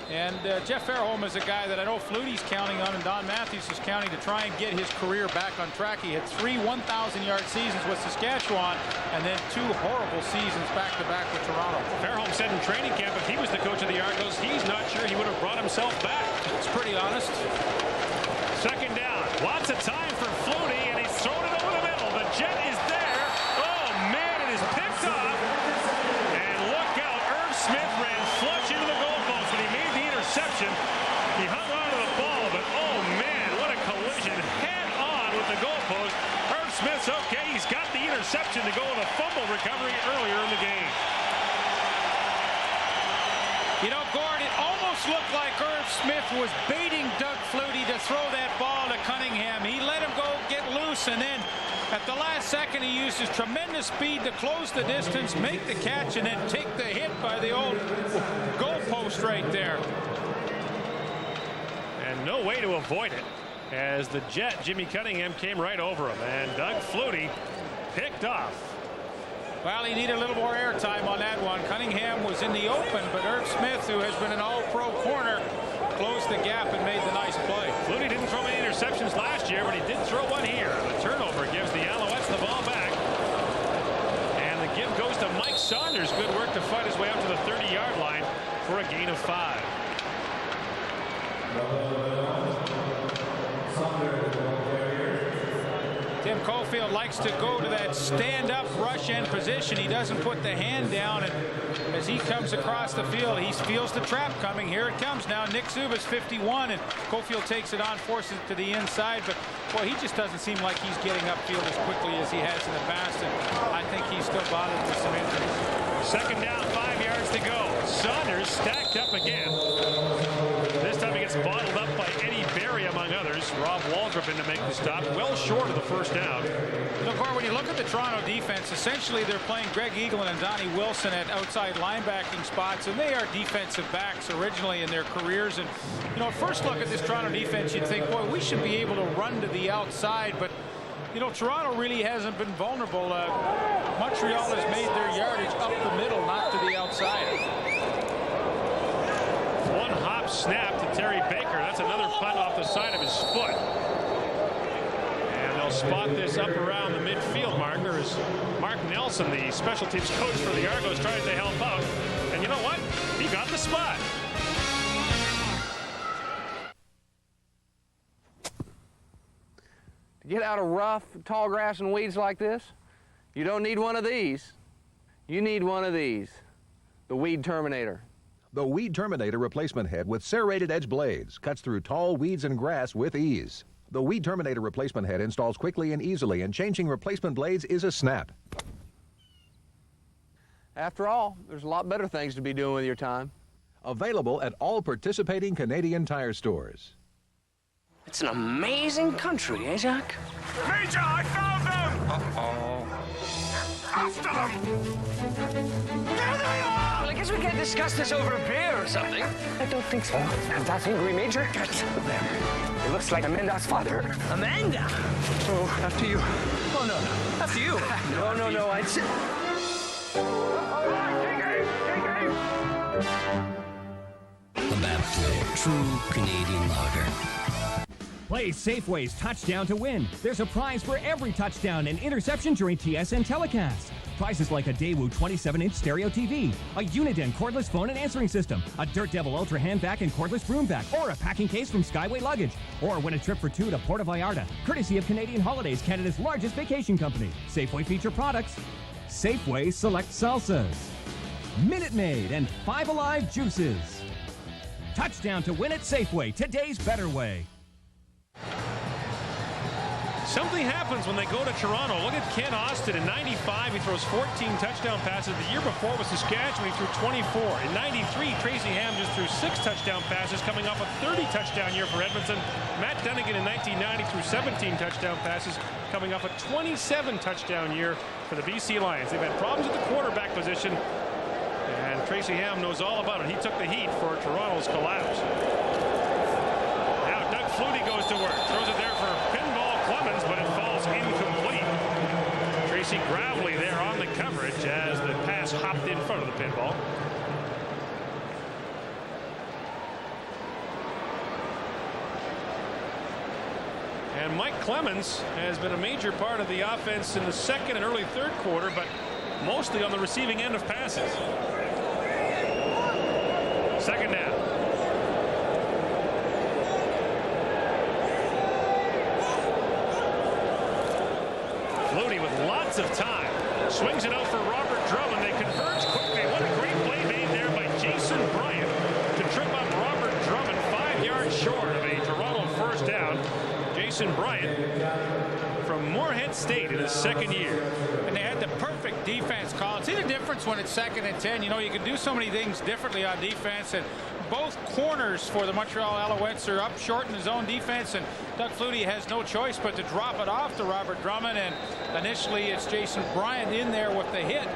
And Jeff Fairholm is a guy that I know Flutie's counting on, and Don Matthews is counting to try and get his career back on track. He had 3 1,000-yard seasons with Saskatchewan, and then 2 horrible seasons back-to-back with Toronto. Fairholm said in training camp if he was the coach of the Argos, he's not sure he would have brought himself back. It's pretty honest. 2nd down. Lots of time for Flutie, and he's thrown it over the middle. The Jet is there. Oh, man, it is picked off. And look out, Irv Smith ran flush into the goalpost when he made the interception. He hung on to the ball, but oh, man, what a collision. Head on with the goalpost. Irv Smith's okay. He's got the interception to go with a fumble recovery earlier in the game. Gord, it almost looked like Irv Smith was baiting Doug Flutie to throw that ball to Cunningham. He let him go get loose, and then At the last second, he uses tremendous speed to close the distance, make the catch, and then take the hit by the old goalpost right there. And no way to avoid it, as the Jet, Jimmy Cunningham, came right over him. And Doug Flutie picked off. Well, he needed a little more airtime on that one. Cunningham was in the open, but Irv Smith, who has been an all-pro corner, closed the gap and made the nice play. Flutie didn't throw any interceptions last year, but he did throw one here. The turnover gives the Alouettes the ball back. And the give goes to Mike Saunders. Good work to fight his way up to the 30-yard line for a gain of 5. Tim Caulfield likes to go to that stand-up rush end position. He doesn't put the hand down, and as he comes across the field, he feels the trap coming. Here it comes now. Nick Zuba's 51, and Caulfield takes it on, forces it to the inside, but boy, he just doesn't seem like he's getting upfield as quickly as he has in the past, and I think he's still bothered with some injuries. Second down, 5 yards to go. Saunders stacked up again. This time he gets bottled up by Eddie Berry, among others. Rob Waldrop in to make the stop, well short of the first down. Look, when you look at the Toronto defense, essentially they're playing Greg Eaglin and Donnie Wilson at outside linebacking spots, and they are defensive backs originally in their careers. And, you know, at first look at this Toronto defense, you'd think, boy, we should be able to run to the outside, but you know, Toronto really hasn't been vulnerable. Montreal has made their yardage up the middle, not to the outside. One hop snap to Terry Baker. That's another punt off the side of his foot. And they'll spot this up around the midfield marker as Mark Nelson, the special teams coach for the Argos, tries to help out. And you know what? He got the spot. To get out of rough, tall grass and weeds like this, you don't need one of these. You need one of these, the Weed Terminator. The Weed Terminator replacement head with serrated edge blades cuts through tall weeds and grass with ease. The Weed Terminator replacement head installs quickly and easily, and changing replacement blades is a snap. After all, there's a lot better things to be doing with your time. Available at all participating Canadian Tire stores. It's an amazing country, eh, Jack? Major, I found them! Uh-oh. After them! There they are! Well, I guess we can't discuss this over a beer or something. I don't think so. That's angry, Major. It looks like Amanda's father. Amanda? Oh, after you. Oh, no. After you. No, I'd say... About true Canadian lager. Play Safeway's Touchdown to Win. There's a prize for every touchdown and interception during TSN telecasts. Prizes like a Daewoo 27-inch stereo TV, a Uniden cordless phone and answering system, a Dirt Devil Ultra hand vac and cordless broom vac, or a packing case from Skyway Luggage. Or win a trip for 2 to Puerto Vallarta, courtesy of Canadian Holidays, Canada's largest vacation company. Safeway feature products: Safeway Select Salsas, Minute Maid, and 5 Alive Juices. Touchdown to Win at Safeway, today's better way. Something happens when they go to Toronto. Look at Ken Austin. In 95, he throws 14 touchdown passes. The year before was Saskatchewan. He threw 24. In 93, Tracy Ham just threw 6 touchdown passes, coming off a 30-touchdown year for Edmonton. Matt Dunnigan in 1990 threw 17 touchdown passes, coming off a 27-touchdown year for the BC Lions. They've had problems at the quarterback position, and Tracy Ham knows all about it. He took the heat for Toronto's collapse. Now Doug Flutie goes to work. Throws it there for pinball Clemens, but it falls incomplete. Tracy Gravely there on the coverage as the pass hopped in front of the pinball. And Mike Clemens has been a major part of the offense in the second and early third quarter, but mostly on the receiving end of passes. Second down. Flutie with lots of time. Swings it out for Robert Drummond. They converge quickly. What a great play made there by Jason Bryant to trip up Robert Drummond 5 yards short of a Toronto first down. Jason Bryant from Moorhead State in his second year. And they had the perfect defense call. See the difference when it's 2nd and 10. You know, you can do so many things differently on defense. And both corners for the Montreal Alouettes are up short in the zone defense, and Doug Flutie has no choice but to drop it off to Robert Drummond. And initially it's Jason Bryant in there with the hit.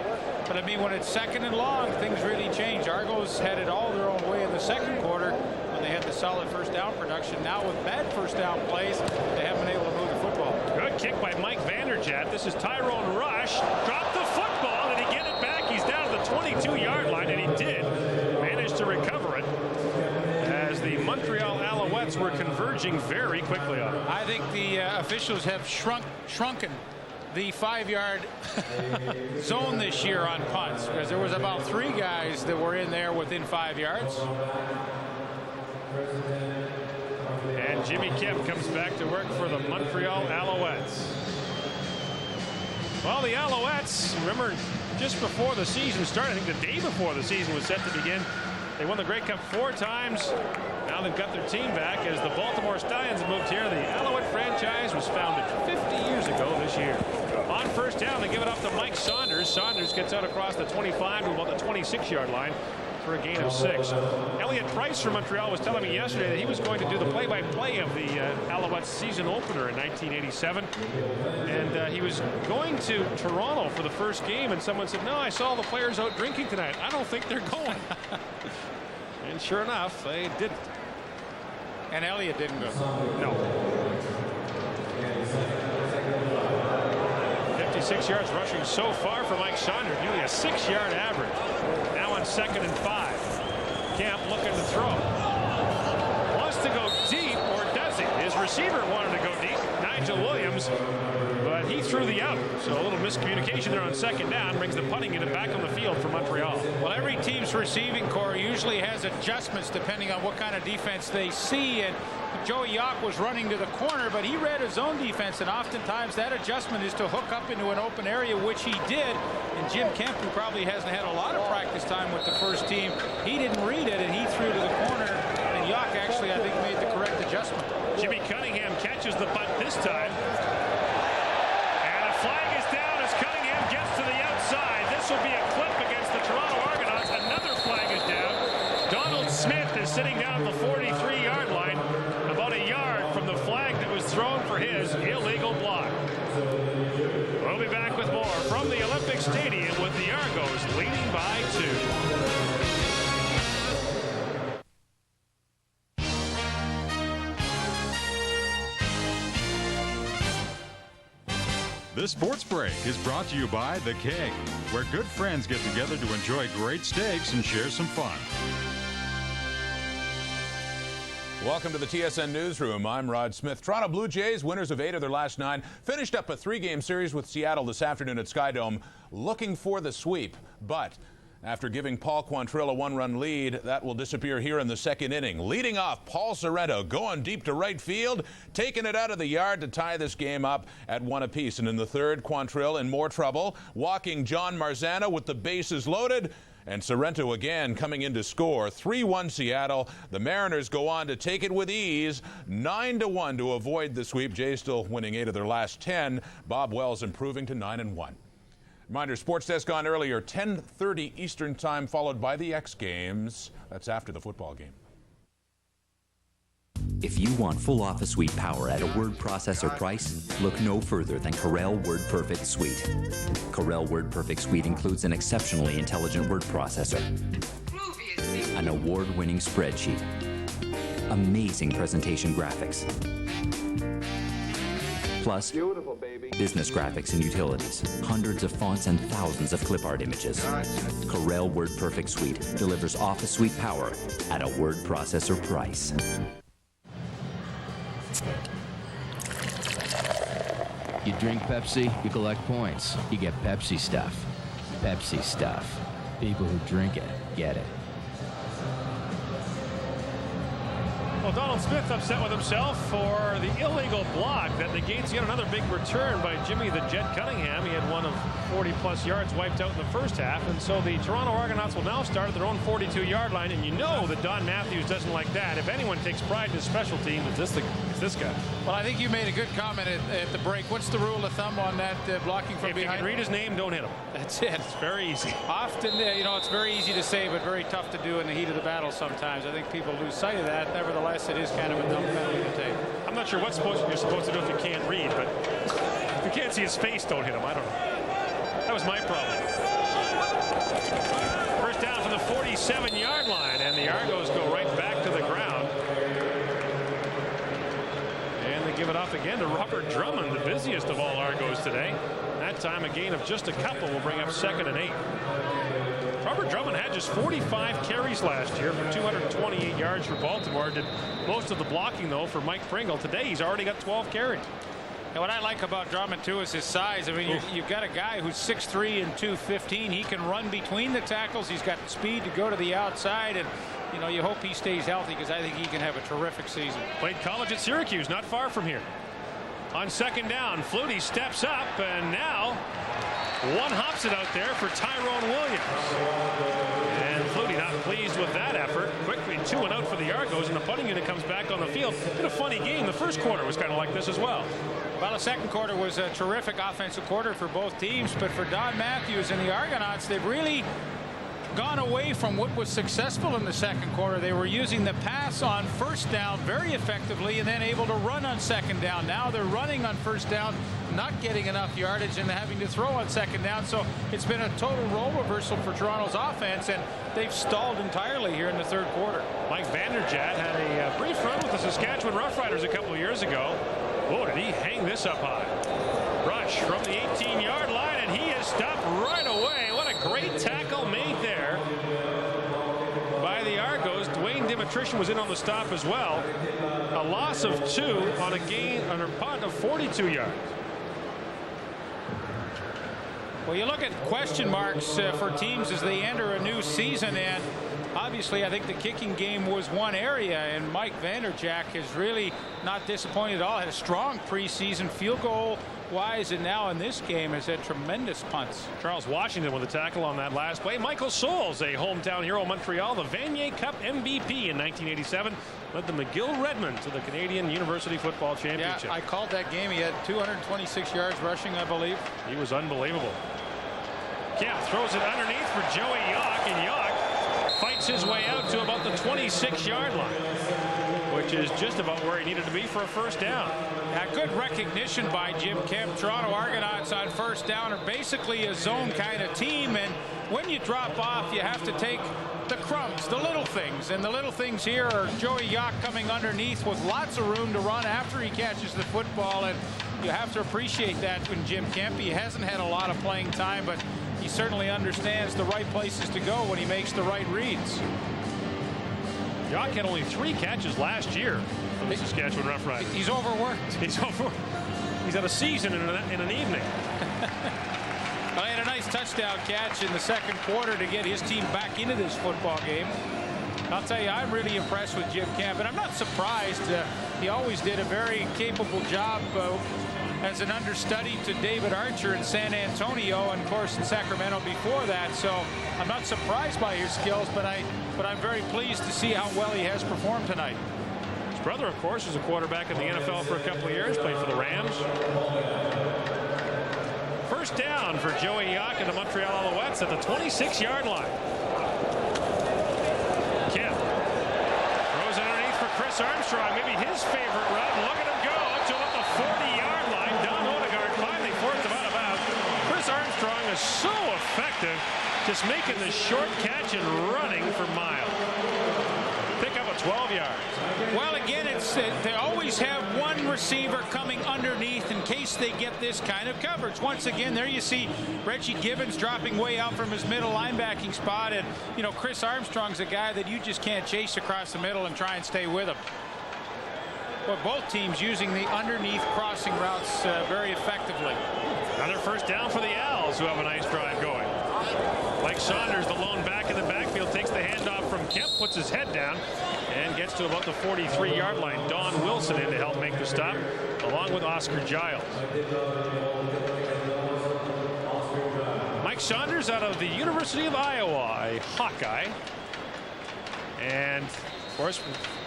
But I mean, when it's 2nd and long, things really change. Argos had it all their own way in the second quarter when they had the solid first down production. Now with bad first down plays, they haven't been able to move the football. Good kick by Mike Vanderjagt. This is Tyrone Rush. Dropped the football. Did he get it back? He's down to the 22-yard line, and he did manage to recover it as the Montreal Alouettes were converging very quickly on it. I think the officials have shrunken the 5-yard zone this year on punts, because there was about 3 guys that were in there within 5 yards. And Jimmy Kemp comes back to work for the Montreal Alouettes. Well, the Alouettes, remember, just before the season started, I think the day before the season was set to begin, they won the Grey Cup 4 times. Now they've got their team back as the Baltimore Stallions moved here. The Alouette franchise was founded 50 years ago this year. On first down, they give it up to Mike Saunders. Saunders gets out across the 25 to about the 26-yard line for a gain of 6. Elliot Price from Montreal was telling me yesterday that he was going to do the play-by-play of the Alouettes season opener in 1987. And he was going to Toronto for the first game, and someone said, no, I saw the players out drinking tonight. I don't think they're going. And sure enough, they didn't. And Elliott didn't go. No. 56 yards rushing so far for Mike Saunders, nearly a 6-yard average. Now on 2nd and 5. Camp looking to throw. Wants to go deep, or does he? His receiver wanted to go deep, Nigel Williams, but he threw the out. So a little miscommunication there on 2nd down brings the punting unit back on the field for Montreal. Well, every team's receiving core usually has adjustments depending on what kind of defense they see. And Joey Yock was running to the corner, but he read his own defense, and oftentimes that adjustment is to hook up into an open area, which he did. And Jim Kemp, who probably hasn't had a lot of practice time with the first team, he didn't read it, and he threw to the corner. And Yock actually, I think, made the correct adjustment. Jimmy Cunningham catches the bunt this time. And a flag is down as Cunningham gets to the outside. This will be a clip against the Toronto Argonauts. Another flag is down. Donald Smith is sitting down at the 43-yard line, about a yard from the flag that was thrown for his illegal block. We'll be back with more from the Olympic Stadium with the Argos leading by 2. This sports break is brought to you by The Keg, where good friends get together to enjoy great steaks and share some fun. Welcome to the TSN Newsroom. I'm Rod Smith. Toronto Blue Jays, winners of 8 of their last 9, finished up a 3-game series with Seattle this afternoon at Skydome, looking for the sweep. But after giving Paul Quantrill a 1-run lead, that will disappear here in the 2nd inning. Leading off, Paul Sorrento going deep to right field, taking it out of the yard to tie this game up at 1 apiece. And in the 3rd, Quantrill in more trouble, walking John Marzano with the bases loaded. And Sorrento again coming in to score. 3-1 Seattle. The Mariners go on to take it with ease. 9-1 to avoid the sweep. Jays still winning 8 of their last 10. Bob Wells improving to 9-1. Reminder, Sports Desk on earlier, 10:30 Eastern Time, followed by the X Games. That's after the football game. If you want full Office Suite power at a word processor price, look no further than Corel WordPerfect Suite. Corel WordPerfect Suite includes an exceptionally intelligent word processor, an award-winning spreadsheet, amazing presentation graphics, plus business graphics and utilities, hundreds of fonts and thousands of clip art images. Corel WordPerfect Suite delivers Office Suite power at a word processor price. You drink Pepsi, you collect points. You get Pepsi stuff. Pepsi stuff. People who drink it get it. Well, Donald Smith upset with himself for the illegal block that negates yet another big return by Jimmy the Jet Cunningham. He had one of 40-plus yards wiped out in the first half, and so the Toronto Argonauts will now start at their own 42-yard line, and you know that Don Matthews doesn't like that. If anyone takes pride in his special team, it's this guy. Well, I think you made a good comment at the break. What's the rule of thumb on that blocking from behind? If you can read his name, don't hit him. That's it. It's very easy. Often, it's very easy to say, but very tough to do in the heat of the battle sometimes. I think people lose sight of that. Nevertheless, it is kind of a dumb penalty to take. I'm not sure what you're supposed to do if you can't read, but if you can't see his face, don't hit him. I don't know. That was my problem. First down from the 47-yard line, and the Argos go right back to the ground. And they give it off again to Robert Drummond, the busiest of all Argos today. That time a gain of just a couple will bring up 2nd and 8. Robert Drummond had just 45 carries last year for 228 yards for Baltimore. Did most of the blocking, though, for Mike Pringle. Today, he's already got 12 carries. And what I like about Drummond, too, is his size. I mean, you've got a guy who's 6'3" and 215. He can run between the tackles. He's got speed to go to the outside. And, you hope he stays healthy because I think he can have a terrific season. Played college at Syracuse, not far from here. On 2nd down, Flutie steps up, and now one hops it out there for Tyrone Williams. And Flutie not pleased with that effort. Quickly 2 and out for the Argos, and the punting unit comes back on the field. Been a funny game. The first quarter was kind of like this as well. Well, the second quarter was a terrific offensive quarter for both teams, but for Don Matthews and the Argonauts, they've really gone away from what was successful in the second quarter. They were using the pass on first down very effectively and then able to run on second down. Now they're running on first down, not getting enough yardage and having to throw on second down. So it's been a total role reversal for Toronto's offense, and they've stalled entirely here in the third quarter. Mike Vanderjagt had a brief run with the Saskatchewan Roughriders a couple of years ago. Oh, did he hang this up high? Rush from the 18-yard line, and he is stopped right away. What a great tackle made there by the Argos. Dwayne Dimitrition was in on the stop as well. A loss of 2 on a punt of 42 yards. Well, you look at question marks for teams as they enter a new season, and obviously I think the kicking game was one area, and Mike Vanderjagt has really not disappointed at all. Had a strong preseason, field goal wise, and now in this game has had tremendous punts. Charles Washington with a tackle on that last play. Michael Souls, a hometown hero of Montreal, the Vanier Cup MVP in 1987, led the McGill Redmen to the Canadian University Football Championship. Yeah, I called that game. He had 226 yards rushing, I believe. He was unbelievable. Kemp throws it underneath for Joey Yock, and Yock fights his way out to about the 26-yard line, which is just about where he needed to be for a first down. Good recognition by Jim Kemp. Toronto Argonauts on first down are basically a zone kind of team, and when you drop off, you have to take the crumbs, the little things, and the little things here are Joey Yock coming underneath with lots of room to run after he catches the football, and you have to appreciate that when Jim Kemp. He hasn't had a lot of playing time, but he certainly understands the right places to go when he makes the right reads. Yock had only 3 catches last year for the Saskatchewan Roughriders. He's overworked. He's had a season in an evening. Well, he had a nice touchdown catch in the second quarter to get his team back into this football game. I'll tell you, I'm really impressed with Jim Kemp, and I'm not surprised. He always did a very capable job as an understudy to David Archer in San Antonio, and of course in Sacramento before that. So I'm not surprised by his skills, but I'm very pleased to see how well he has performed tonight. His brother, of course, was a quarterback in the NFL for a couple of years, played for the Rams. First down for Joey Yock and the Montreal Alouettes at the 26-yard line. Kemp throws it underneath for Chris Armstrong, maybe his favorite run. Look at him go to about the 40-yard line. Don Odegaard finally forced him out of bounds. Chris Armstrong is so effective, just making the short catch and running for miles. Pick up a 12 yards. Well, again, they always have one receiver coming underneath in case they get this kind of coverage. Once again, there you see Reggie Gibbons dropping way out from his middle linebacking spot, and Chris Armstrong's a guy that you just can't chase across the middle and try and stay with him. Well, both teams using the underneath crossing routes very effectively. Another first down for the Owls, who have a nice drive going. Mike Saunders, the lone back in the backfield, takes the handoff from Kemp, puts his head down, and gets to about the 43-yard line. Don Wilson in to help make the stop, along with Oscar Giles. Mike Saunders out of the University of Iowa, a Hawkeye. And, of course,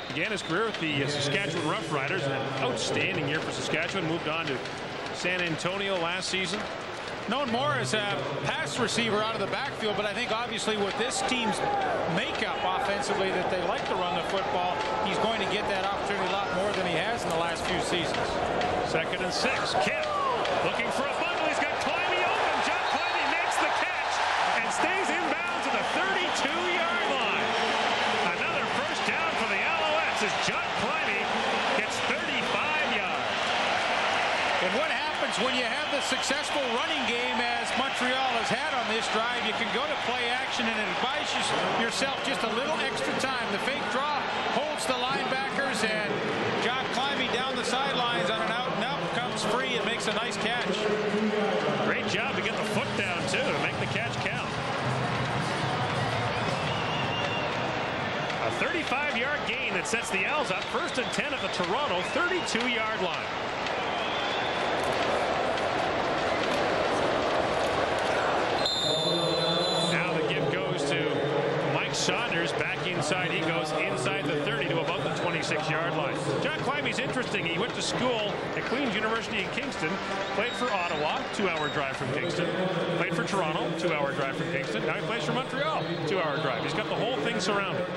began his career with the Saskatchewan Roughriders. An outstanding year for Saskatchewan. Moved on to San Antonio last season. Known more as a pass receiver out of the backfield, but I think obviously with this team's makeup offensively that they like to run the football, he's going to get that opportunity a lot more than he has in the last few seasons. 2nd and 6. Kemp looking for a bundle. He's got Climbey open. John Climbey makes the catch and stays inbounds at the 32-yard line. Another first down for the Alouettes as John Climbey gets 35 yards. And what happens when you have the successful running game as Montreal has had on this drive? You can go to play action and it buys yourself just a little extra time. The fake draw holds the linebackers, and John Climbey down the sidelines on an out and out comes free and makes a nice catch. Great job to get the foot down too to make the catch count. A 35-yard gain that sets the Owls up 1st and 10 at the Toronto 32-yard line. Saunders back inside. He goes inside the 30 to about the 26-yard line. John Climbey's interesting. He went to school at Queen's University in Kingston, played for Ottawa, 2-hour drive from Kingston, played for Toronto, 2-hour drive from Kingston. Now he plays for Montreal, 2-hour drive. He's got the whole thing surrounded.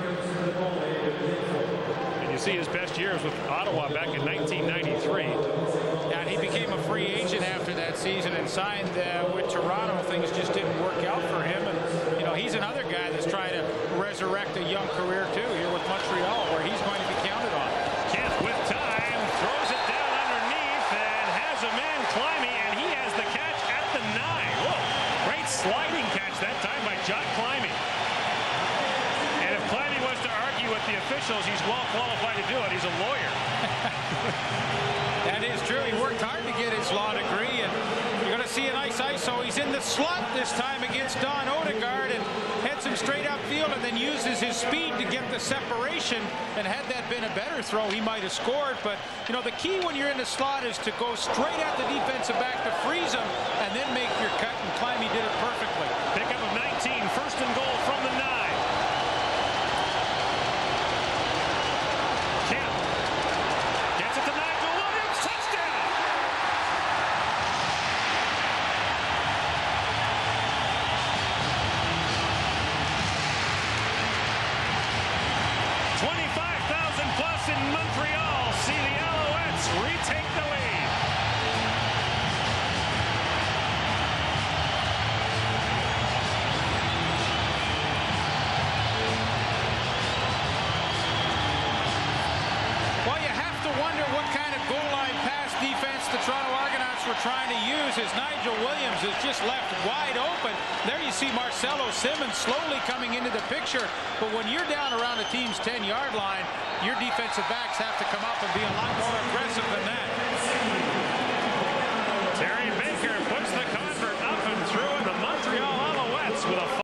And you see his best years with Ottawa back in 1993. And he became a free agent after that season and signed with Toronto. Things just didn't work out for him. And, you know, he's another guy that's trying to resurrect a young career, too, here with Montreal, where he's going to be counted on. Kemp with time, throws it down underneath, and has a man Climbey, and he has the catch at the 9. Whoa, great sliding catch that time by John Climbey. And if Climbey was to argue with the officials, he's well qualified to do it. He's a lawyer. That is true. He worked hard to get his law degree, and you're going to see a nice ISO. He's in the slot this time against Don Odegaard and heads him straight upfield and then uses his speed to get the separation. And had that been a better throw, he might have scored. But, you know, the key when you're in the slot is to go straight at the defensive back to freeze him and then make your cut, and Climbey did it perfectly. Pickup of 19, 1st and goal from the 9. Kemp gets it to Nigel Williams, touchdown! +25,000 in Montreal see the Alouettes retake the lead. Well, you have to wonder what kind of goal line pass defense the Toronto Argonauts were trying to use as Nigel Williams is just left wide open. There you see Marcelo Simmons slowly coming into the picture. But when you're down around a team's 10-yard line, your defensive backs have to come up and be a lot more aggressive than that.